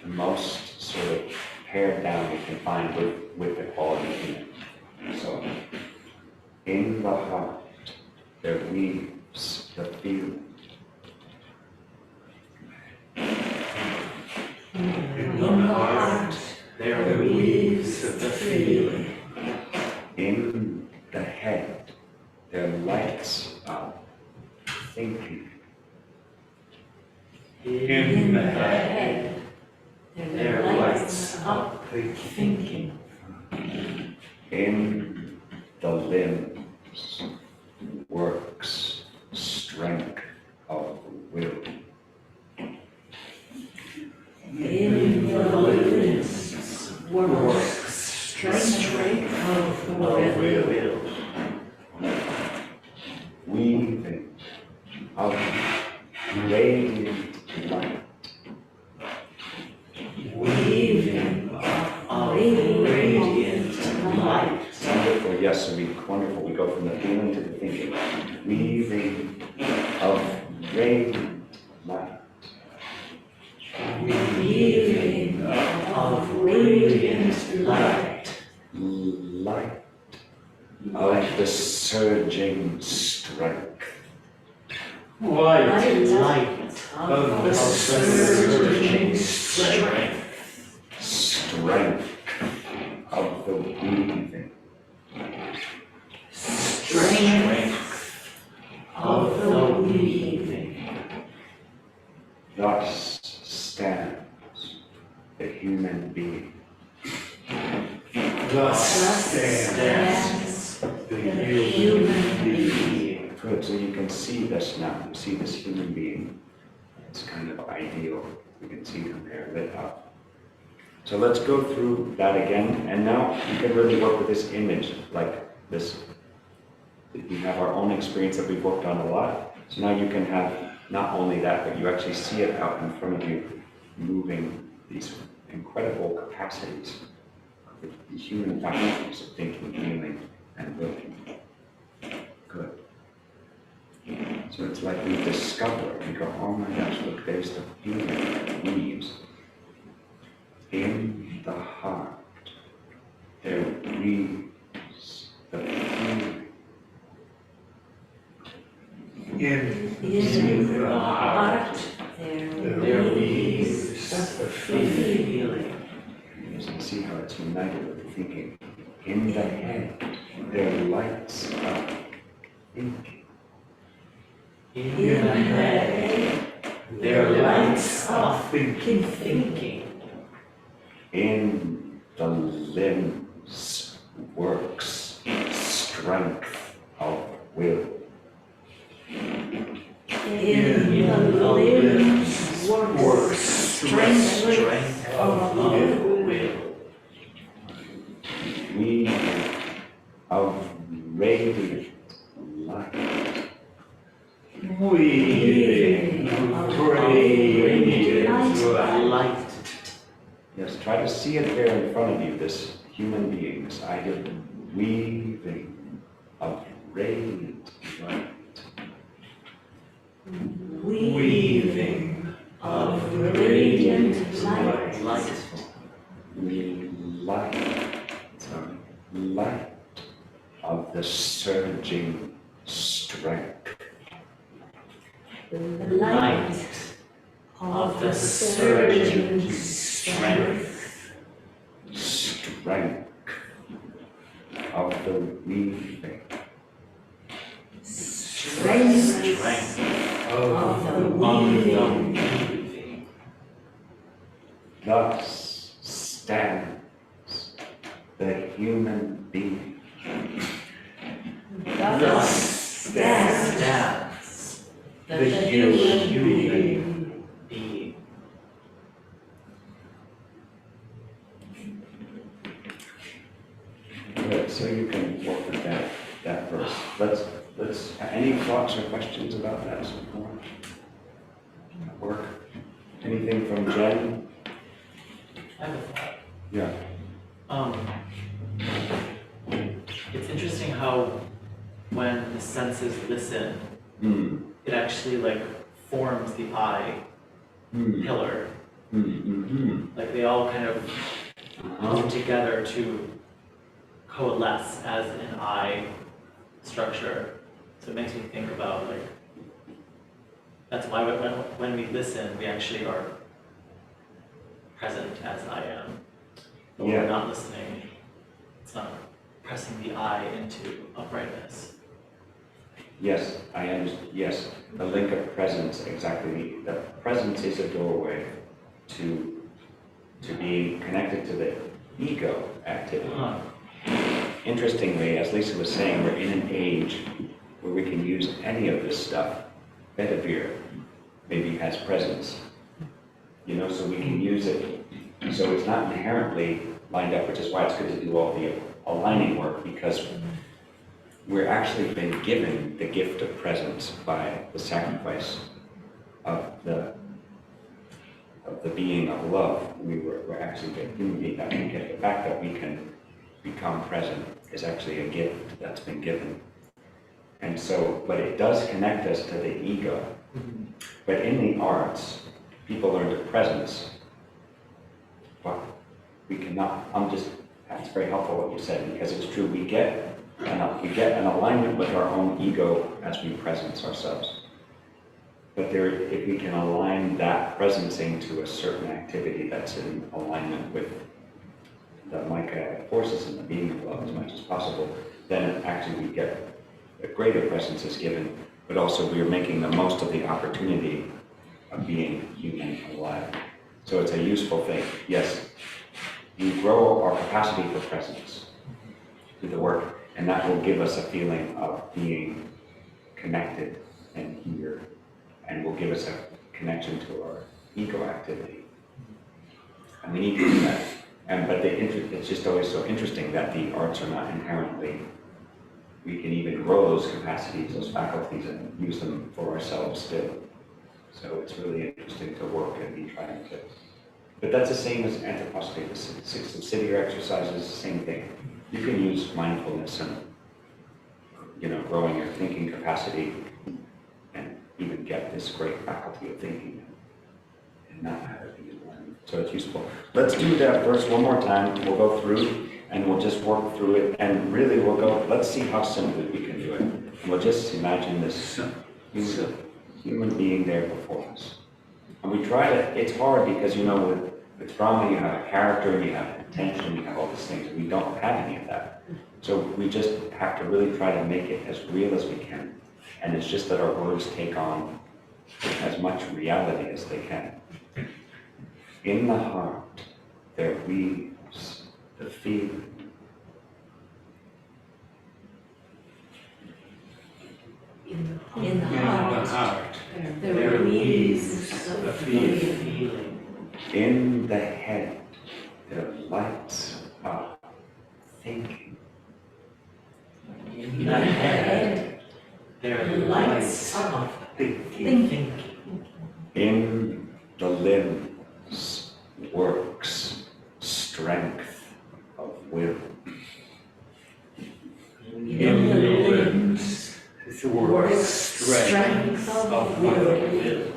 most sort of pared down we can find with the quality in it. So, in the heart, there weaves the feeling. In the heart, There weaves the feeling. In the head, there lights up thinking. In the head, there lights up thinking. In the limbs works strength of will. In the limbs works strength of will. Weaving of radiant light. Weaving of radiant light. Wonderful, yes, wonderful. We go from the feeling to the thinking. Weaving of radiant light. Weaving of radiant light. Light of the surging strength. Light Of the surging strength. Strength of the weaving. Strength of the weaving. Thus stands the human being. Thus stands the human being. Good, so you can see this now. You see this human being. It's kind of ideal. You can see him there lit up. So let's go through that again. And now you can really work with this image, like this. We have our own experience that we've worked on a lot. So now you can have not only that, but you actually see it out in front of you, moving these incredible capacities, the human faculties of thinking, feeling, and willing. Good. So it's like we discover, we go, oh my gosh, look, there's the feeling that weaves. In the heart, there weaves the feeling. In the heart, there weaves the feeling. You can see how it's united with the thinking. In the head, there lights up thinking. In the head, there lights up thinking. In the limbs works strength of will. In the limbs works strength of will. Weaving of radiant light. see it there in front of you, this human being, this idea of weaving of radiant light. Weaving of radiant light. Light of the surging strength. Light of the surging strength. Strength of the weaving. Strength of the weaving. Thus stands the human being. Thus stands the human being. Good, so you can work with that verse. Let's, any thoughts or questions about that so far? Work? Anything from Jen? I have a thought. Yeah. It's interesting how when the senses listen, it actually like forms the I pillar. Like they all kind of come together to coalesce as an I structure. So it makes me think about like, that's why when we listen, we actually are present as I am. But when we're not listening, it's not pressing the I into uprightness. Yes, I understand. Yes, the link of presence, exactly. The presence is a doorway to being connected to the ego activity. Interestingly, as Lisa was saying, we're in an age where we can use any of this stuff. Bedivere maybe has presence, so we can use it. So it's not inherently lined up, which is why it's good to do all the aligning work, because we're actually been given the gift of presence by the sacrifice of the being of love. We're actually a human being that we get. The fact that we can become present is actually a gift that's been given. And so, but it does connect us to the ego. But in the arts, people learn to presence. But we cannot, that's very helpful what you said, because it's true, we get an alignment with our own ego as we presence ourselves. But if we can align that presencing to a certain activity that's in alignment with the michaetic forces and the being of love as much as possible, then actually we get a greater presence is given, but also we are making the most of the opportunity of being human and alive. So it's a useful thing. Yes, we grow our capacity for presence through the work, and that will give us a feeling of being connected and here, and will give us a connection to our ego activity. And we need to do that. But it's just always so interesting that the arts are not inherently, we can even grow those capacities, those faculties, and use them for ourselves still. So it's really interesting to work and be trying to. But that's the same as anthroposophy, the 6 subsidiary exercises, the same thing. You can use mindfulness and, growing your thinking capacity and even get this great faculty of thinking and not have it be one. So it's useful. Let's do that verse one more time. We'll go through and we'll just work through it. And really let's see how simply we can do it. And we'll just imagine this human being there before us. And we try to, it's hard because, with drama you have a character, you have intention, you have all these things. We don't have any of that. So we just have to really try to make it as real as we can. And it's just that our words take on as much reality as they can. In the heart, there weaves the feeling. In the heart, there weaves the feeling. In the head, there lights up thinking. In the head, there lights up thinking. In the limbs works strength. will. In the limbs works strength of will.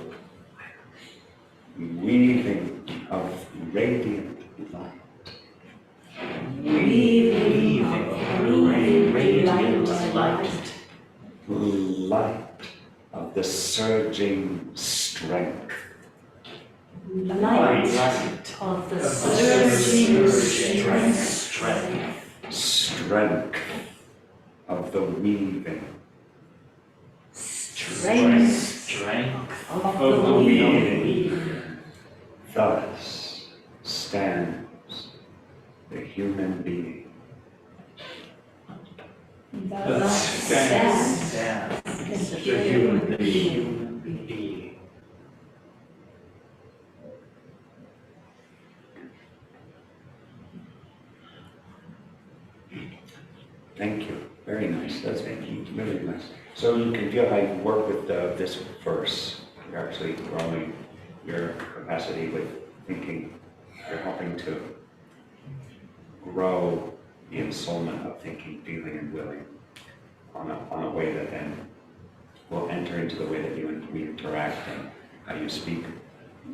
Weaving of radiant light. Weaving of radiant light. Light of the surging strength. Light of the surging strength. Strength of the weaving. Strength of the weaving. Thus stands the human being. Thus stands Stands the human being. Thank you. Very nice. That's really nice. So you can feel how you work with this verse. You're actually growing your capacity with thinking. You're helping to grow the ensoulment of thinking, feeling, and willing on a way that then will enter into the way that we interact and how you speak to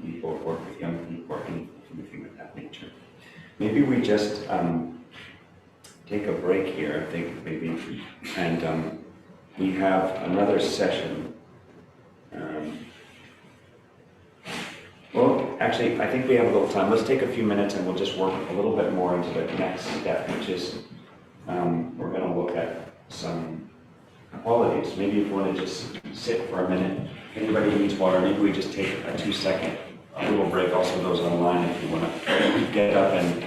people, work with young people, or anything of that nature. Maybe we just take a break here, I think, maybe, and we have another session. Well, actually, I think we have a little time. Let's take a few minutes and we'll just work a little bit more into the next step, which is we're going to look at some qualities. Maybe if you want to just sit for a minute. If anybody needs water, maybe we just take a 2-second little break. Also, those online, if you want to get up and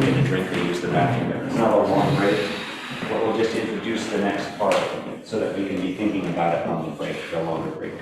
get a drink or use the bathroom. It's not a long break, but we'll just introduce the next part so that we can be thinking about it on the break, the longer break.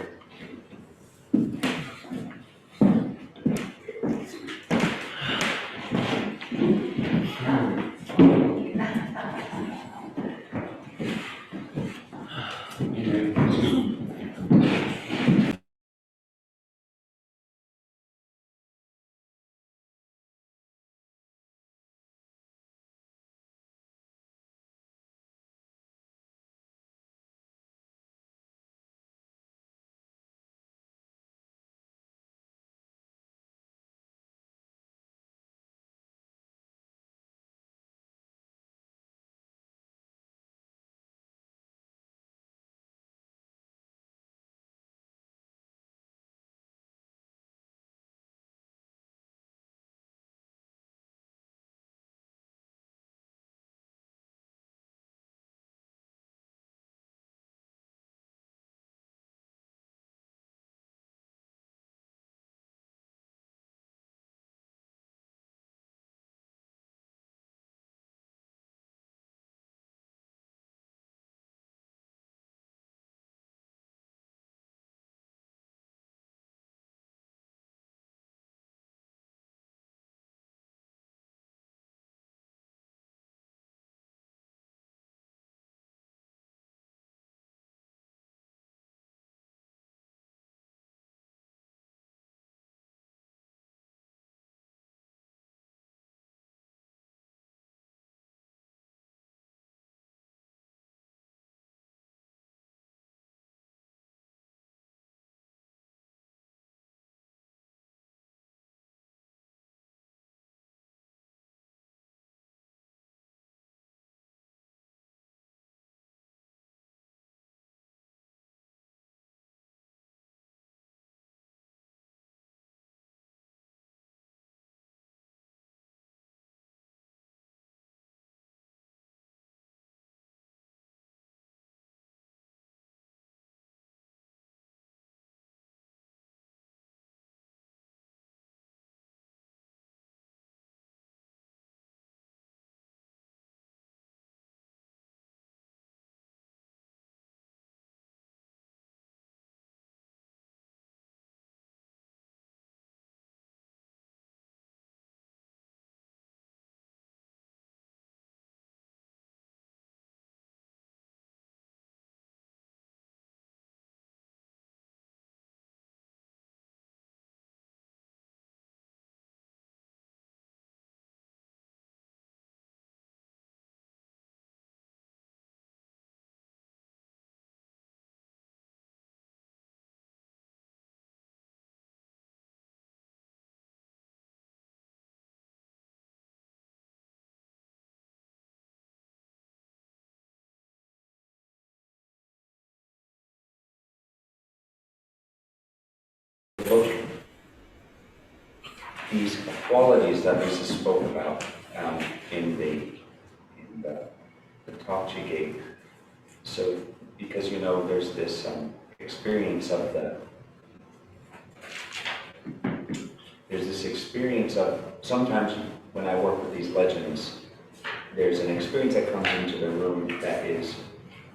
look, these qualities that Lisa spoke about in the talk she gave. So, because there's this experience of sometimes when I work with these legends, there's an experience that comes into the room that is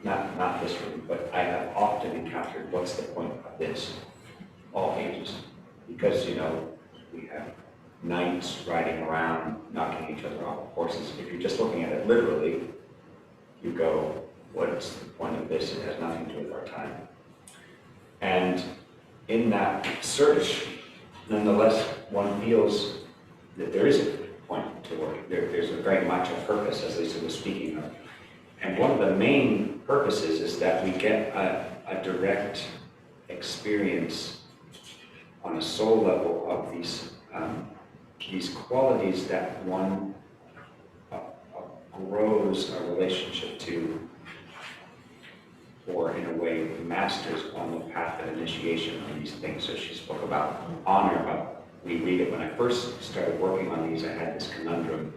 not this room, but I have often encountered, what's the point of this? All ages. Because, we have knights riding around, knocking each other off of horses. If you're just looking at it literally, you go, what's the point of this? It has nothing to do with our time. And in that search, nonetheless, one feels that there is a point to work. There's very much a purpose, as Lisa was speaking of. And one of the main purposes is that we get a direct experience on a soul level of these qualities that one grows a relationship to, or in a way masters on the path of initiation on these things. So she spoke about honor, we read it. When I first started working on these, I had this conundrum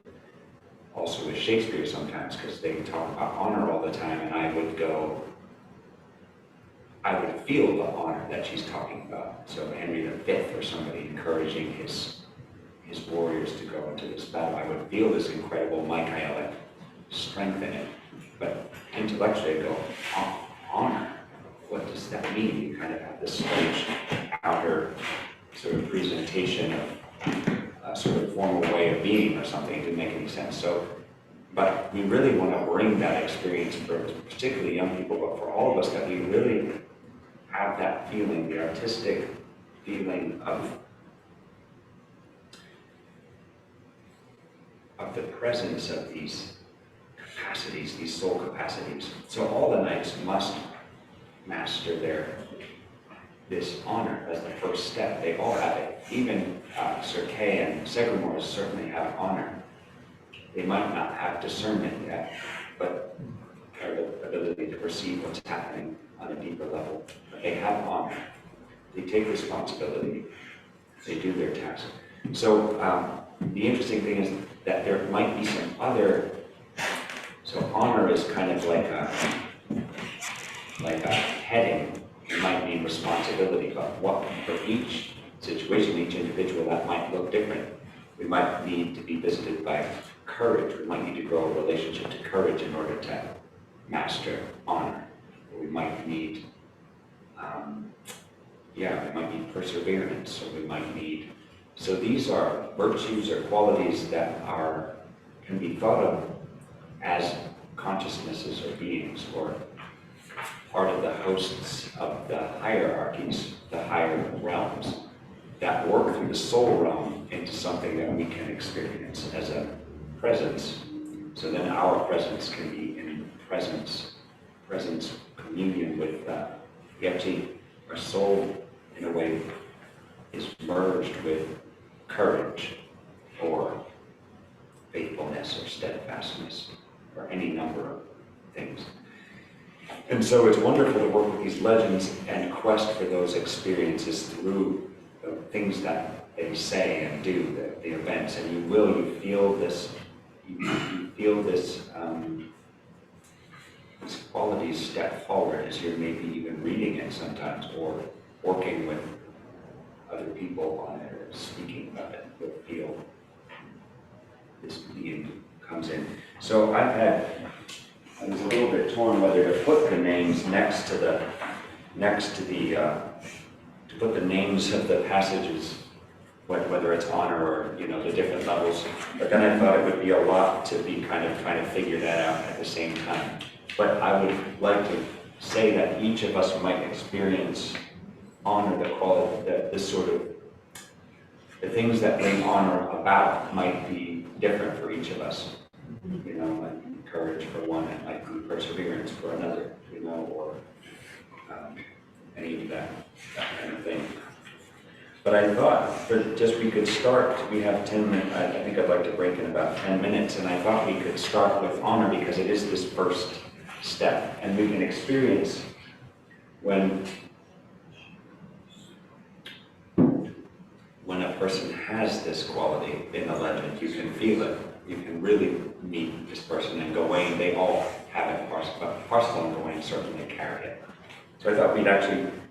also with Shakespeare sometimes, because they talk about honor all the time, and I would feel the honor that she's talking about. So Henry V or somebody encouraging his warriors to go into this battle, I would feel this incredible Michaelic strength in it. But intellectually I go, honor, what does that mean? You kind of have this strange outer sort of presentation of a sort of formal way of being or something. It didn't make any sense. So, but we really want to bring that experience for particularly young people, but for all of us, that we really have that feeling, the artistic feeling of the presence of these capacities, these soul capacities. So all the knights must master this honor as the first step. They all have it. Even Sir Kay and Segramore certainly have honor. They might not have discernment yet, but have the ability to perceive what's happening on a deeper level. But they have honor. They take responsibility. They do their task. So the interesting thing is that there might be some other. So honor is kind of like a heading. It might mean responsibility, but what for each situation, each individual, that might look different. We might need to be visited by courage. We might need to grow a relationship to courage in order to master honor. Or we might need, we might need perseverance, or we might need. So these are virtues or qualities that can be thought of as consciousnesses or beings, or part of the hosts of the hierarchies, the higher realms, that work through the soul realm into something that we can experience as a presence. So then our presence can be in presence communion with Yeti. Our soul, in a way, is merged with courage, or faithfulness, or steadfastness, or any number of things. And so it's wonderful to work with these legends and quest for those experiences through the things that they say and do, the events. And you feel this, these qualities step forward as you're maybe even reading it sometimes, or working with other people on it, or speaking about it. You'll feel this being comes in. So I was a little bit torn whether to put the names next to the to put the names of the passages, whether it's honor or the different levels. But then I thought it would be a lot to be kind of trying to figure that out at the same time. But I would like to say that each of us might experience honor, the quality, this sort of the things that bring honor about might be different for each of us. Like courage for one, it might be perseverance for another, or any of that kind of thing. But I thought we could start, we have 10 minutes, I think I'd like to break in about 10 minutes, and I thought we could start with honor because it is this first step, and we can experience when has this quality in the legend. You can feel it. You can really meet this person. And Gawain, they all have it. Parcival and Gawain certainly carry it. So I thought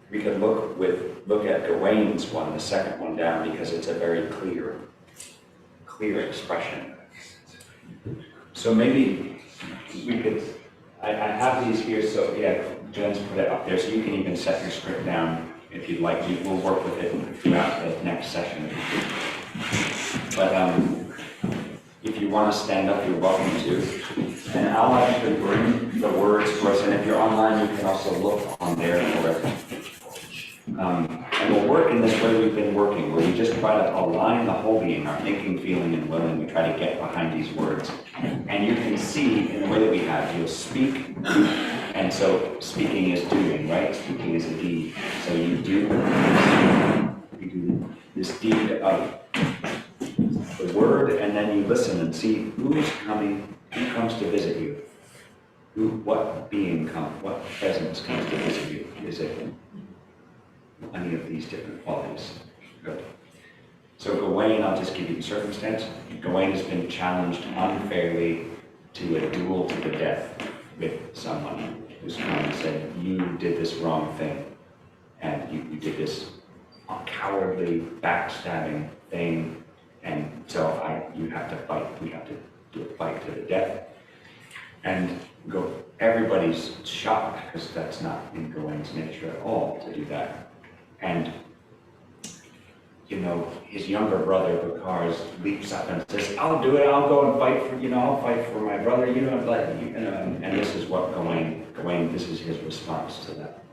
we could look at Gawain's one, the second one down, because it's a very clear expression. So maybe we could, I have these here, so yeah, Jen's put it up there, so you can even set your script down if you'd like. We'll work with it throughout the next session. But if you want to stand up, you're welcome to. And I'll actually bring the words for us, and if you're online, you can also look on there for it. And we'll work in this way we've been working, where we just try to align the whole being, our thinking, feeling, and willing. We try to get behind these words. And you can see in the way that we have, you'll speak, and so speaking is doing, right? Speaking is a deed. So you do this deed of the word, and then you listen and see who's coming, who comes to visit you, what being comes, what presence comes to visit you. Is it any of these different qualities? Good. So Gawain, I'll just give you the circumstance. Gawain has been challenged unfairly to a duel to the death with someone who's come and said, you did this wrong thing, and you did this cowardly, backstabbing thing, and so you have to fight. We have to do a fight to the death. And everybody's shocked, because that's not in Gawain's nature at all to do that. And his younger brother, Bakars, leaps up and says, I'll do it, I'll go and fight for, I'll fight for my brother, and this is what Gawain, this is his response to that.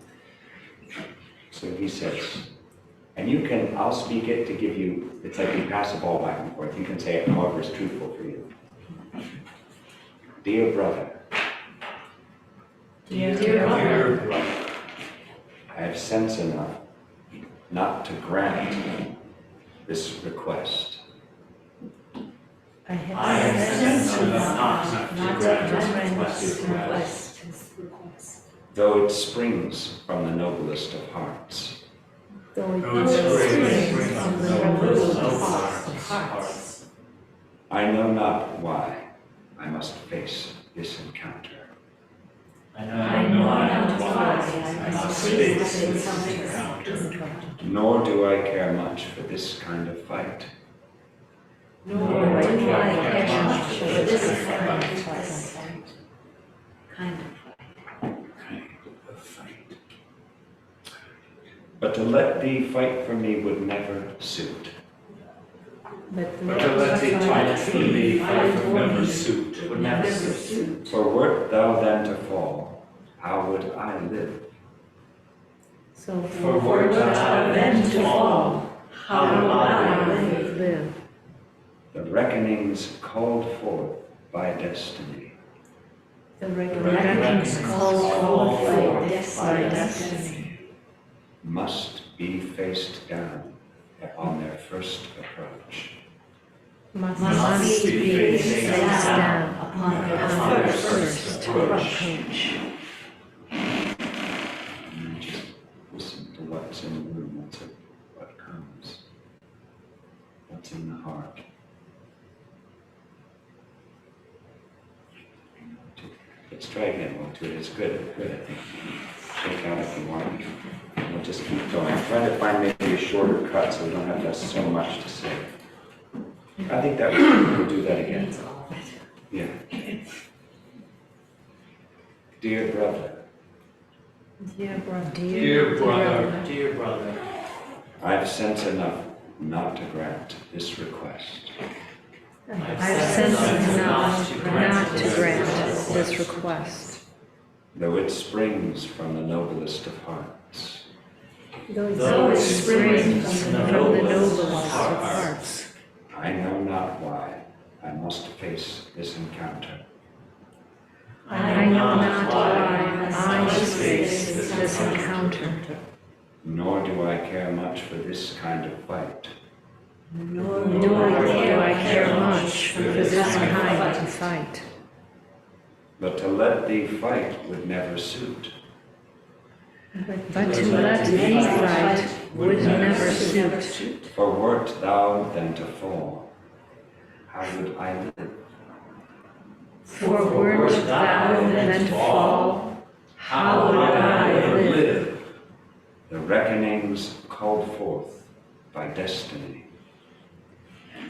So he says, and I'll speak it to give you, it's like you pass the ball back and forth, you can say it however is truthful for you. Dear brother. Dear brother. I have sense enough not to grant this request. I have sense enough not to grant this request. Though it springs from the noblest of hearts. Though it springs from the noblest of hearts. I know not why I must face this encounter. I know not why I must face this encounter. Nor do I care much for this kind of fight. Nor do I care much for this kind of fight. But to let thee fight for me would never suit. But to let thee fight for me would never suit. For wert thou then to fall, how would I live? So for wert thou then to fall, how would I live? The reckonings called forth by destiny The reckonings called forth by destiny must be faced down upon their first approach. must be faced down upon their first approach. And just listen to what's in the room, what comes, what's in the heart. Let's try again, one, two, it's good, I think. Shake out if you want. And we'll just keep going. Try to find maybe a shorter cut so we don't have so much to say. I think that we'll do that again. Yeah. Dear brother. Dear brother. Dear brother. I have sense enough not to grant this request. I have sense enough not to grant this request. Though it springs from the noblest of hearts. Though it springs from the noblest of hearts. I know not why I must face this encounter. I know not why I must face this encounter. Nor do I care much for this kind of fight. Nor do I care much for this kind of fight. But to let thee fight would never suit. But to let thee fight would never suit. For wert thou then to fall, how would I live? For wert thou then to fall, how would I live? The reckonings called forth by destiny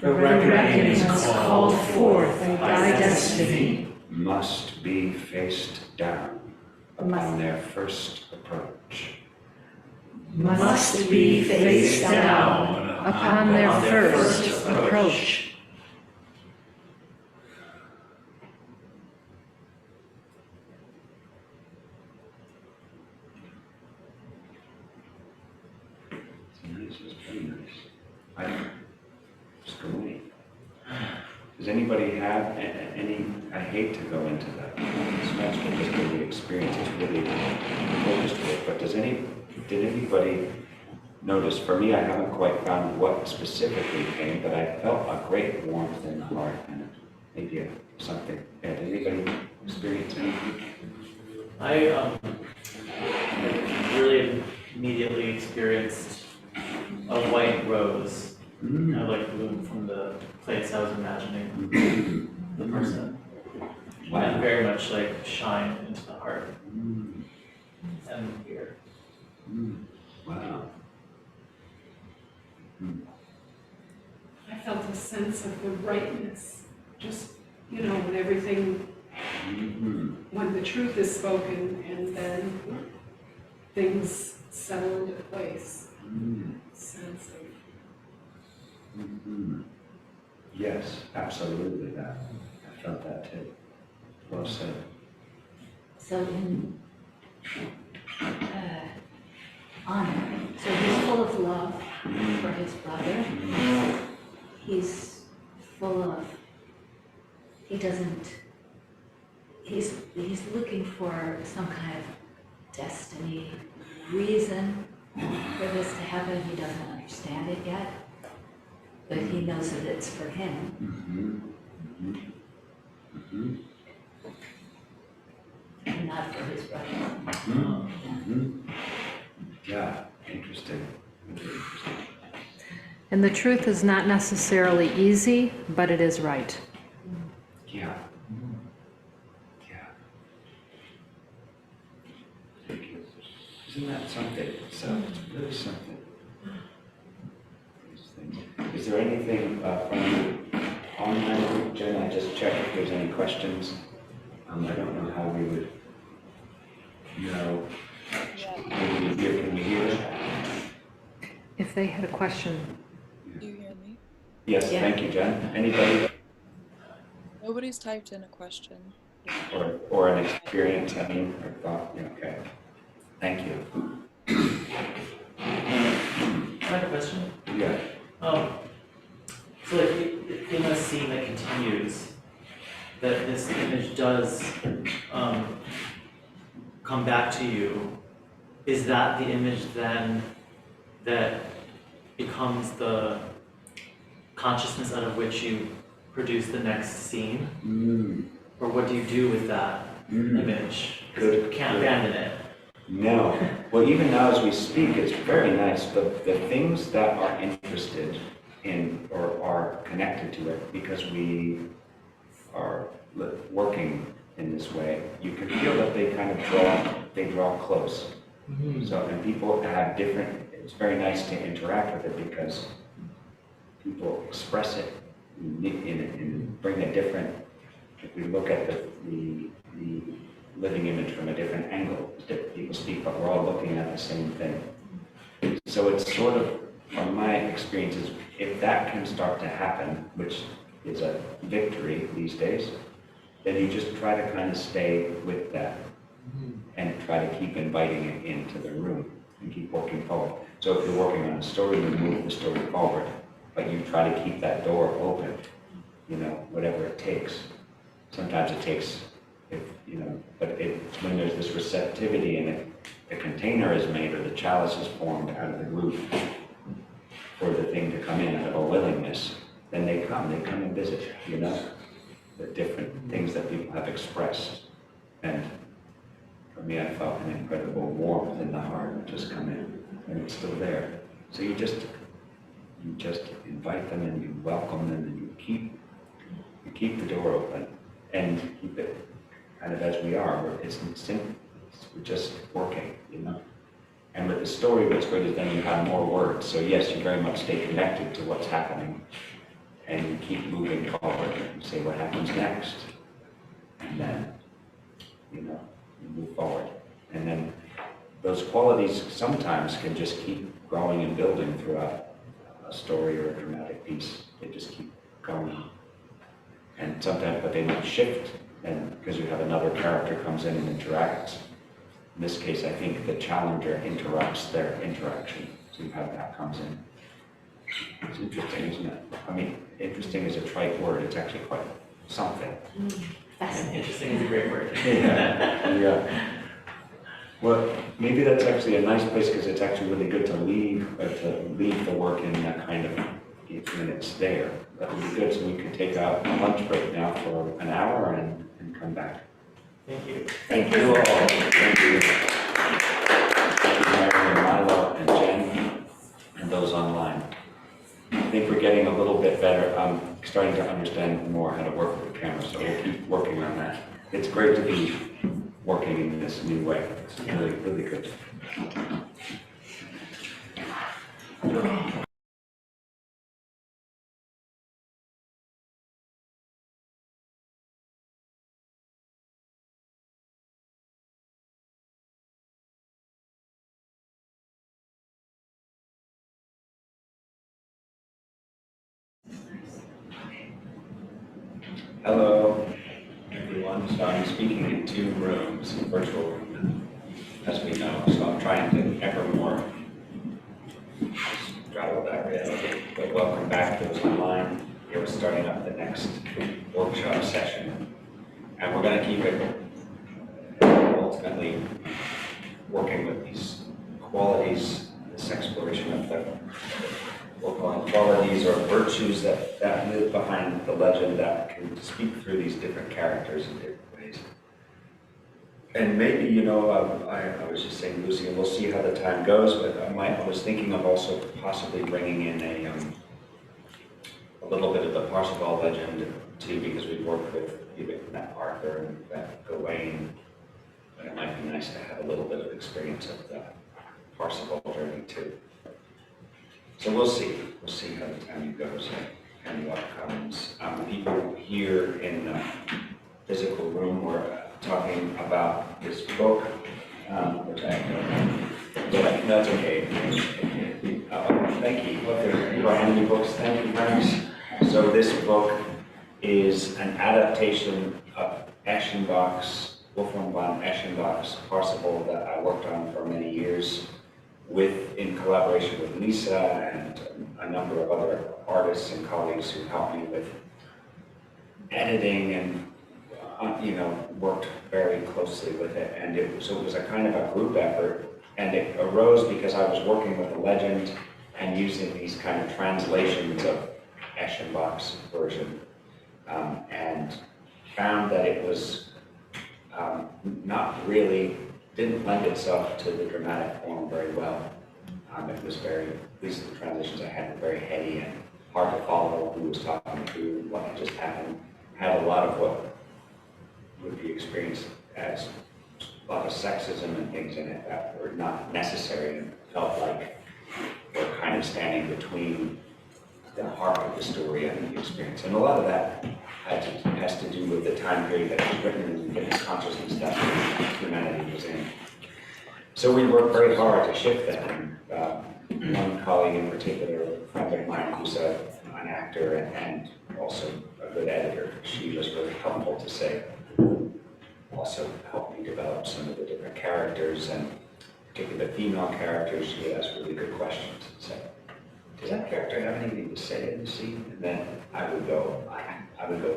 The reckonings called forth by destiny must be faced down upon their first approach. must be faced down upon their first approach. It's nice, it's very nice. It's Gawain. Does anybody have any, I hate to go into that, it's not just the experience, it's really focused to it, but did anybody notice, for me, I haven't quite found what specifically came, but I felt a great warmth in the heart and maybe something. Yeah, did anybody experience anything? I really immediately experienced a white rose, kind of like bloomed from the place I was imagining the person. And very much like shine into the heart and here. Wow. I felt a sense of the rightness, just, when everything, when the truth is spoken and then things settle into place. Sense of. Yes, absolutely that. I felt that too. Well said. So in honor, so he's full of love for his brother. He's full of, he's looking for some kind of destiny, reason for this to happen. He doesn't understand it yet, but he knows that it's for him. And not for his brother. Yeah, interesting. And the truth is not necessarily easy, but it is right. Yeah. Yeah. Thank you. Isn't that something? So it's really something. These things. Is there anything from online group, Jen? I just checked if there's any questions. I don't know how we would know. Can we hear? If they had a question. Do you hear me? Yes, Yeah. thank you, Jen. Anybody? Nobody's typed in a question. Or an experience, I mean, or thought, yeah, okay. Thank you. I have a question. Yeah. So like in a scene that continues, that this image does come back to you, is that the image then that becomes the consciousness out of which you produce the next scene? Or what do you do with that image? Because you can't abandon it. No. Well, even now as we speak, it's very nice, but the things that are interested in or are connected to it, because we are working in this way, you can feel that they kind of draw close. So, and people have different, it's very nice to interact with it because people express it and bring a different, if we look at the living image from a different angle, people speak, but we're all looking at the same thing. So it's sort of, from my experiences, if that can start to happen, which is a victory these days, then you just try to kind of stay with that and try to keep inviting it into the room and keep working forward. So if you're working on a story, you move the story forward, but you try to keep that door open, whatever it takes. Sometimes it takes, but when there's this receptivity and a container is made or the chalice is formed out of the root for the thing to come in out of a willingness, then they come and visit, the different things that people have expressed. And for me, I felt an incredible warmth in the heart just come in, and it's still there. So you just invite them and you welcome them and you keep the door open and keep it kind of as we are. We're just working, you know. And with the story, what's great is then you have more words. So yes, you very much stay connected to what's happening and you keep moving forward and say what happens next. And then, you know, you move forward. And then those qualities sometimes can just keep growing and building throughout a story or a dramatic piece. They just keep going. And sometimes, but they might shift, and because you have another character comes in and interacts. In this case, I think the challenger interrupts their interaction. So you have that comes in. It's interesting, isn't it? I mean, interesting is a trite word. It's actually quite something. And interesting is a great word. Yeah. Well, maybe that's actually a nice place because it's actually really good to leave the work in that kind of when it's there. That would be good. So we could take a lunch break now for an hour and come back. Thank you. Thank you all. Thank you. Thank you, Mary and Milo and Jen and those online. I think we're getting a little bit better. I'm starting to understand more how to work with the camera, so we'll keep working on that. It's great to be working in this new way. It's really, really good. Hello, everyone. So I'm speaking in 2 rooms, virtual room, as we know. So I'm trying to ever more straddle that reality. But welcome back to those online. We're starting up the next workshop session. And we're going to keep it ultimately working with these qualities, this exploration of the we'll call qualities or virtues that live behind the legend that can speak through these different characters in different ways. And maybe, you know, I was just saying, Lucy, and we'll see how the time goes, but I was thinking of also possibly bringing in a little bit of the Parcival Legend too, because we've worked with even that Arthur and that Gawain, but it might be nice to have a little bit of experience of the Parcival journey too. So we'll see how the time goes and what comes. People here in the physical room were talking about this book, which I but that's okay. Thank you. Look, there are many books. Thank you, friends. So this book is an adaptation of Eschenbach's, Wolfgang von Eschenbach's Parcival that I worked on for many years in collaboration with Lisa and a number of other artists and colleagues who helped me with editing and worked very closely with it. And so it was a kind of a group effort, and it arose because I was working with the legend and using these kind of translations of Eschenbach's version, and found that it was didn't lend itself to the dramatic form very well. It was at least the transitions I had were very heady and hard to follow who was talking to, what had just happened. Had a lot of what would be experienced as a lot of sexism and things in it that were not necessary and felt like we're kind of standing between the heart of the story and the experience. And a lot of that has to do with the time period that it was written and the consciousness that humanity was in. So we worked very hard to shift that. And one colleague in particular, a friend of mine who's an actor and also a good editor, she was really helpful to say, also helped me develop some of the different characters, and particularly the female characters. She asked really good questions and said, does that character have anything to say in the scene? And then I would go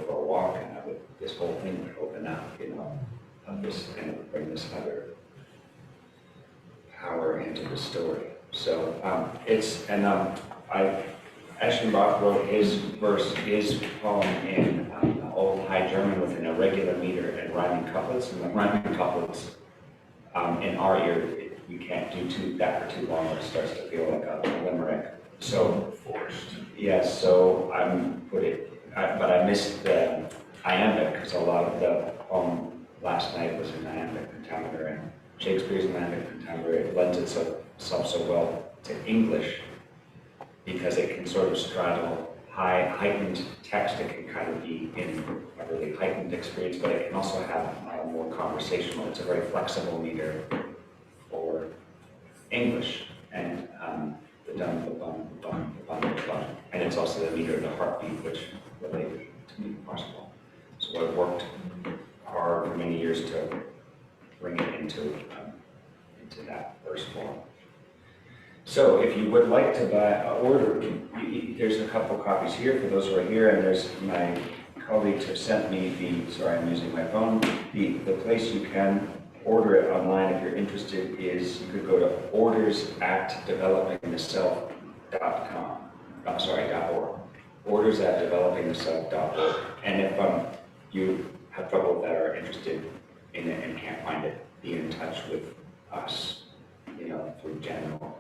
for a walk, and this whole thing would open up, of this, and it would bring this other power into the story. So Eschenbach wrote his poem in Old High German with an irregular meter and rhyming couplets, and the rhyming couplets in our ear, you can't do that for too long, or it starts to feel like a limerick. So Forced. yes, so but I missed the iambic, because a lot of the poem last night was in iambic pentameter, and Shakespeare's in iambic pentameter. It lends itself so well to English because it can sort of straddle heightened text. It can kind of be in a really heightened experience, but it can also have more conversational. It's a very flexible meter for English, and the dum, the bum, the bum, the bum, the bum. And it's also the meter of the heartbeat, which related to me, Parcival. So I've worked hard for many years to bring it into that verse form. So if you would like to order, there's a couple copies here for those who are here, and there's my colleagues have sent me sorry, I'm using my phone. The place you can order it online if you're interested is, you could go to orders@developingtheself.com. .org. Orders@developingtheself.org. And if you have trouble that are interested in it and can't find it, be in touch with us, through general.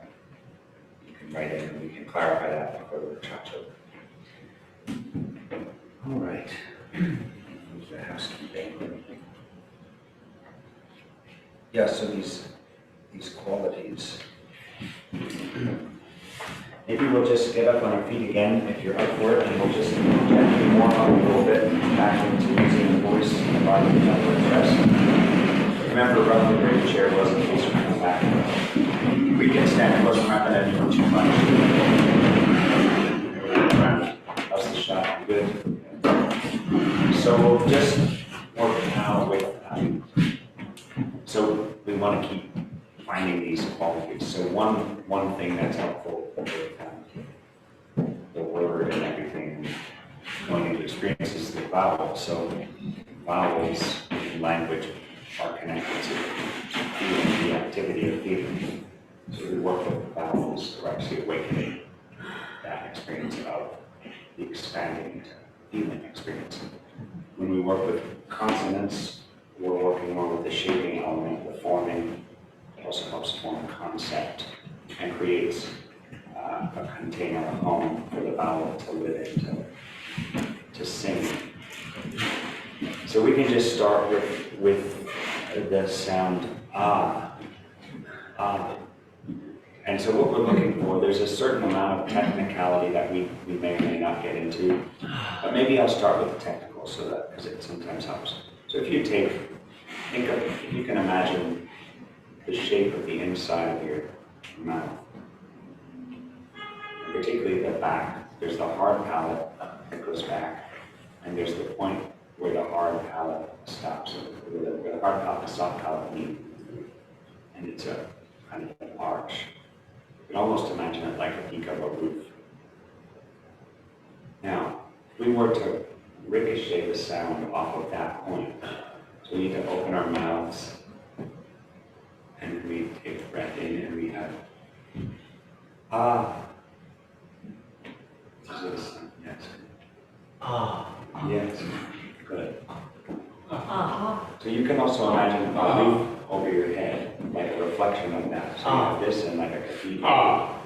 You can write in and we can clarify that before the workshop's over. All right. Here's the housekeeping. Yeah, so these qualities. Maybe we'll just get up on our feet again if you're up for it, and we'll just gently warm up a little bit back into using the voice and the body to rest. Remember roughly where your chair was in case we come back. We can stand close, we're not going to do too much. How's the shot? Good. So we'll just work now with, so we want to keep finding these qualities. So one thing that's helpful with the word and everything going into experience is the vowel. So vowels in language are connected to feeling, the activity of feeling. So we work with the vowels, we're actually awakening that experience of the expanding feeling experience. When we work with consonants, we're working more with the shaping element, the forming. It also helps form a concept and creates a container, a home for the vowel to live in, to sing. So we can just start with the sound ah, ah. And so what we're looking for, there's a certain amount of technicality that we may or may not get into, but maybe I'll start with the technical because it sometimes helps. So if you if you can imagine the shape of the inside of your mouth, and particularly the back. There's the hard palate that goes back, and there's the point where the hard palate stops, where the hard palate and the soft palate meet, and it's a kind of an arch. You can almost imagine it like a peak of a roof. Now, if we were to ricochet the sound off of that point, so we need to open our mouths, and we take a breath in, and we have ah. Yes. Ah. Yes. Good. So you can also imagine a roof over your head, like a reflection of that. So you have this and like a cathedral. Ah.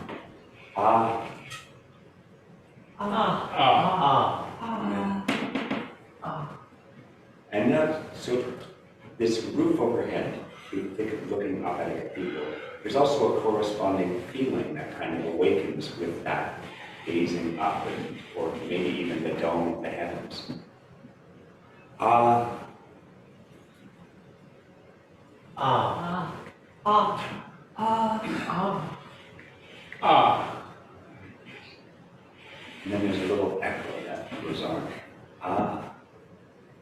Ah. And now, so this roof overhead, if you think of looking up at a cathedral, there's also a corresponding feeling that kind of awakens with that gazing up, or maybe even the dome of the heavens. Ah. Ah. Ah. Ah. Ah. And then there's a little echo that goes on. Ah.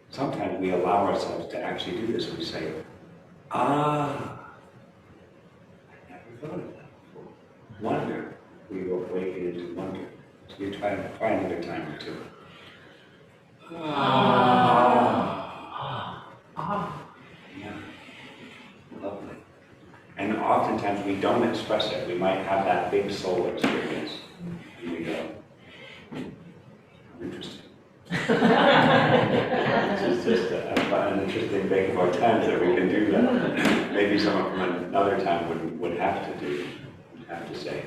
Sometimes we allow ourselves to actually do this. We say, ah. I never thought of that before. Wonder. We will awaken into wonder. So you try another time or two. Yeah. Lovely. And oftentimes we don't express it. We might have that big soul experience. And we go, I'm interested. This is just an interesting thing about times that we can do that. Maybe someone from another time would have to say.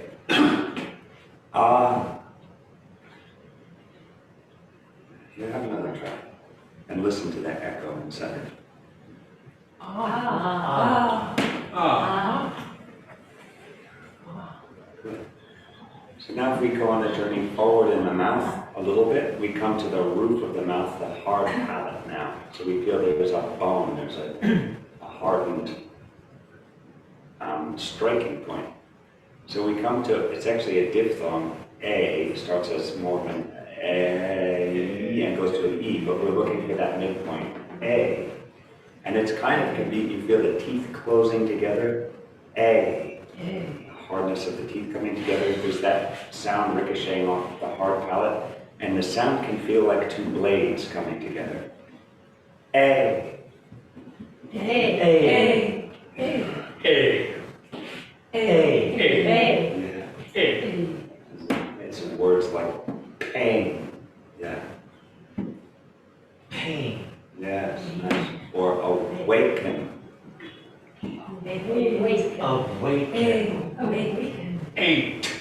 Here, have another try. And listen to that echo inside. Good. So now if we go on the journey forward in the mouth a little bit, we come to the roof of the mouth, the hard palate now. So we feel there's a bone, there's a hardened striking point. So we come to, it's actually a diphthong. A starts as more of an A and goes to an E, but we're looking for that midpoint, A. And it's kind of convenient, you feel the teeth closing together, A. Hardness of the teeth coming together, there's that sound ricocheting off the hard palate, and the sound can feel like two blades coming together. A. It's words like pain. Yeah. Pain. Yes, nice. Or awaken. Awaken. Ain't.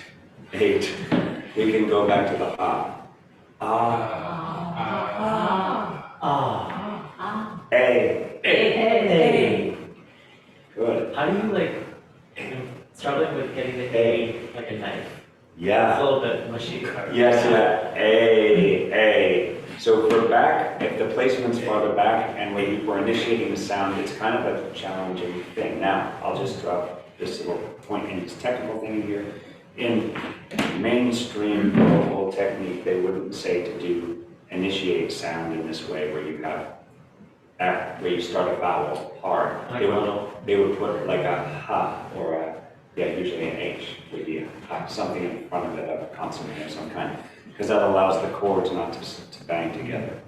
8. We can go back to the A. Good. How do you I'm struggling with getting the A like a knife? It's a Yeah. little bit mushy. Yes, yeah. A. So for back, if the placement's farther back and we're initiating the sound, it's kind of a challenging thing. Now, I'll just drop this little point in this technical thing here. In mainstream vocal technique, they wouldn't say to initiate sound in this way where you have where you start a vowel hard. They would put like a ha or usually an H would be something in front of it, a consonant of some kind, because that allows the chords not to bang together.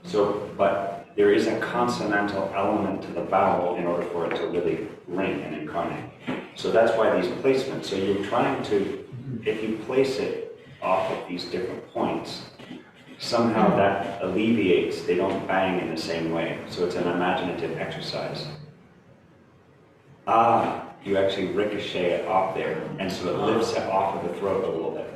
So, but there is a consonantal element to the vowel in order for it to really ring and incarnate. So that's why these placements, so you're trying to, if you place it off of these different points, somehow that alleviates, they don't bang in the same way. So it's an imaginative exercise. You actually ricochet it off there, and so it lifts it off of the throat a little bit.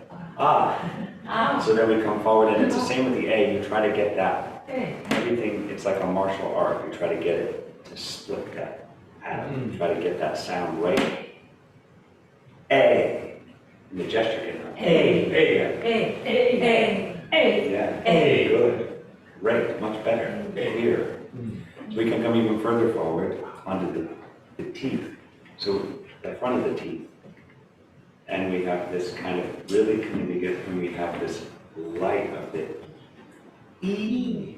So then we come forward, and it's the same with the A. You try to get that, everything, it's like a martial art. You try to get it to split that atom. Try to get that sound right. A. And the gesture can help. Yeah. Good. Great. Much better. Clear. So we can come even further forward onto the teeth. So the front of the teeth. And we have this kind of really coming together, and we have this light of the E.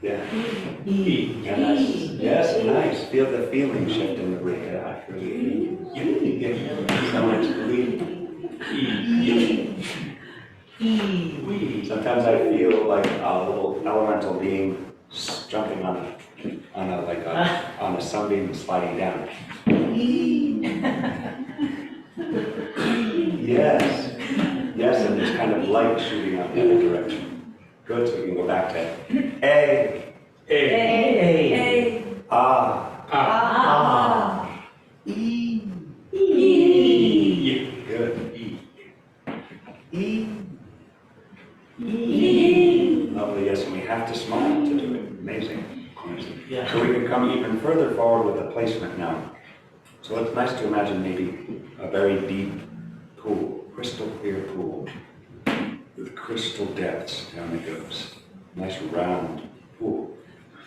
Yeah. Yeah, nice. Yes, nice. Feel the feeling shift in the ring. So much Sometimes I feel like a little elemental being jumping on a sunbeam and sliding down. Yes, and there's kind of light shooting out the other direction. Good, so we can go back to A. E. Good. E. Lovely, yes, and we have to smile to do it. Amazing. Yeah. So we can come even further forward with the placement now. So it's nice to imagine maybe a very deep pool, crystal clear pool, with crystal depths down it goes. Nice round pool.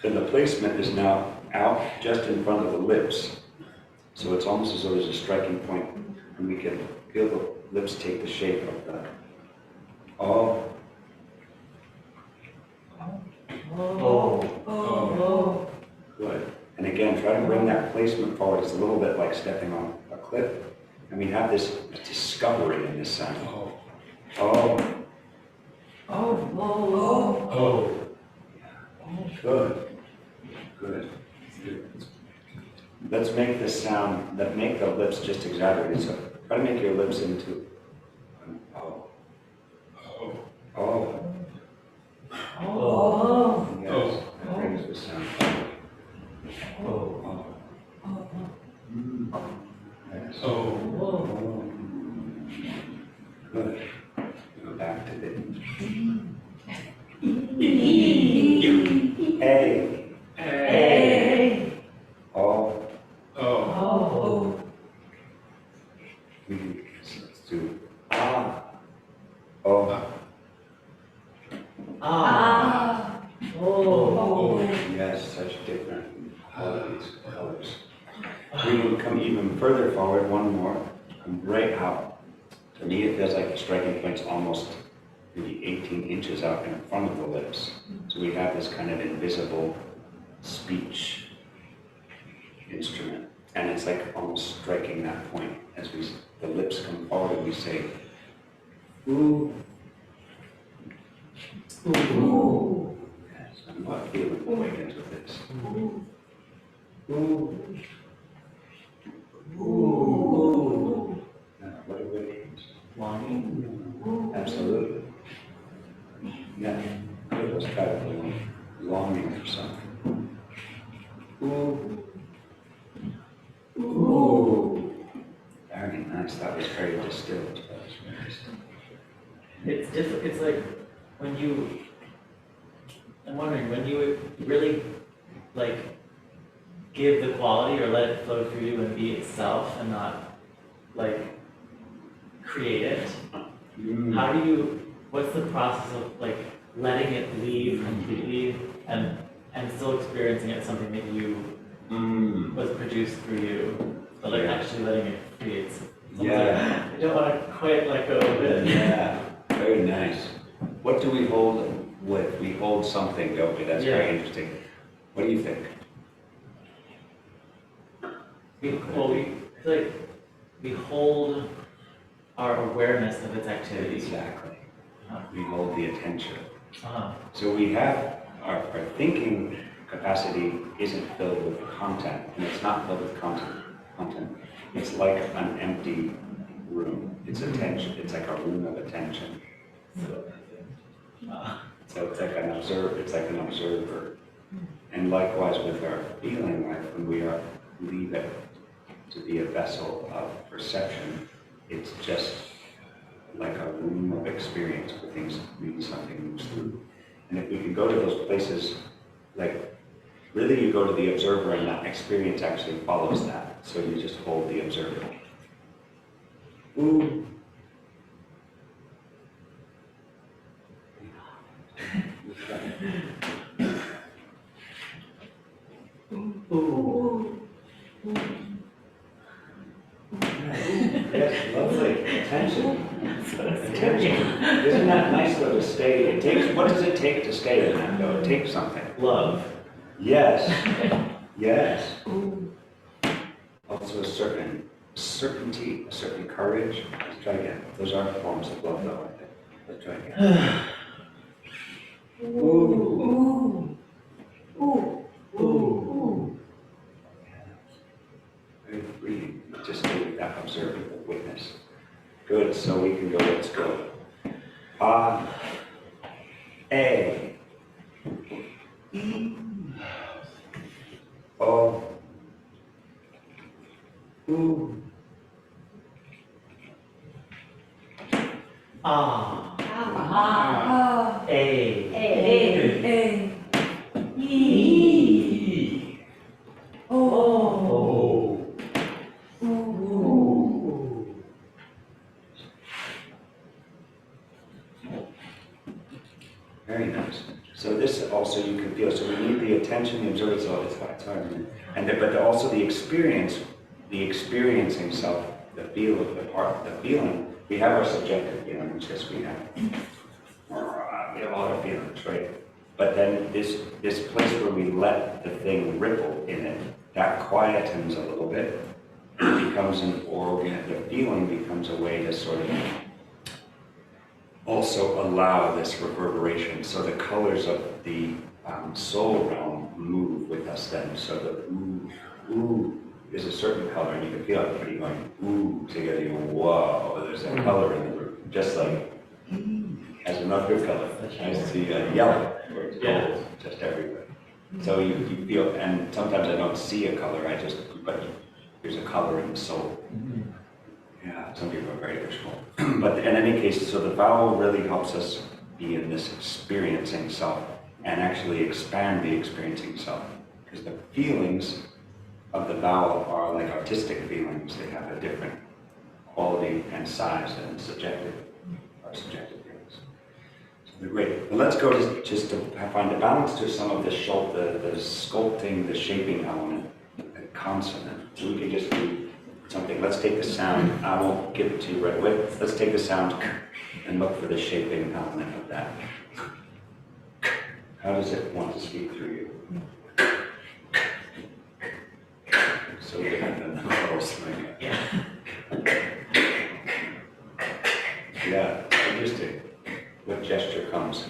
Then the placement is now out just in front of the lips. So it's almost as though there's a striking point, and we can feel the lips take the shape of the oh. Good. And again, try to bring that placement forward. It's a little bit like stepping on a cliff. And we have this discovery in this sound. Good. Let's make this sound, make the lips just exaggerated. So try to make your lips into an oh. Ah. Oh. Yes, such different qualities, colors. We will come even further forward, one more, right out. To me, it feels like the striking point's almost maybe 18 inches out in front of the lips. So we have this kind of invisible speech instrument. And it's like almost striking that point as the lips come forward and we say, ooh. Ooh. Yes, I'm not feeling awakens with this. Ooh. Ooh. Ooh. What do it mean? Longing. Absolutely. Yeah. It was kind of longing for something. Ooh. Ooh. Very nice. That was very distilled. That was very distilled. It's different. It's like when I'm wondering, when you really like give the quality or let it flow through you and be itself and not like create it. How do you, what's the process of like letting it leave completely and still experiencing it as something that you was produced through you, but like actually letting it create something? Yeah. I don't want to quite let go of it. Yeah. Very nice. What do we hold with? We hold something, don't we? That's very interesting. What do you think? We feel like we hold our awareness of its activity. Exactly. We hold the attention. Uh-huh. So we have our thinking capacity isn't filled with content, and it's not filled with content. It's like an empty room. It's attention. It's like a room of attention. So it's like an observer. It's like an observer. And likewise with our feeling life, when we leave it to be a vessel of perception, it's just like a room of experience where things maybe something moves through. And if we can go to those places, like really you go to the observer and that experience actually follows that. So you just hold the observer. Ooh. Ooh. Yes, lovely. Attention. Attention. Isn't that nice though to stay? It takes, what does it take to stay in that though? It takes something. Love. Yes. Yes. Also a certain certainty, a certain courage. Let's try again. Those aren't forms of love though, I think. Let's try again. Ooh. Ooh. Ooh. Ooh. Very free. Just be that observer, the witness. Good, so we can go, let's go. A. E. O. U. Ah. Ah. A. A. E. O. Very nice. So this also you can feel. So we need the attention, the observer. So it's hard. But also the experience, the experiencing self, the feel of the part, the feeling. We have our subjective feeling, which is we have all our feelings, right? But then this place where we let the thing ripple in it, that quietens a little bit. It becomes an organ. The feeling becomes a way to sort of also allow this reverberation. So the colors of the soul realm move with us then. So the ooh is a certain color, and you can feel everybody going ooh together. You go, whoa, there's a color in the room. Just like has another color. I see yellow or it's gold, just everywhere. So you feel, and sometimes I don't see a color. But there's a color in the soul. Yeah, some people are very visual. But in any case, so the vowel really helps us be in this experiencing self and actually expand the experiencing self. Because the feelings of the vowel are like artistic feelings. They have a different quality and size than subjective feelings. So Great. Well, let's go just to find a balance to some of the sculpting, the shaping element, the consonant. So we can just do something. Let's take the sound. I won't give it to you right away. Let's take the sound and look for the shaping element of that. How does it want to speak through you? So different than the horse thing. Yeah. Yeah, interesting. What gesture comes?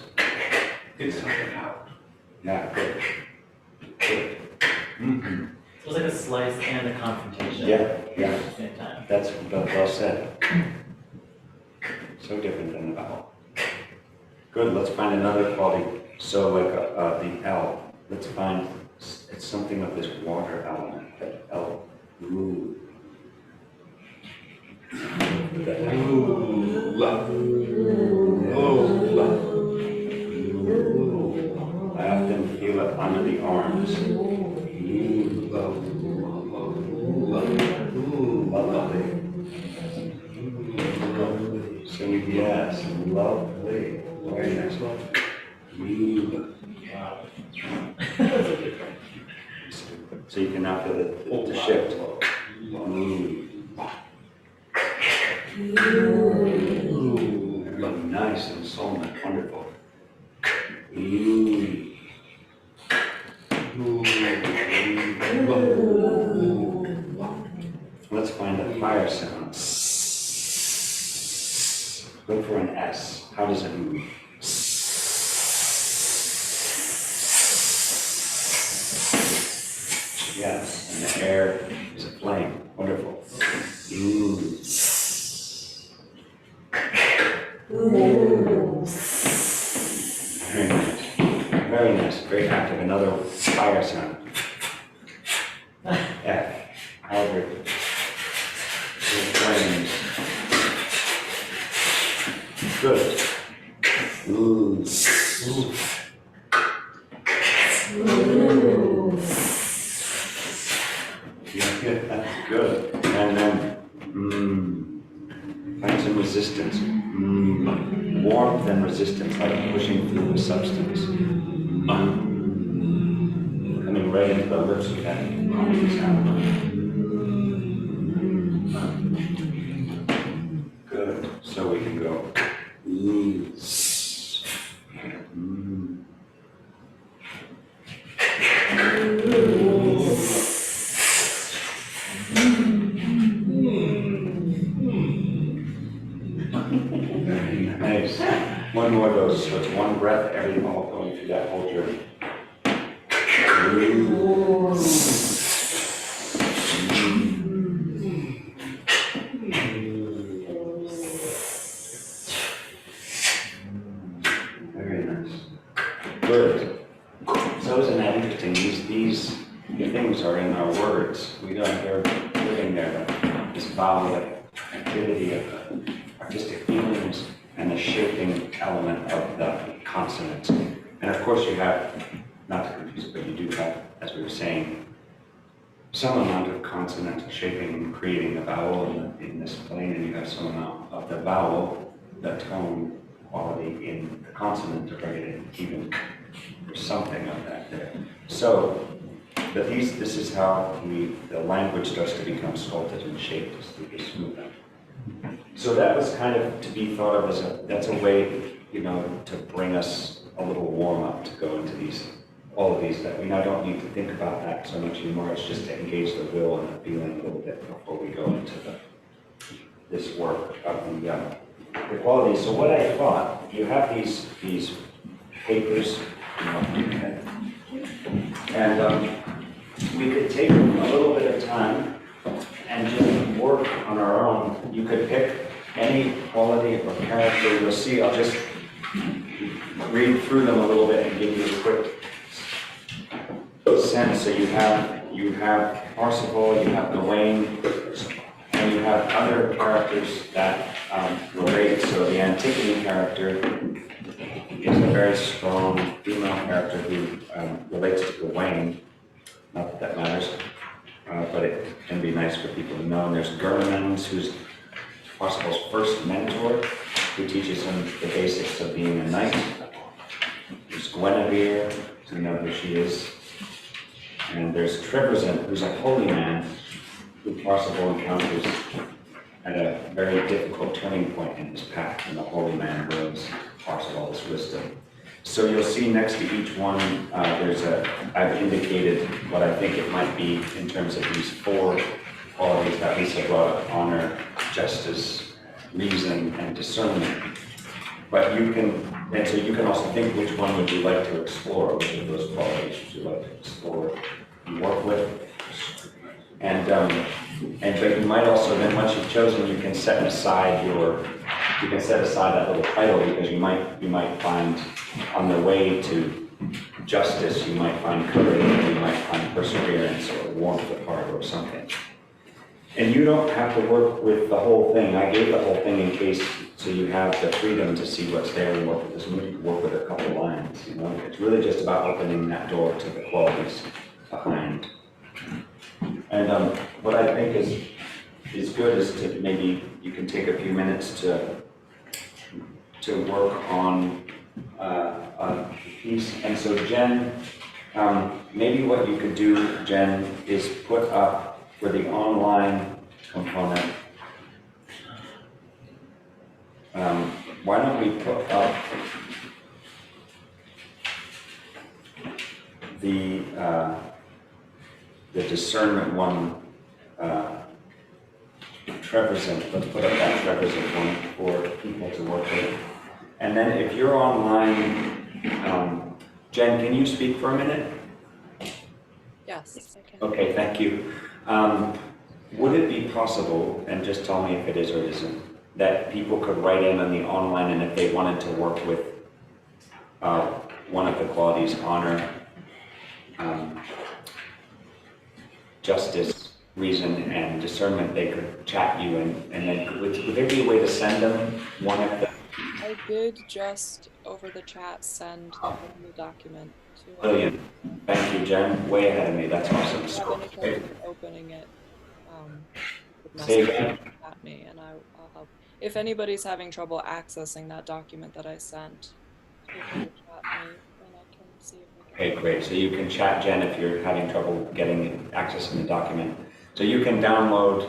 Get something out. Yeah, good. Good. Mm-hmm. So it's like a slice and a confrontation. Yeah, At yeah. the same time. That's well said. So different than the vowel. Good, let's find another quality. So like the L, let's find, it's something of this water element, that L. Ooh. I often feel it under the arms. Lovely. So yes, lovely. Very nice. Wow. So you can now feel the shift. Nice ensoulment, wonderful. Let's find a higher sound. Look for an S. How does it move? Yes, and the air is a flame. Wonderful. Very nice. Very nice. Very active. Another fire sound. F. However, flames. Good. Yeah, that's good. And then, find some resistance. Warmth and resistance, like pushing through the substance. Coming right into the lips with that sound. Good. So we can go. Very nice. One more of those. So it's one breath, every all going through that whole journey. Very nice. Good. So isn't that interesting? These things are in our words. We don't hear living there. This vowel activity of the artistic feelings and the shaping element of the consonants. And of course you have, not to confuse it, but you do have, as we were saying, some amount of consonant shaping, creating a vowel in this plane, and you have some amount of the vowel, the tone quality in the consonant to bring it in even. There's something of that there. So, but this is how the language starts to become sculpted and shaped as through this movement. So that was kind of to be thought of as that's a way, to bring us a little warm up to go into all of these, that we now don't need to think about that so much anymore. It's just to engage the will and the feeling a little bit before we go into this work of the qualities. So what I thought, you have these papers, and we could take a little bit of time and just work on our own. You could pick any quality or character. You'll see, I'll just read through them a little bit and give you a quick sense. So you have Parcival, you have Gawain, and you have other characters that relate. So the Antigone character is a very strong female character who relates to Gawain. Not that matters, but it can be nice for people to know. And there's Gurmans, who's Parcival's first mentor, who teaches him the basics of being a knight. Guinevere, so you know who she is. And there's Trevisan, who's a holy man who Parcival encounters at a very difficult turning point in his path, and the holy man brings Parcival's wisdom. So you'll see next to each one, I've indicated what I think it might be in terms of these 4 qualities that Lisa brought up: honor, justice, reason, and discernment. But you can also think, which one would you like to explore? Which of those qualities would you like to explore and work with? But you might also then, once you've chosen, you can set aside that little title, because you might find on the way to justice, you might find courage, or you might find perseverance or warmth of heart or something. And you don't have to work with the whole thing. I gave the whole thing in case, so you have the freedom to see what's there and work with this. You can work with a couple lines, you know. It's really just about opening that door to the qualities behind. And what I think is good is to maybe you can take a few minutes to work on a piece. And so Jen, maybe what you could do, Jen, is put up for the online component. Why don't we put up the discernment one, Trevisan. Let's put up that Trevisan one for people to work with. And then if you're online, Jen, can you speak for a minute? Yes, I can. Okay, thank you. Would it be possible, and just tell me if it is or isn't, that people could write in on the online, and if they wanted to work with one of the qualities, honor, justice, reason, and discernment, they could chat you, and then would there be a way to send them one of them? I did just over the chat send the document to Brilliant. Thank you, Jen. Way ahead of me. That's awesome. If you have any trouble opening it, Say message again. at me and I'll help. If anybody's having trouble accessing that document that I sent, you can chat me and I can see if I can. Okay, great. So you can chat Jen if you're having trouble getting access in the document. So you can download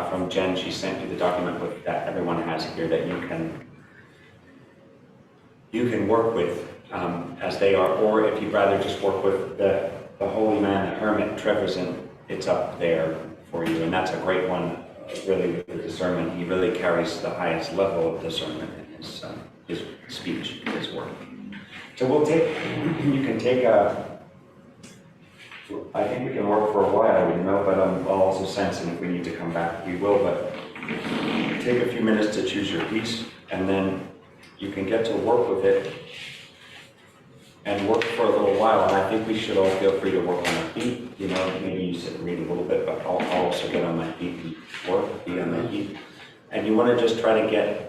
from Jen. She sent you the document that everyone has here that you can work with as they are, or if you'd rather just work with the holy man, the hermit, Trevisan, it's up there for you. And that's a great one, really, with the discernment. He really carries the highest level of discernment in his speech, his work. So you can take I think we can work for a while, but I'll also sense, and if we need to come back, we will, but take a few minutes to choose your piece, and then you can get to work with it and work for a little while. And I think we should all feel free to work on our feet. Maybe you sit and read a little bit, but I'll also get on my feet and work, be on my feet. And you want to just try to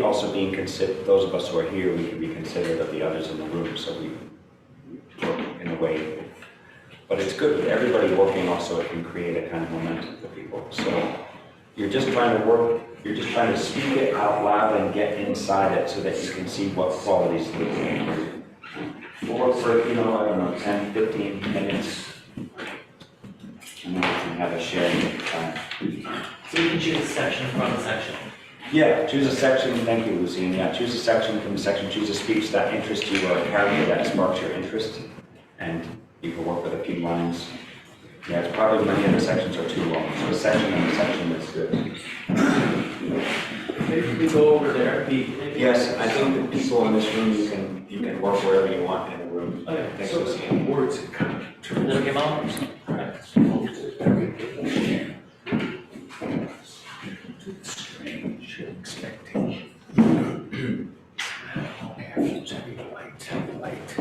also being considered, those of us who are here, we can be considerate of the others in the room, so we work in a way. But it's good with everybody working also, it can create a kind of momentum for people. So you're just trying to work, you're just trying to speak it out loud and get inside it so that you can see what qualities live in you. For 10, 15 minutes. And then we can have a sharing time. So you can choose a section from a section. Yeah, choose a section, thank you, Lucine. Yeah, choose a section from the section, choose a speech that interests you or a character that sparks your interest. And you can work with a few lines. Yeah, it's probably many of the sections are too long, so a section and a section is good. Maybe we go over there. Yes, I think the people in this room, you can work wherever you want in the room. Okay, Thanks, so Lucine. Words kind of little game on. strange, expecting. Light.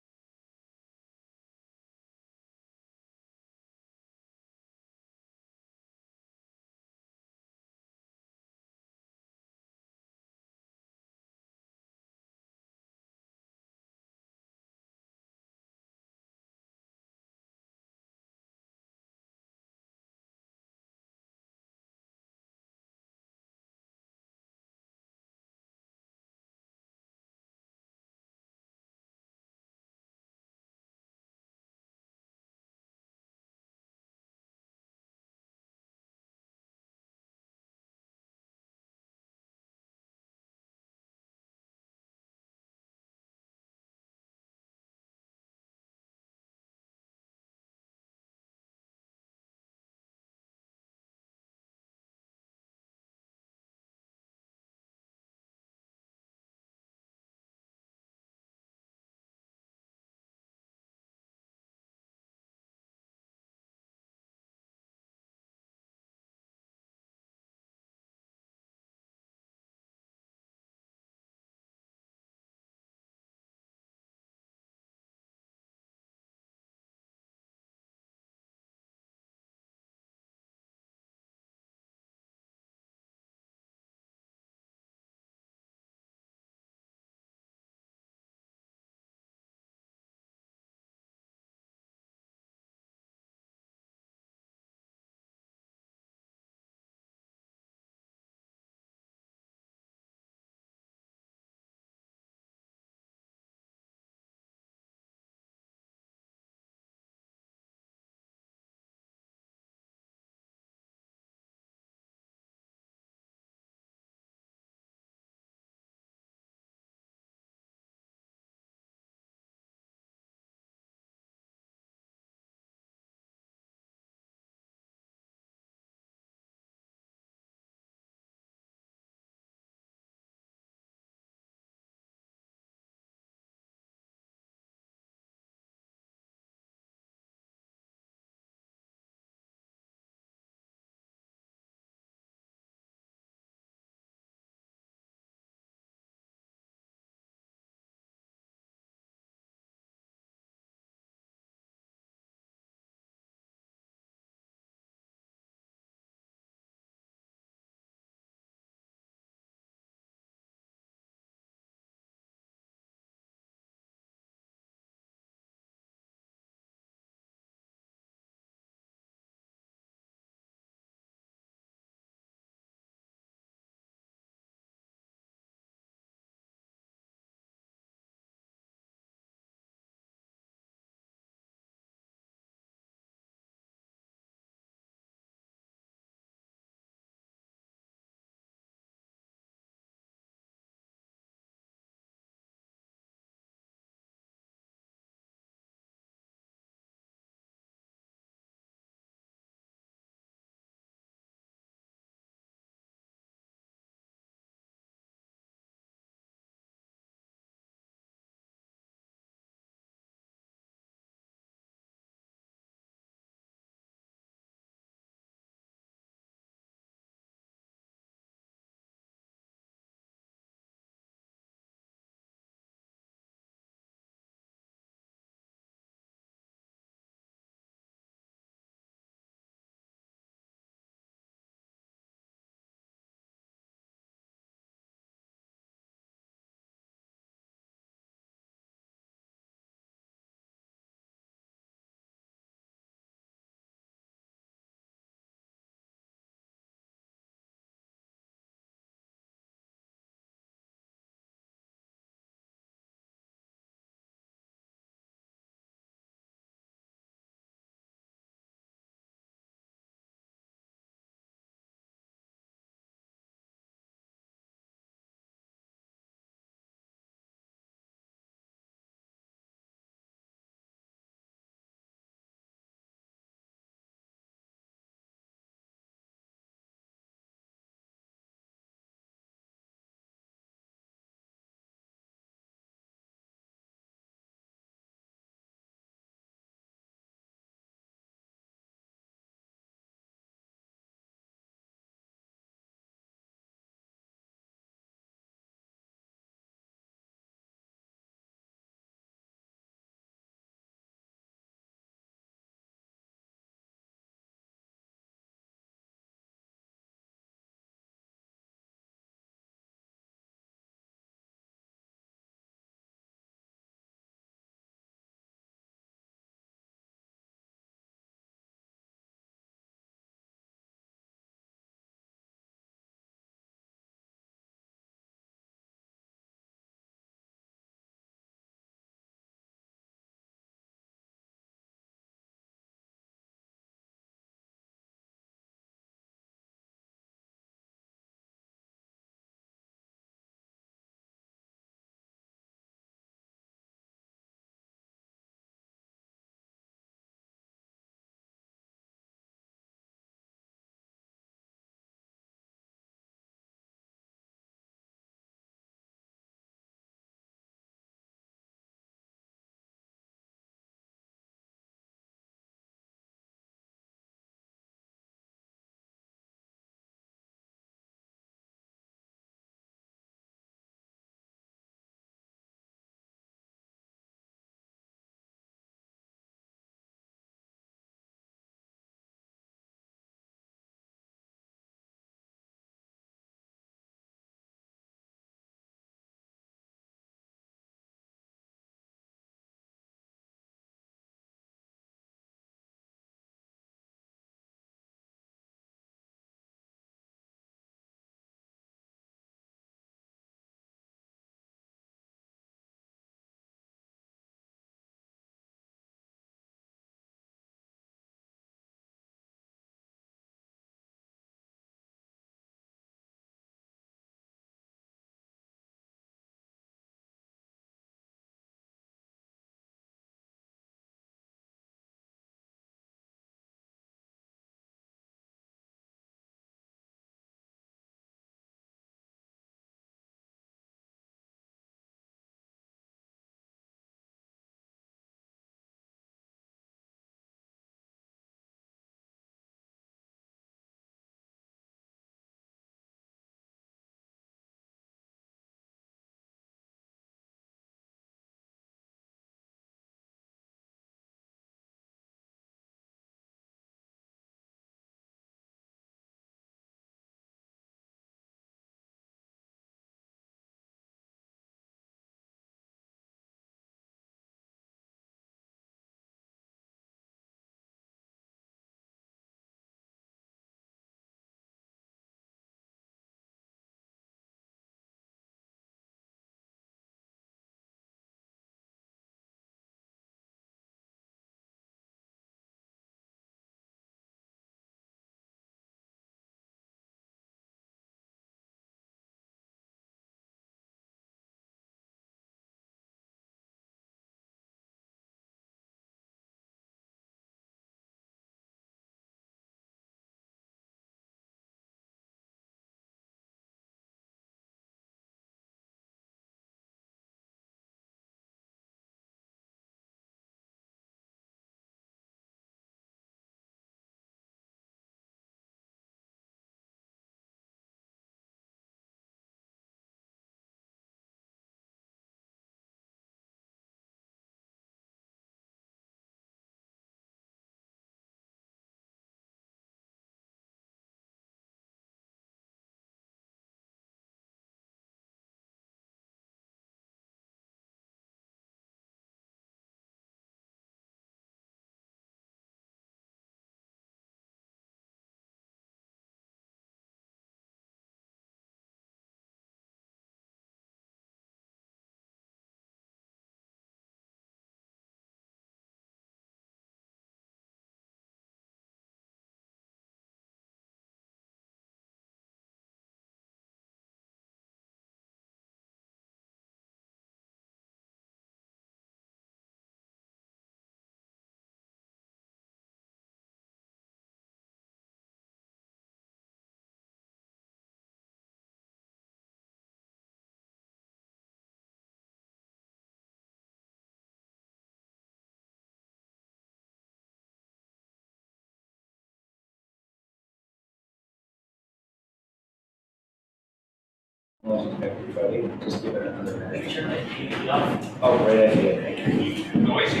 Welcome everybody, just give it another minute. Sure, like, you know, Oh, great idea, thank you. Noisy.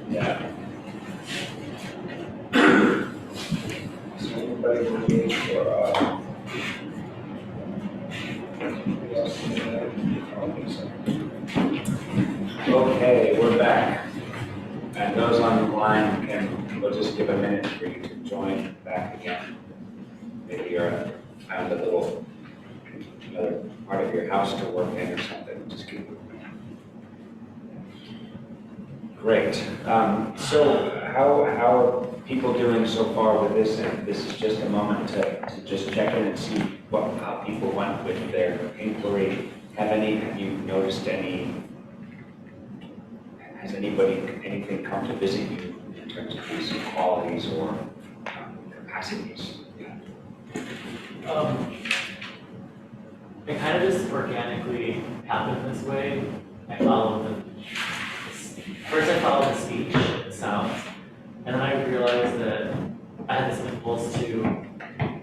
Yeah. So anybody looking for, anybody else? I don't think so. Okay, we're back. And those on the line we'll just give a minute for you to join back again. Maybe you're found a little, another part of your house to work in or something, just keep it. Great. So how are people doing so far with this? And this is just a moment to just check in and see how people went with their inquiry. Have you noticed has anything come to visit you in terms of these qualities or capacities? It kind of just organically happened this way. I followed first I followed the speech, the sounds, and then I realized that I had this impulse to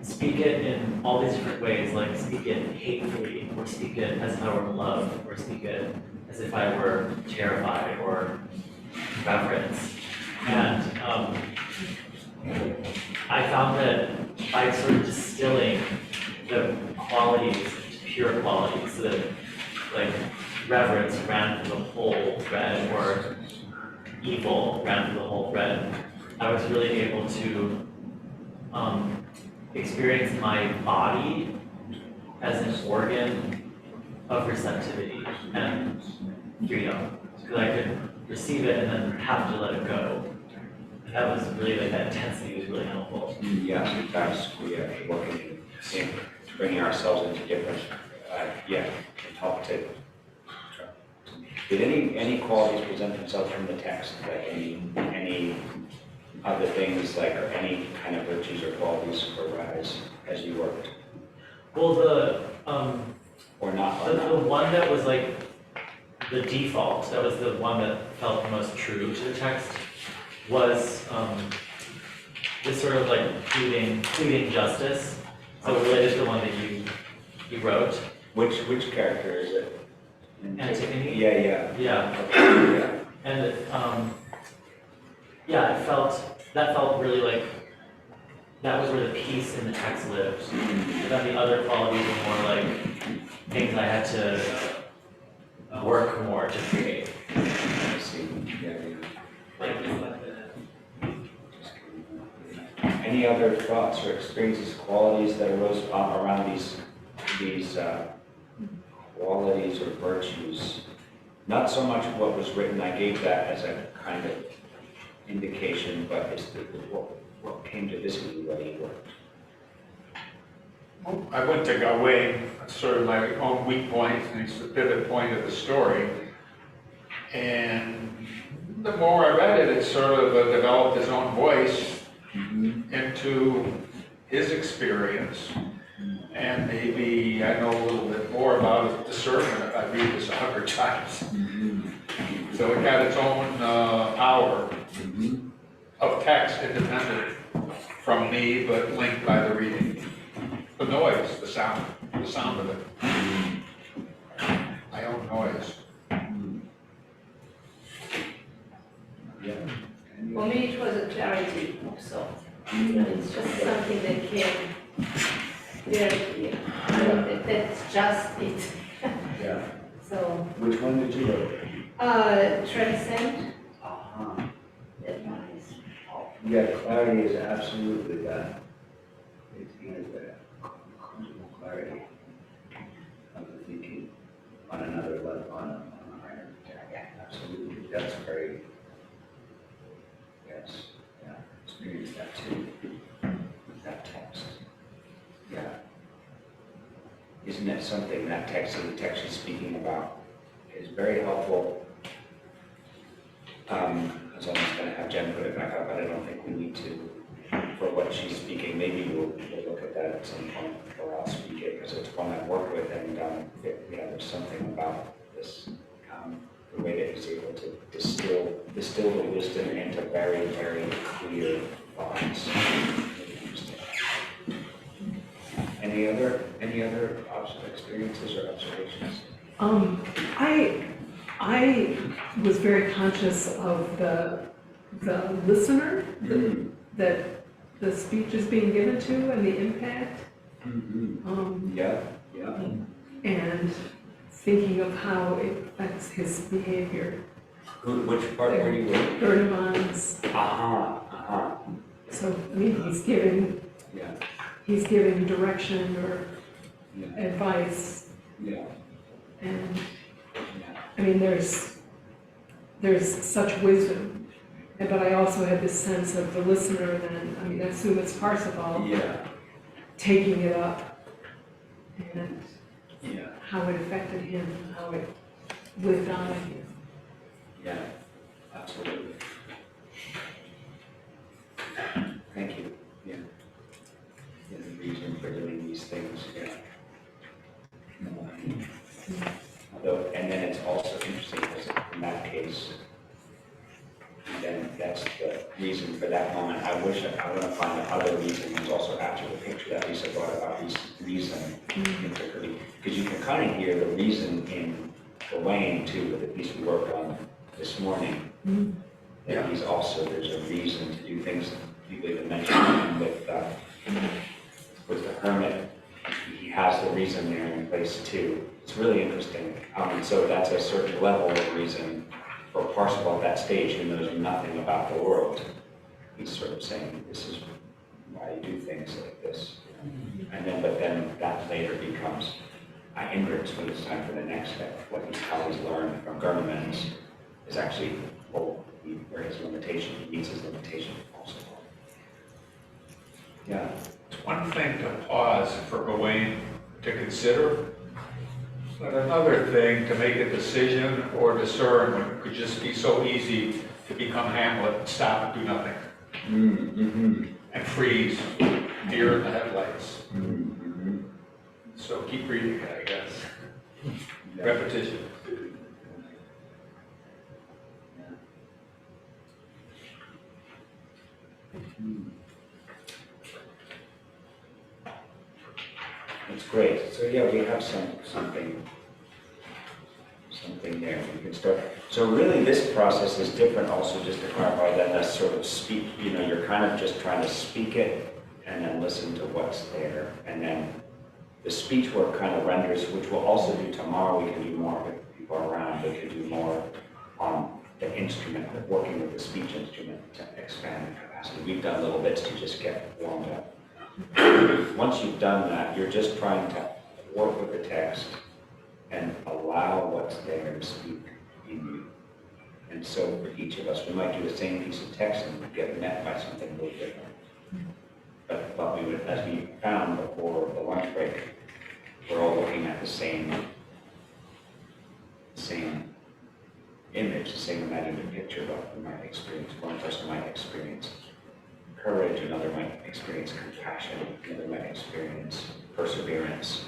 speak it in all these different ways, like speak it hatefully, or speak it as if I were in love, or speak it as if I were terrified or reverence. And I found that by sort of distilling the qualities into pure qualities, so that like reverence ran through the whole thread, or evil ran through the whole thread, I was really able to experience my body as an organ of receptivity and freedom, because I could receive it and then have to let it go. And that was really, like, that intensity was really helpful. Yeah, sometimes we are working in bringing ourselves into different, can help to. Did any qualities present themselves from the text, like any other things, like, or any kind of virtues or qualities arise as you worked? Well, Or not? the one that was like the default, that was the one that felt the most true to the text, was this sort of like pleading justice. So related to the one that you wrote. Which character is it? Antigone? Yeah. Yeah. Okay, yeah. And that felt really like that was where the peace in the text lived. And then the other qualities were more like things I had to work more to create. I see. Yeah. Like, Any other thoughts or experiences, qualities that arose around these qualities or virtues? Not so much what was written, I gave that as a kind of indication, but it's what came to visit you while you worked. I went to Gawain, that's sort of my own weak point, and it's the pivot point of the story. And the more I read it, it sort of developed his own voice into his experience. And maybe I know a little bit more about discernment if I read this 100 times. So it got its own hour of text independent from me, but linked by the reading. The noise, the sound of it. My own noise. Yeah. For me, it was a clarity of sort. It's just something that came very clear. That's just it. Yeah. So, Which one did you write? transcend, Uh-huh. that one is. Yeah, clarity is absolutely that. It is that conjugal clarity of the thinking on another level, on a higher. Yeah, absolutely. That's very. Yes. Yeah. Experience that too. That text. Yeah. Isn't that something that text that the text is speaking about is very helpful? I was almost going to have Jen put it back up, but I don't think we need to for what she's speaking. Maybe we'll look at that at some point, or I'll speak it because it's one I've worked with, and there's something about this, the way that he's able to distill the wisdom into very, very clear thoughts. And Any other experiences or observations? I was very conscious of the listener that the speech is being given to and the impact. Yeah. And thinking of how it affects his behavior. Which part were you in? Bernabon's. So, I mean, he's giving direction or advice. Yeah. And, I mean, there's such wisdom. But I also had this sense of the listener then, I mean, I assume it's Parcival. Yeah. Taking it up and Yeah. how it affected him, how it lived on in him. Yeah. Absolutely. Thank you. Yeah. The reason for doing these things. Yeah. Although, and then it's also interesting because in that case, then that's the reason for that moment. I want to find the other reason is also after the picture that Lisa brought about reason particularly, because you can kind of hear the reason in Gawain too, with the piece we worked on this morning. That he's also, there's a reason to do things. People even mentioned with the hermit, he has the reason there in place too. It's really interesting. So that's a certain level of reason for Parcival at that stage who knows nothing about the world. He's sort of saying, this is why you do things like this. And then, but then that later becomes a hindrance when it's time for the next step. How he's learned from Gurneman's is actually where his limitation, he meets his limitation also. Yeah. It's one thing to pause for Gawain to consider, but another thing to make a decision or discern when it could just be so easy to become Hamlet and stop and do nothing. And freeze, deer in the headlights. So keep reading it, I guess. Repetition. That's great. So yeah, we have something there. We can start. So really this process is different also, just to clarify, than a sort of speak, you're kind of just trying to speak it and then listen to what's there. And then the speech work kind of renders, which we'll also do tomorrow. We can do more with people around. We can do more on the instrument, working with the speech instrument to expand the capacity. We've done little bits to just get warmed up. Once you've done that, you're just trying to work with the text and allow what's there to speak in you. And so for each of us, we might do the same piece of text and get met by something a little different. But we would, as we found before the lunch break, we're all looking at the same image, the same imaginative picture, but we might experience, one person might experience courage, another might experience compassion, another might experience perseverance.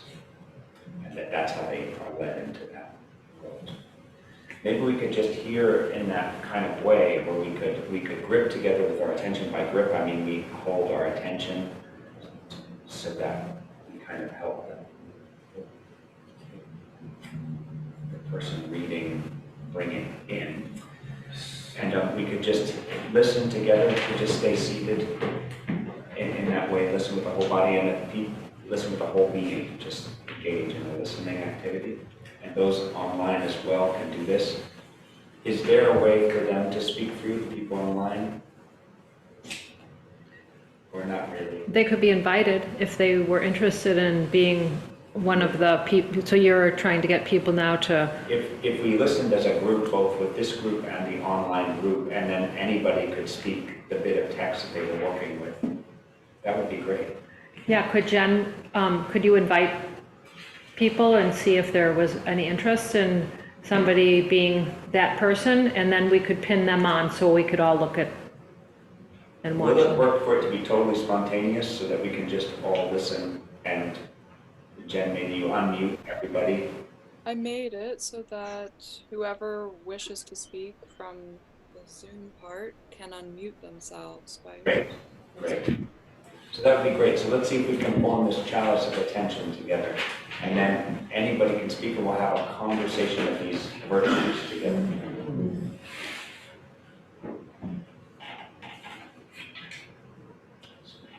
And that's how they are led into that world. Maybe we could just hear in that kind of way where we could grip together with our attention. By grip, I mean we hold our attention so that we kind of help the person reading bring it in. And we could just listen together, we could just stay seated in that way, listen with the whole body and listen with the whole being, just engage in the listening activity. And those online as well can do this. Is there a way for them to speak through the people online? Or not really? They could be invited if they were interested in being one of the people. So you're trying to get people now to... If we listened as a group, both with this group and the online group, and then anybody could speak the bit of text that they were working with, that would be great. Yeah, could Jen, could you invite people and see if there was any interest in somebody being that person, and then we could pin them on so we could all look at and watch Will it them. work for it to be totally spontaneous so that we can just all listen? And Jen, maybe you unmute everybody. I made it so that whoever wishes to speak from the Zoom part can unmute themselves by... Great. So that would be great. So let's see if we can form this chalice of attention together. And then anybody can speak and we'll have a conversation of these virtues together.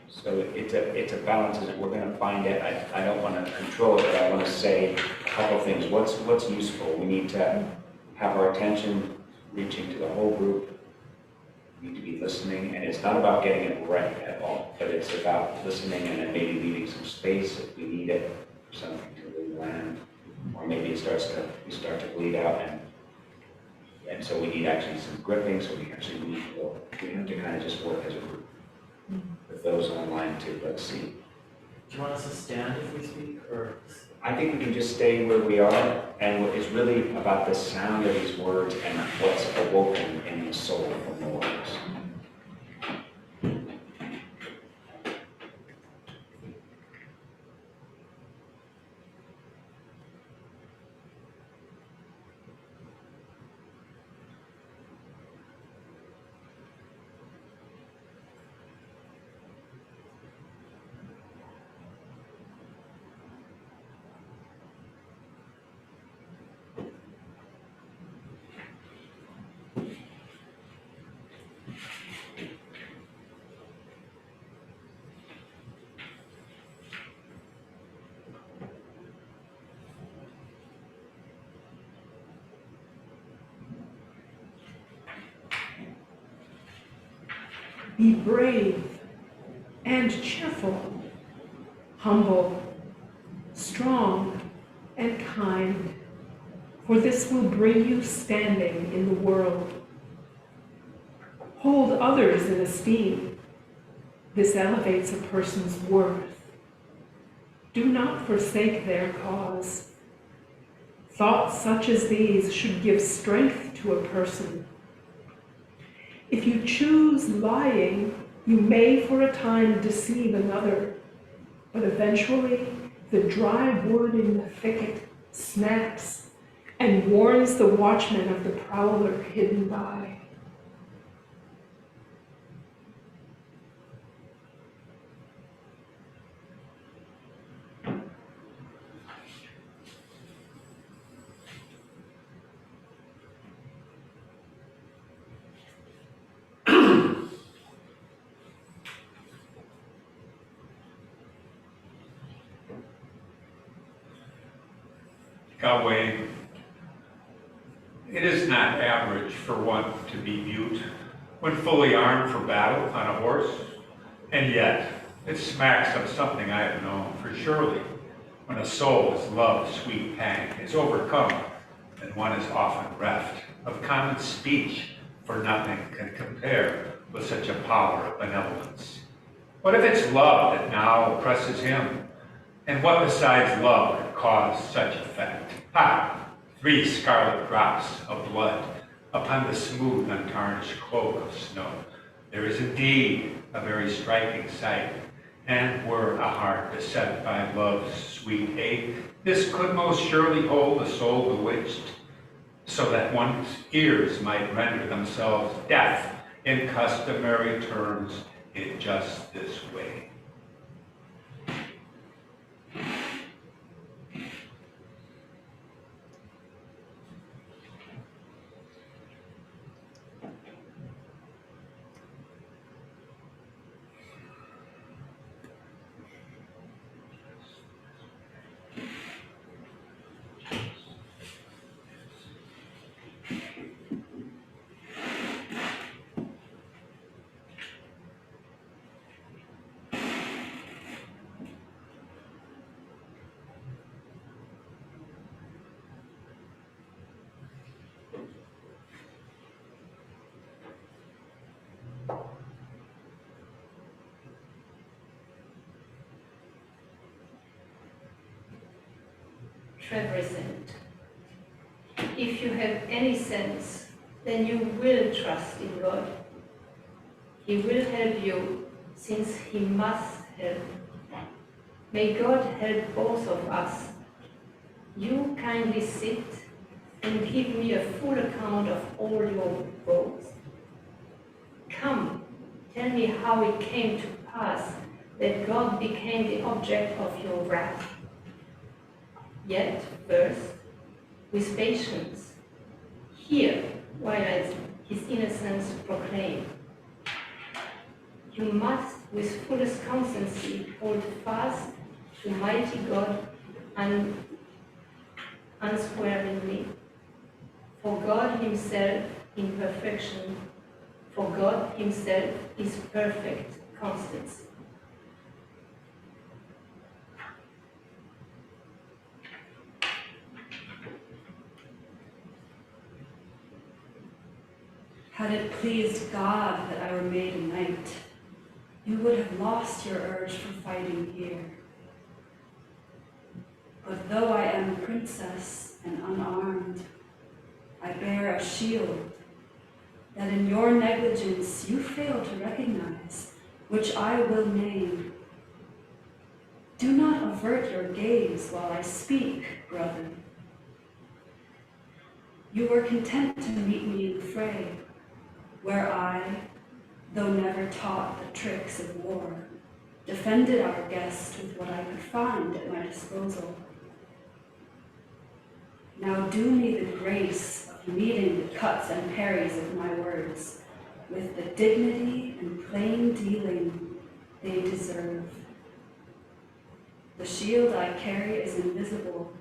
So it's a balance, and we're going to find it. I don't want to control it, but I want to say a couple things. What's useful? We need to have our attention reaching to the whole group. We need to be listening, and it's not about getting it right at all, but it's about listening and then maybe leaving some space if we need it for something to really land, or maybe we start to bleed out, and so we need actually some gripping, so we actually need we have to kind of just work as a group. With those online too, let's see. Do you want us to stand if we speak, or? I think we can just stay where we are, and it's really about the sound of these words and what's awoken in the soul from the words. Be brave and cheerful, humble, strong, and kind, for this will bring you standing in the world. Hold others in esteem. This elevates a person's worth. Do not forsake their cause. Thoughts such as these should give strength to a person. If you choose lying, you may for a time deceive another, but eventually the dry wood in the thicket snaps and warns the watchman of the prowler hidden by. Gawain, it is not average for one to be mute when fully armed for battle on a horse, and yet it smacks of something I have known, for surely when a soul is love's sweet pang is overcome, then one is often reft of common speech, for nothing can compare with such a power of benevolence. What if it's love that now oppresses him? And what besides love could cause such effect? Ha! 3 scarlet drops of blood upon the smooth, untarnished cloak of snow. There is indeed a very striking sight, and were a heart beset by love's sweet hate, this could most surely hold a soul bewitched, so that one's ears might render themselves deaf in customary terms in just this way. Represent. If you have any sense, then you will trust in God. He will help you, since He must help. May God help both of us. You kindly sit and give me a full account of all your woes. Come, tell me how it came to pass that God became the object of your wrath. Yet, first, with patience, hear while his innocence proclaim. You must, with fullest constancy, hold fast to mighty God unswervingly. For God himself in perfection, for God himself is perfect constancy. Had it pleased God that I were made a knight, you would have lost your urge for fighting here. But though I am a princess and unarmed, I bear a shield that in your negligence you fail to recognize, which I will name. Do not avert your gaze while I speak, brother. You were content to meet me in the fray, where I, though never taught the tricks of war, defended our guest with what I could find at my disposal. Now do me the grace of meeting the cuts and parries of my words with the dignity and plain dealing they deserve. The shield I carry is invisible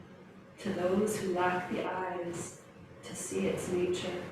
to those who lack the eyes to see its nature.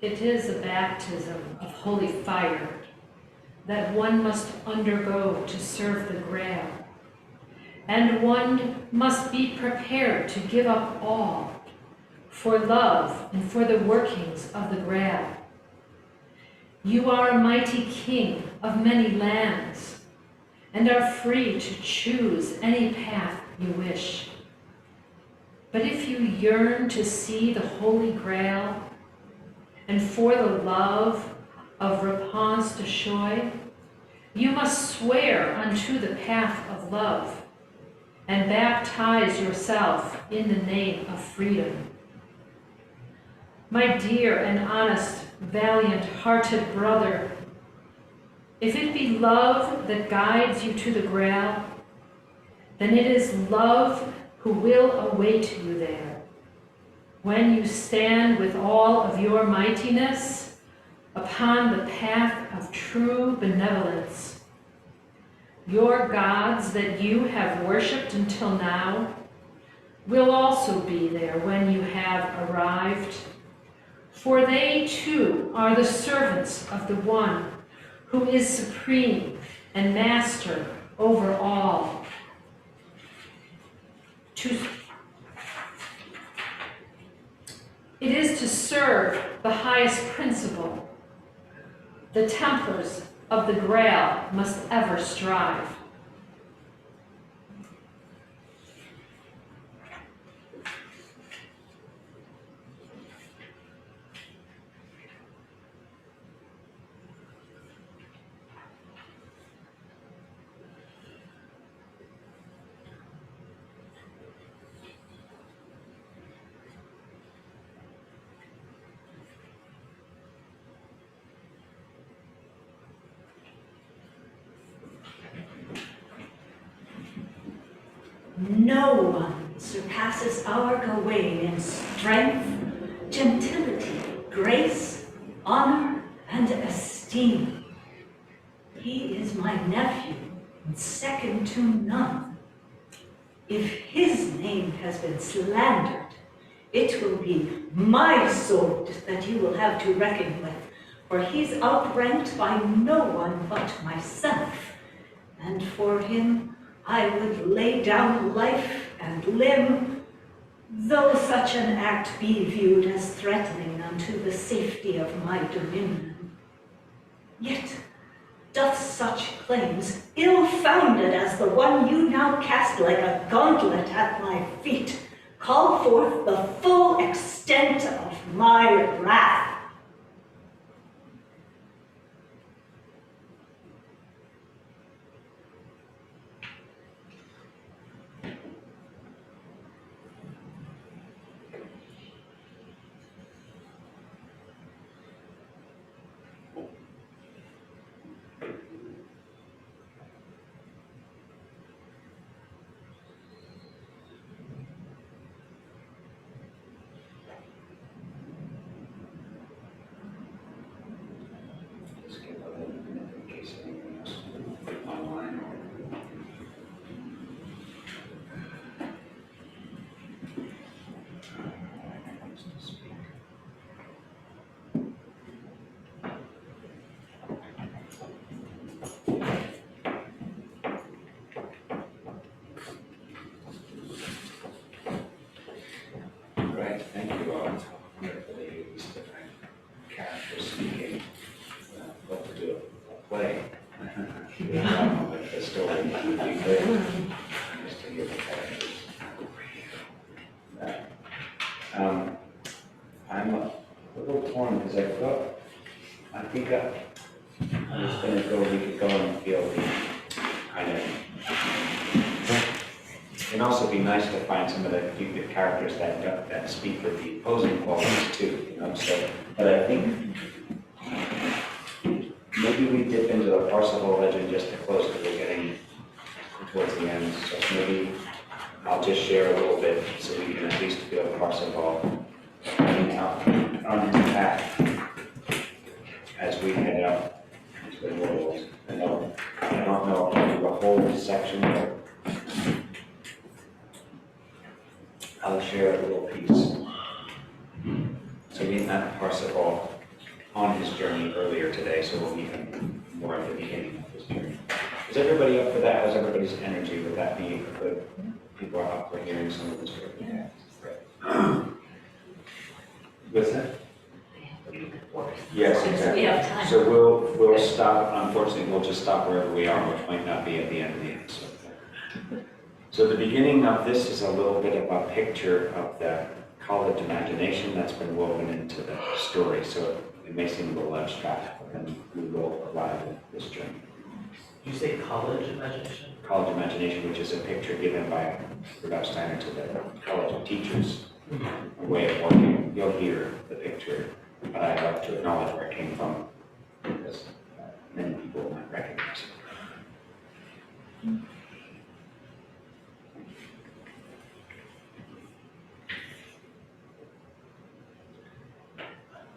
It is a baptism of holy fire that one must undergo to serve the Grail, and one must be prepared to give up all for love and for the workings of the Grail. You are a mighty king of many lands, and are free to choose any path you wish. But if you yearn to see the Holy Grail, and for the love of Réponse de Choix, you must swear unto the path of love, and baptize yourself in the name of freedom. My dear and honest, valiant-hearted brother, if it be love that guides you to the Grail, then it is love who will await you there, when you stand with all of your mightiness upon the path of true benevolence. Your gods that you have worshipped until now will also be there when you have arrived, for they too are the servants of the one who is supreme and master over all. It is to serve the highest principle. The Templars of the Grail must ever strive. No one surpasses our Gawain in strength, gentility, grace, honor, and to none. If his name has been slandered, it will be my sword that you will have to reckon with, for he's outranked by no one but myself, and for him I would lay down life and limb, though such an act be viewed as threatening unto the safety of my dominion. Yet doth such claims, ill-founded as the one you now cast like a gauntlet at my feet, call forth the full extent of my wrath. Just give a little minute in case anyone else online. Right, thank you all. Wonderfully used different characters speaking. What to do? A play. But the story would be good. Just to hear the characters. I'm a little torn because I think I was going to go, we could go and feel the kind of. It'd also be nice to find some of the characters that speak with the opposing qualities too, you know. So, but I think maybe we dip into the Parcival Legend just to close because we're getting towards the end. So maybe I'll just share a little bit so we can at least feel Parcival on his path as we head out into the world. I don't know if I'll do the whole section, but I'll share a little piece. So we met Parcival on his journey earlier today, so we'll meet him more at the beginning of his journey. Is everybody up for that? How's everybody's energy? Would that be good? People are up for hearing some of this. Yeah. Right. What's that? Yes, exactly. We have time. So we'll stop, unfortunately, we'll just stop wherever we are, which might not be at the end of the episode. So the beginning of this is a little bit of a picture of the college imagination that's been woven into the story. So it may seem a little abstract, but then we will arrive at this journey. Did you say college imagination? College imagination, which is a picture given by Rudolf Steiner to the college of teachers, a way of working. You'll hear the picture, but I'd like to acknowledge where it came from, because many people might recognize it.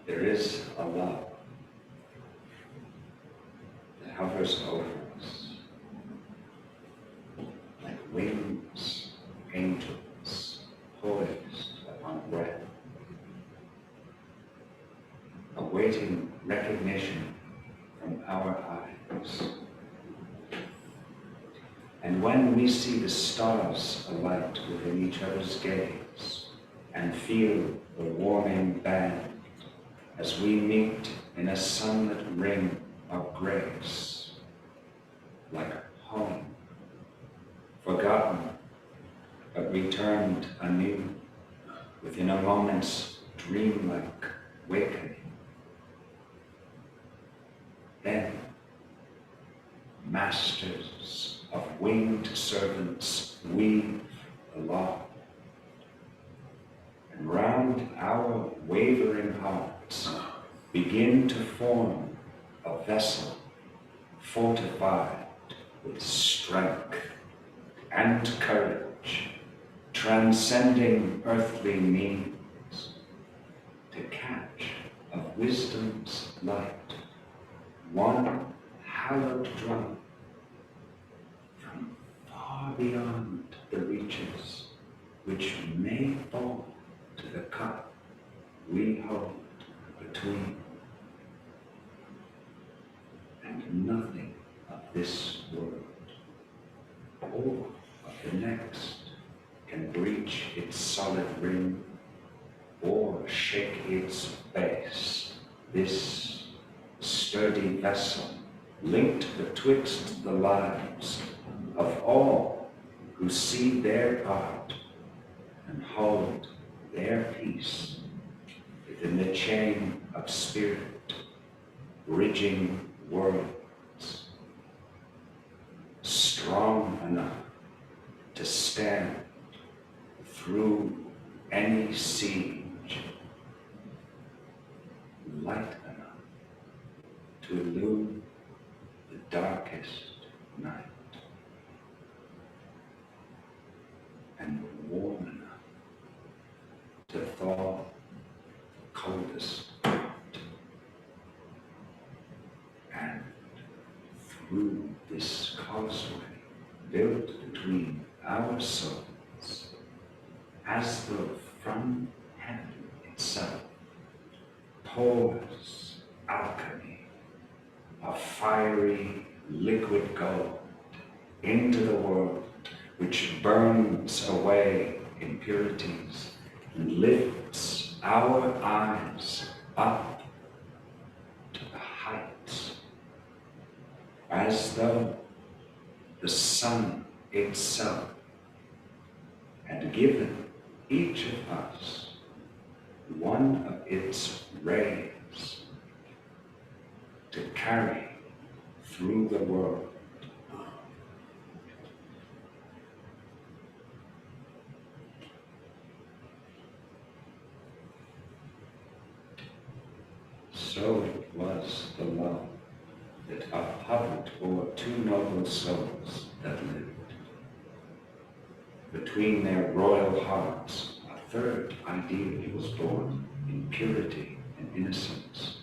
There is a love that hovers over us, like wings of angels poised upon breath, awaiting recognition from our eyes. And when we see the stars alight within each other's gaze and feel the warming band as we meet in a sunlit ring of grace, like home, forgotten but returned anew within a moment's dreamlike wakening. Then, masters of winged servants weave the law, and round our wavering hearts begin to form a vessel fortified with strength and courage, transcending earthly means, to catch of wisdom's light one hallowed drop from beyond the reaches which may fall to the cup we hold between. And nothing of this world or of the next can breach its solid rim or shake its base. This sturdy vessel linked betwixt the lives of all who see their part and hold their peace within the chain of spirit, bridging worlds, strong enough to stand through any siege, light enough to illumine the darkest night, and warm enough to thaw the coldest heart. And through this causeway built between our souls, as though from heaven itself, pours alchemy of fiery liquid gold into the world, which burns away impurities and lifts our eyes up to the heights, as though the sun itself had given each of us one of its rays to carry through the world. So it was the love that uphovered o'er two noble souls that lived. Between their royal hearts, a third ideal was born in purity and innocence.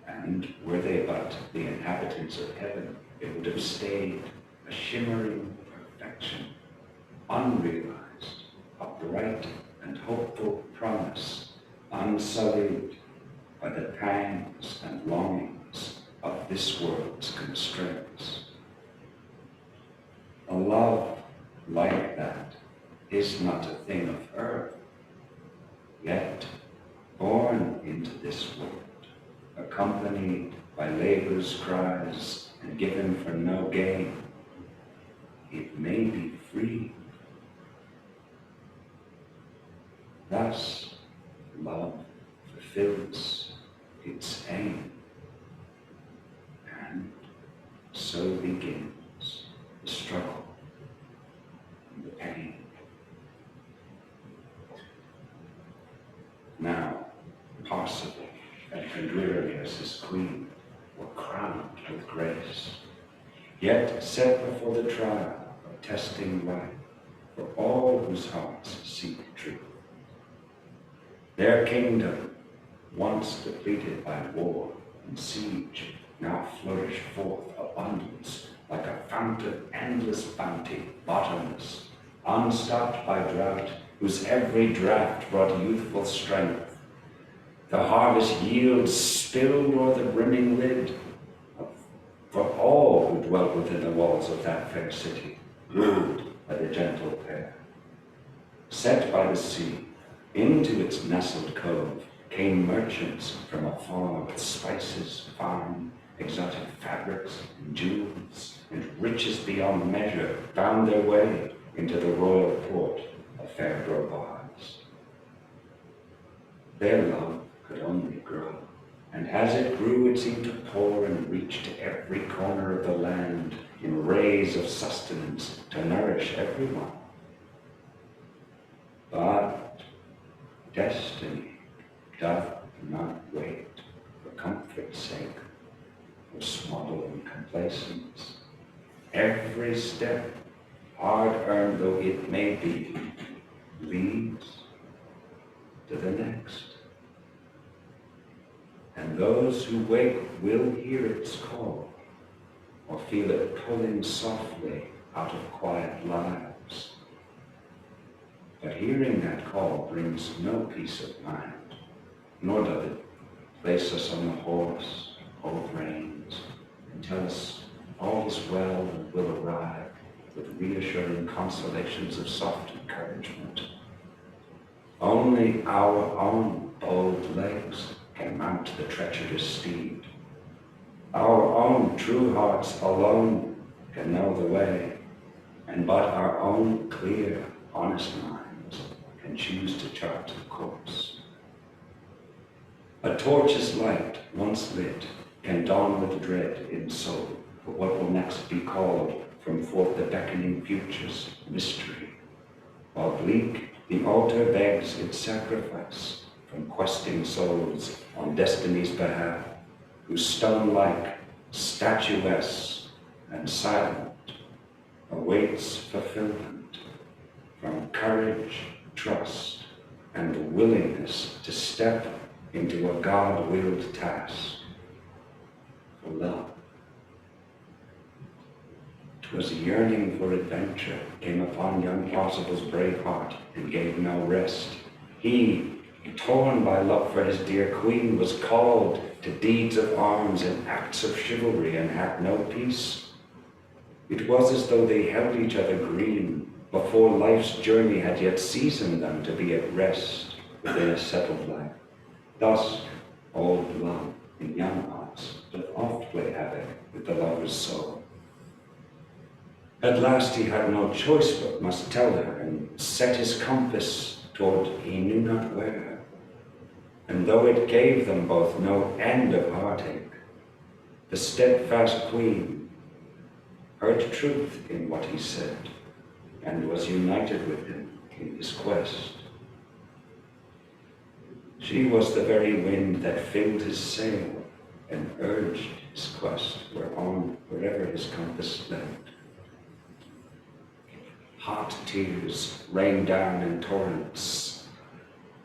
And were they but the inhabitants of heaven, it would have stayed a shimmering perfection, unrealized, a bright and hopeful promise, unsullied by the pangs and longings of this world's constraints. A love like that is not a thing of earth, yet born into this world, accompanied by labor's cries and given for no gain, it may be free. Thus, love fulfills its aim, and so begins the struggle and the pain. Now, Parcival and Embodied as his queen were crowned with grace, yet set before the trial of testing life for all whose hearts seek truth. Their kingdom, once depleted by war and siege, now flourished forth abundance like a fount of endless bounty, bottomless, unstopped by drought, whose every draught brought youthful strength. The harvest yields spilled o'er the brimming lid for all who dwelt within the walls of that fair city, ruled by the gentle pair. Set by the sea, into its nestled cove came merchants from afar with spices fine, exotic fabrics and jewels, and riches beyond measure found their way into the royal port of fair brocades. Their love could only grow, and as it grew it seemed to pour and reach to every corner of the land in rays of sustenance to nourish everyone. But destiny doth not wait for comfort's sake, for swaddling complacence. Every step, hard-earned though it may be, leads to the next. And those who wake will hear its call, or feel it pulling softly out of quiet lives. But hearing that call brings no peace of mind, nor does it place us on the horse, hold reins, and tell us all is well and will arrive with reassuring consolations of soft encouragement. Only our own bold legs can mount the treacherous steed. Our own true hearts alone can know the way, and but our own clear, honest minds can choose to chart the course. A torch's light, once lit, can dawn with dread in soul for what will next be called from forth the beckoning future's mystery, while bleak the altar begs its sacrifice from questing souls on destiny's behalf, who stone-like, statuesque, and silent awaits fulfillment from courage, trust, and the willingness to step into a God-willed task for love. 'Twas a yearning for adventure came upon young Parcival's brave heart and gave no rest. He, torn by love for his dear queen, was called to deeds of arms and acts of chivalry and had no peace. It was as though they held each other green before life's journey had yet seasoned them to be at rest within a settled life. Thus, old love in young hearts doth oft play havoc with the lover's soul. At last he had no choice but must tell her, and set his compass toward he knew not where. And though it gave them both no end of heartache, the steadfast queen heard truth in what he said, and was united with him in his quest. She was the very wind that filled his sail and urged his quest wherever his compass led. Hot tears rained down in torrents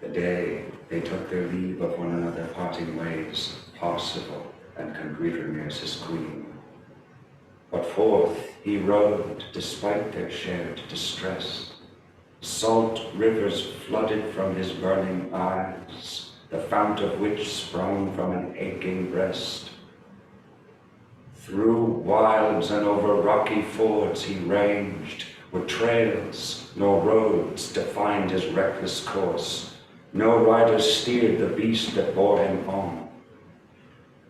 the day they took their leave of one another, parting ways, Parcival and Congrevemer's his queen. But forth he rode despite their shared distress. Salt rivers flooded from his burning eyes, the fount of which sprung from an aching breast. Through wilds and over rocky fords he ranged, where trails nor roads defined his reckless course. No rider steered the beast that bore him on.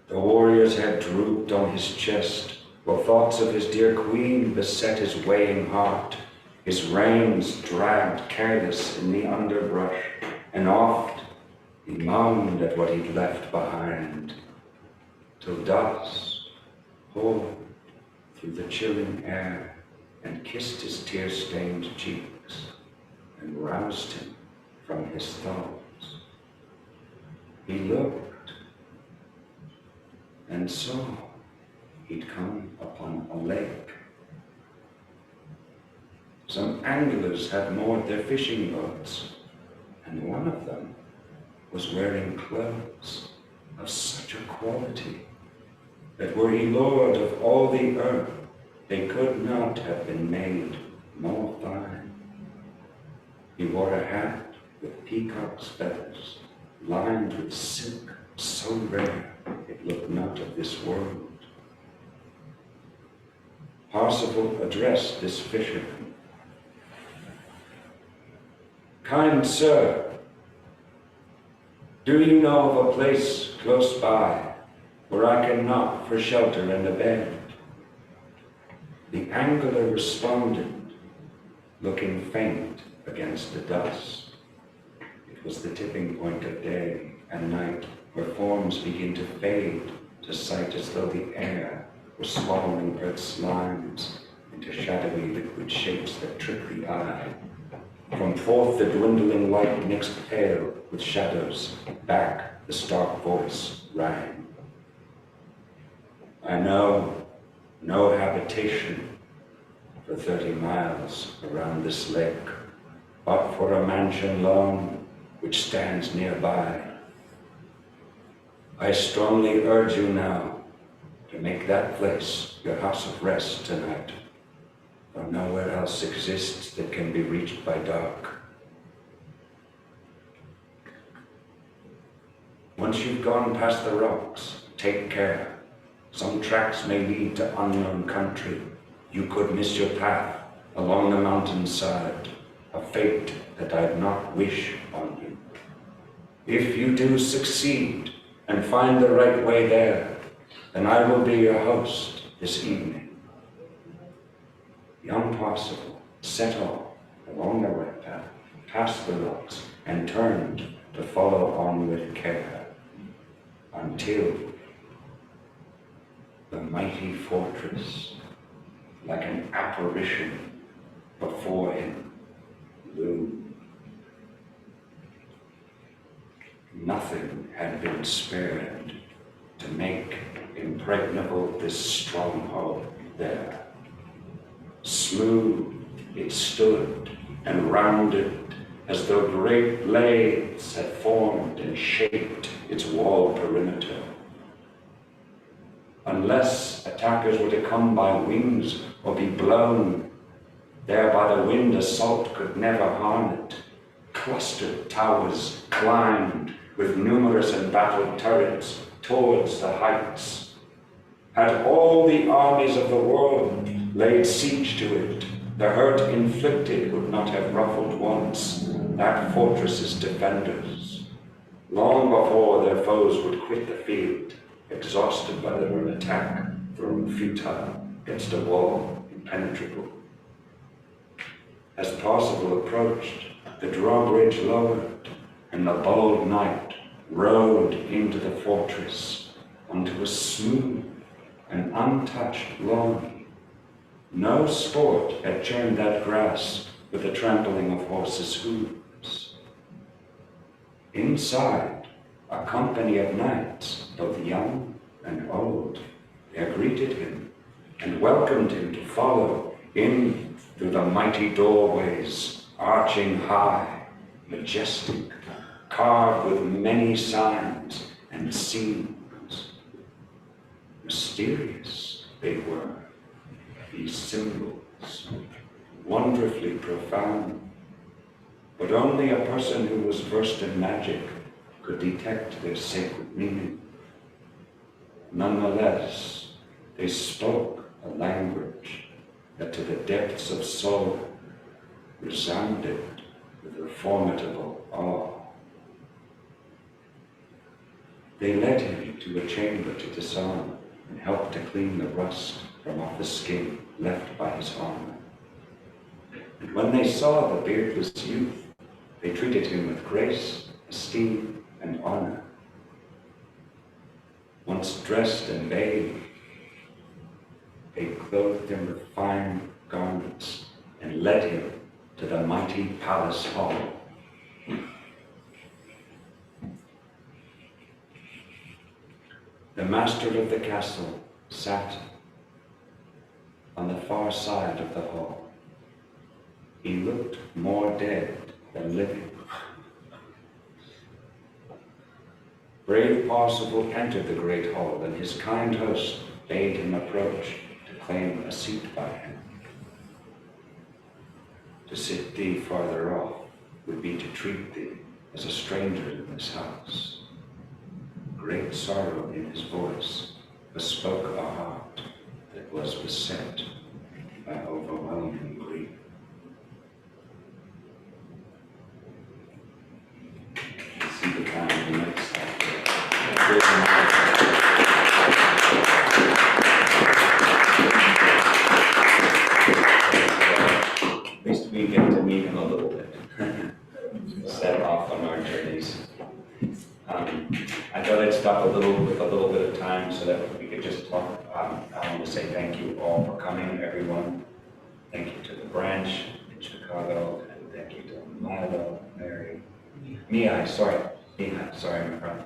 The warrior's head drooped on his chest, while thoughts of his dear queen beset his weighing heart. His reins dragged careless in the underbrush, and oft he moaned at what he'd left behind, till dusk poured through the chilling air and kissed his tear-stained cheeks and roused him from his thoughts. He looked and saw he'd come upon a lake. Some anglers had moored their fishing boats, and one of them was wearing clothes of such a quality that were he lord of all the earth, they could not have been made more fine. He wore a hat with peacock's feathers, lined with silk so rare it looked not of this world. Parcival addressed this fisherman. "Kind sir, do you know of a place close by where I can knock for shelter and a bed?" The angler responded, looking faint against the dust. It was the tipping point of day and night, where forms begin to fade to sight as though the air were swallowing earth's lines into shadowy liquid shapes that trick the eye. From forth the dwindling light mixed pale with shadows, back the stark voice rang. "I know no habitation for 30 miles around this lake, but for a mansion lone which stands nearby. I strongly urge you now to make that place your house of rest tonight, for nowhere else exists that can be reached by dark. Once you've gone past the rocks, take care. Some tracks may lead to unknown country. You could miss your path along the mountainside, a fate that I'd not wish on you. If you do succeed and find the right way there, then I will be your host this evening. Young Parcival set off along the right path, past the rocks, and turned to follow on with care, until the mighty fortress, like an apparition before him, loomed. Nothing had been spared to make impregnable this stronghold there. Smooth it stood and rounded as though great blades had formed and shaped its wall perimeter. Unless attackers were to come by wings or be blown there by the wind, assault could never harm it. Clustered towers climbed with numerous embattled turrets towards the heights. Had all the armies of the world laid siege to it, the hurt inflicted would not have ruffled once that fortress's defenders. Long before their foes would quit the field, exhausted by their own attack, thrown futile against a wall impenetrable. As Parcival approached, the drawbridge lowered, and the bold knight rode into the fortress onto a smooth and untouched lawn. No sport had churned that grass with the trampling of horses' hooves. Inside, a company of knights, both young and old, there greeted him and welcomed him to follow in through the mighty doorways, arching high, majestic, carved with many signs and scenes. Mysterious they were, these symbols, wonderfully profound, but only a person who was versed in magic could detect their sacred meaning. Nonetheless, they spoke a language that to the depths of soul resounded with a formidable awe. They led him to a chamber to disarm and help to clean the rust from off the skin left by his armor. And when they saw the beardless youth, they treated him with grace, esteem, and honor. Once dressed and bathed, they clothed him with fine garments and led him to the mighty palace hall. The master of the castle sat on the far side of the hall. He looked more dead than living. Brave Parcival entered the great hall, and his kind host bade him approach to claim a seat by him. To sit thee farther off would be to treat thee as a stranger in this house. Great sorrow in his voice bespoke a heart that was beset by overwhelming grief. See the kind of the next At least we get to meet him a little bit, set off on our journeys. I thought I'd stop with a little bit of time so that we could just talk. I want to say thank you all for coming, everyone. Thank you to the branch in Chicago, and thank you to Milo, Mary, Mihai, my friend,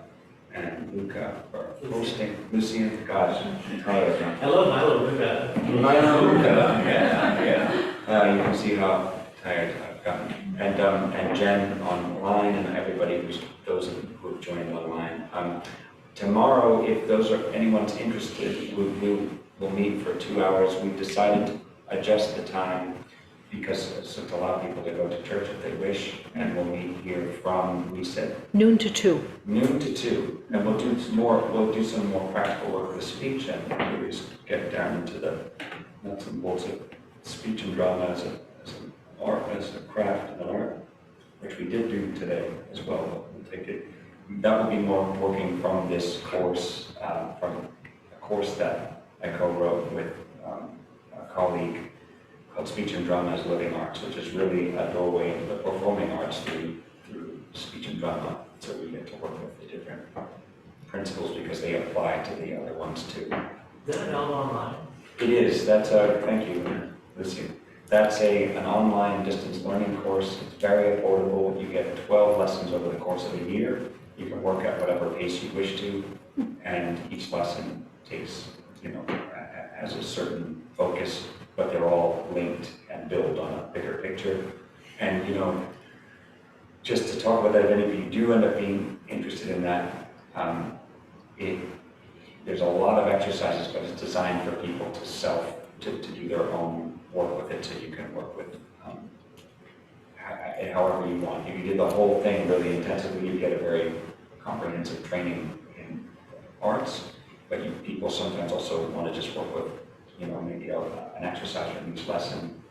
and Luca for hosting. Lucian, gosh, Hello, Milo, Luca. Yeah. You can see how tired I've gotten. And Jen online, and everybody those who have joined online. Tomorrow, if anyone's interested, we'll meet for 2 hours. We've decided, adjust the time because so to allow people to go to church if they wish, and we'll meet here from, we said, Noon to 2. noon to 2, and we'll do some more practical work with speech and really just get down into the nuts and bolts of speech and drama as an art, as a craft and an art, which we did do today as well. We'll take it. That will be more working from this course, from a course that I co-wrote with a colleague called Speech and Drama as Living Arts, which is really a doorway into the performing arts through speech and drama. So we get to work with the different principles because they apply to the other ones too. Is that available online? It is. That's thank you, Lucy. That's an online distance learning course. It's very affordable. You get 12 lessons over the course of a year. You can work at whatever pace you wish to, and each lesson takes, has a certain focus, but they're all linked and build on a bigger picture. And just to talk about that, if any of you do end up being interested in that, there's a lot of exercises, but it's designed for people to do their own work with it, so you can work with however you want. If you did the whole thing really intensively, you get a very comprehensive training in arts, but people sometimes also want to just work with, maybe an exercise from each lesson.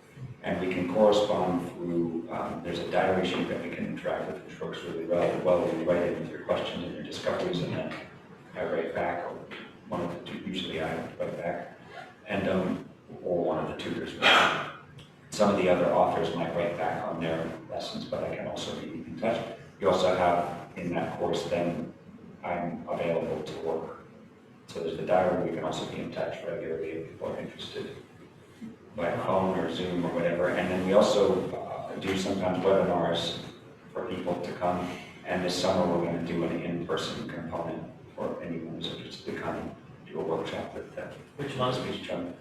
And we can correspond through, there's a diary sheet that we can interact with, which works really well. You write in with your questions and your discoveries, and then I write back, or one of the two, usually I write back, and or one of the tutors. Some of the other authors might write back on their lessons, but I can also be in touch. You also have in that course, then I'm available to work. So there's the diary, we can also be in touch regularly if people are interested by phone or Zoom or whatever. And then we also do sometimes webinars for people to come. And this summer we're going to do an in-person component for anyone who's interested to come do a workshop with them. Which month? Speech drum.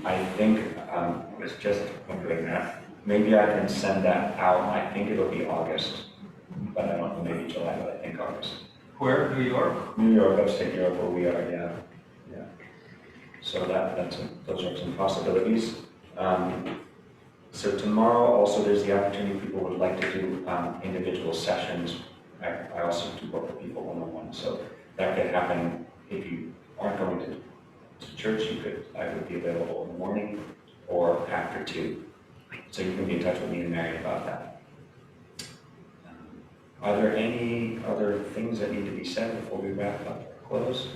I think I was just wondering that. Maybe I can send that out. I think it'll be August, but I don't know, maybe July, but I think August. Where? New York? New York, upstate Europe, where we are, yeah. So those are some possibilities. So tomorrow also there's the opportunity, people would like to do individual sessions. I also do work with people one-on-one, so that could happen if you aren't going to church. I would be available in the morning or after 2. So you can be in touch with me and Mary about that. Are there any other things that need to be said before we wrap up or close?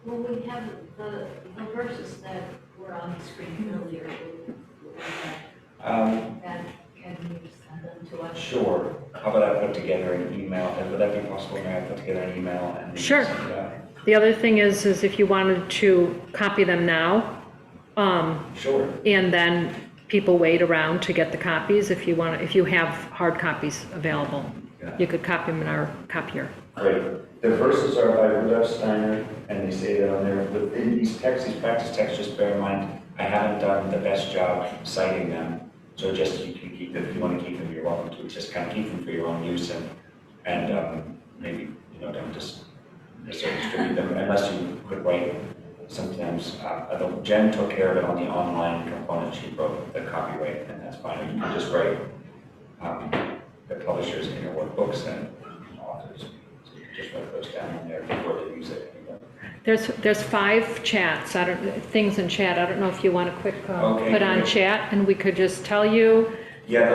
Well, we have the verses that were on the screen earlier. And can you send them to us? Sure. How about I put together an email? Would that be possible? May I put together an email and Sure. send it out? The other thing is if you wanted to copy them now, Sure. and then people wait around to get the copies, if you have hard copies available, you could copy them in our copier. Great. The verses are by Rudolf Steiner, and they say that on there. Within these texts, these practice texts, just bear in mind, I haven't done the best job citing them. So just you can keep them, if you want to keep them, you're welcome to. Just kind of keep them for your own use, and maybe don't just necessarily distribute them unless you could write. Sometimes Jen took care of it on the online component. She wrote the copyright, and that's fine. You can just write the publishers in your workbooks and authors. So you can just write those down on there before they use it. There's 5 chats, things in chat. I don't know if you want to quick Okay, put on great. chat, and we could just tell you. Yeah,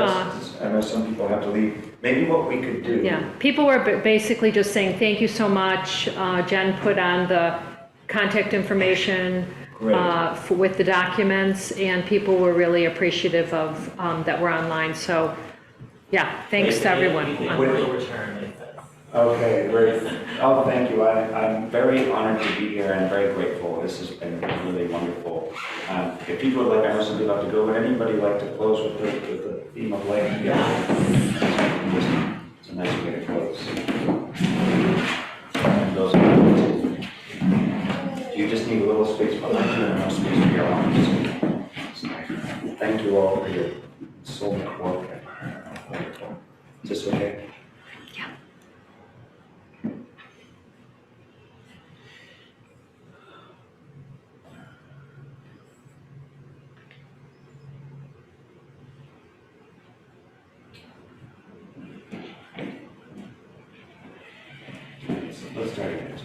I know some people have to leave. Maybe what we could do. Yeah, people were basically just saying, thank you so much. Jen put on the contact information with the documents, and people were really appreciative of that we're online. So, yeah, thanks to everyone. Will return, they said. Okay, great. Oh, thank you. I'm very honored to be here and very grateful. This has been really wonderful. If people would like, I know some people have to go, would anybody like to close with the theme of life? Yeah. It's a nice way to close. And those you just need a little space behind you and no space for your arms. Thank you all for your so much work. Is this okay? Let's try again.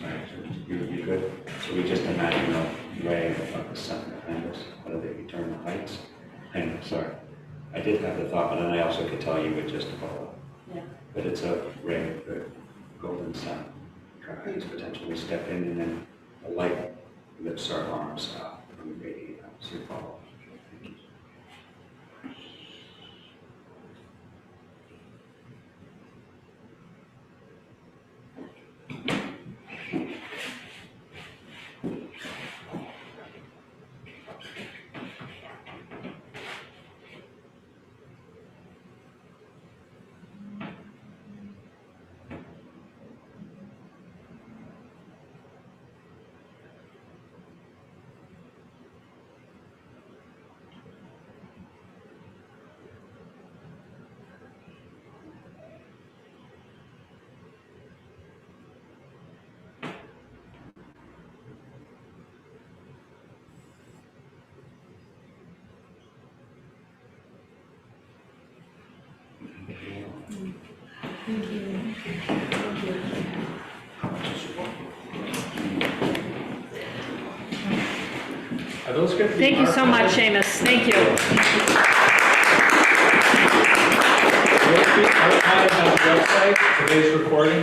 You good? So we just imagine a ray of the sun behind us, out of the eternal heights. And sorry, I did have the thought, but then I also could tell you would just follow. Yeah. But it's a ray of the golden sun. Tries potentially step in, and then the light lifts our arms up and radiate out. So you follow. Thank you. Are those going to be Thank you so much, archived? Seamus. Thank you. Will it be archived on the website, today's recording?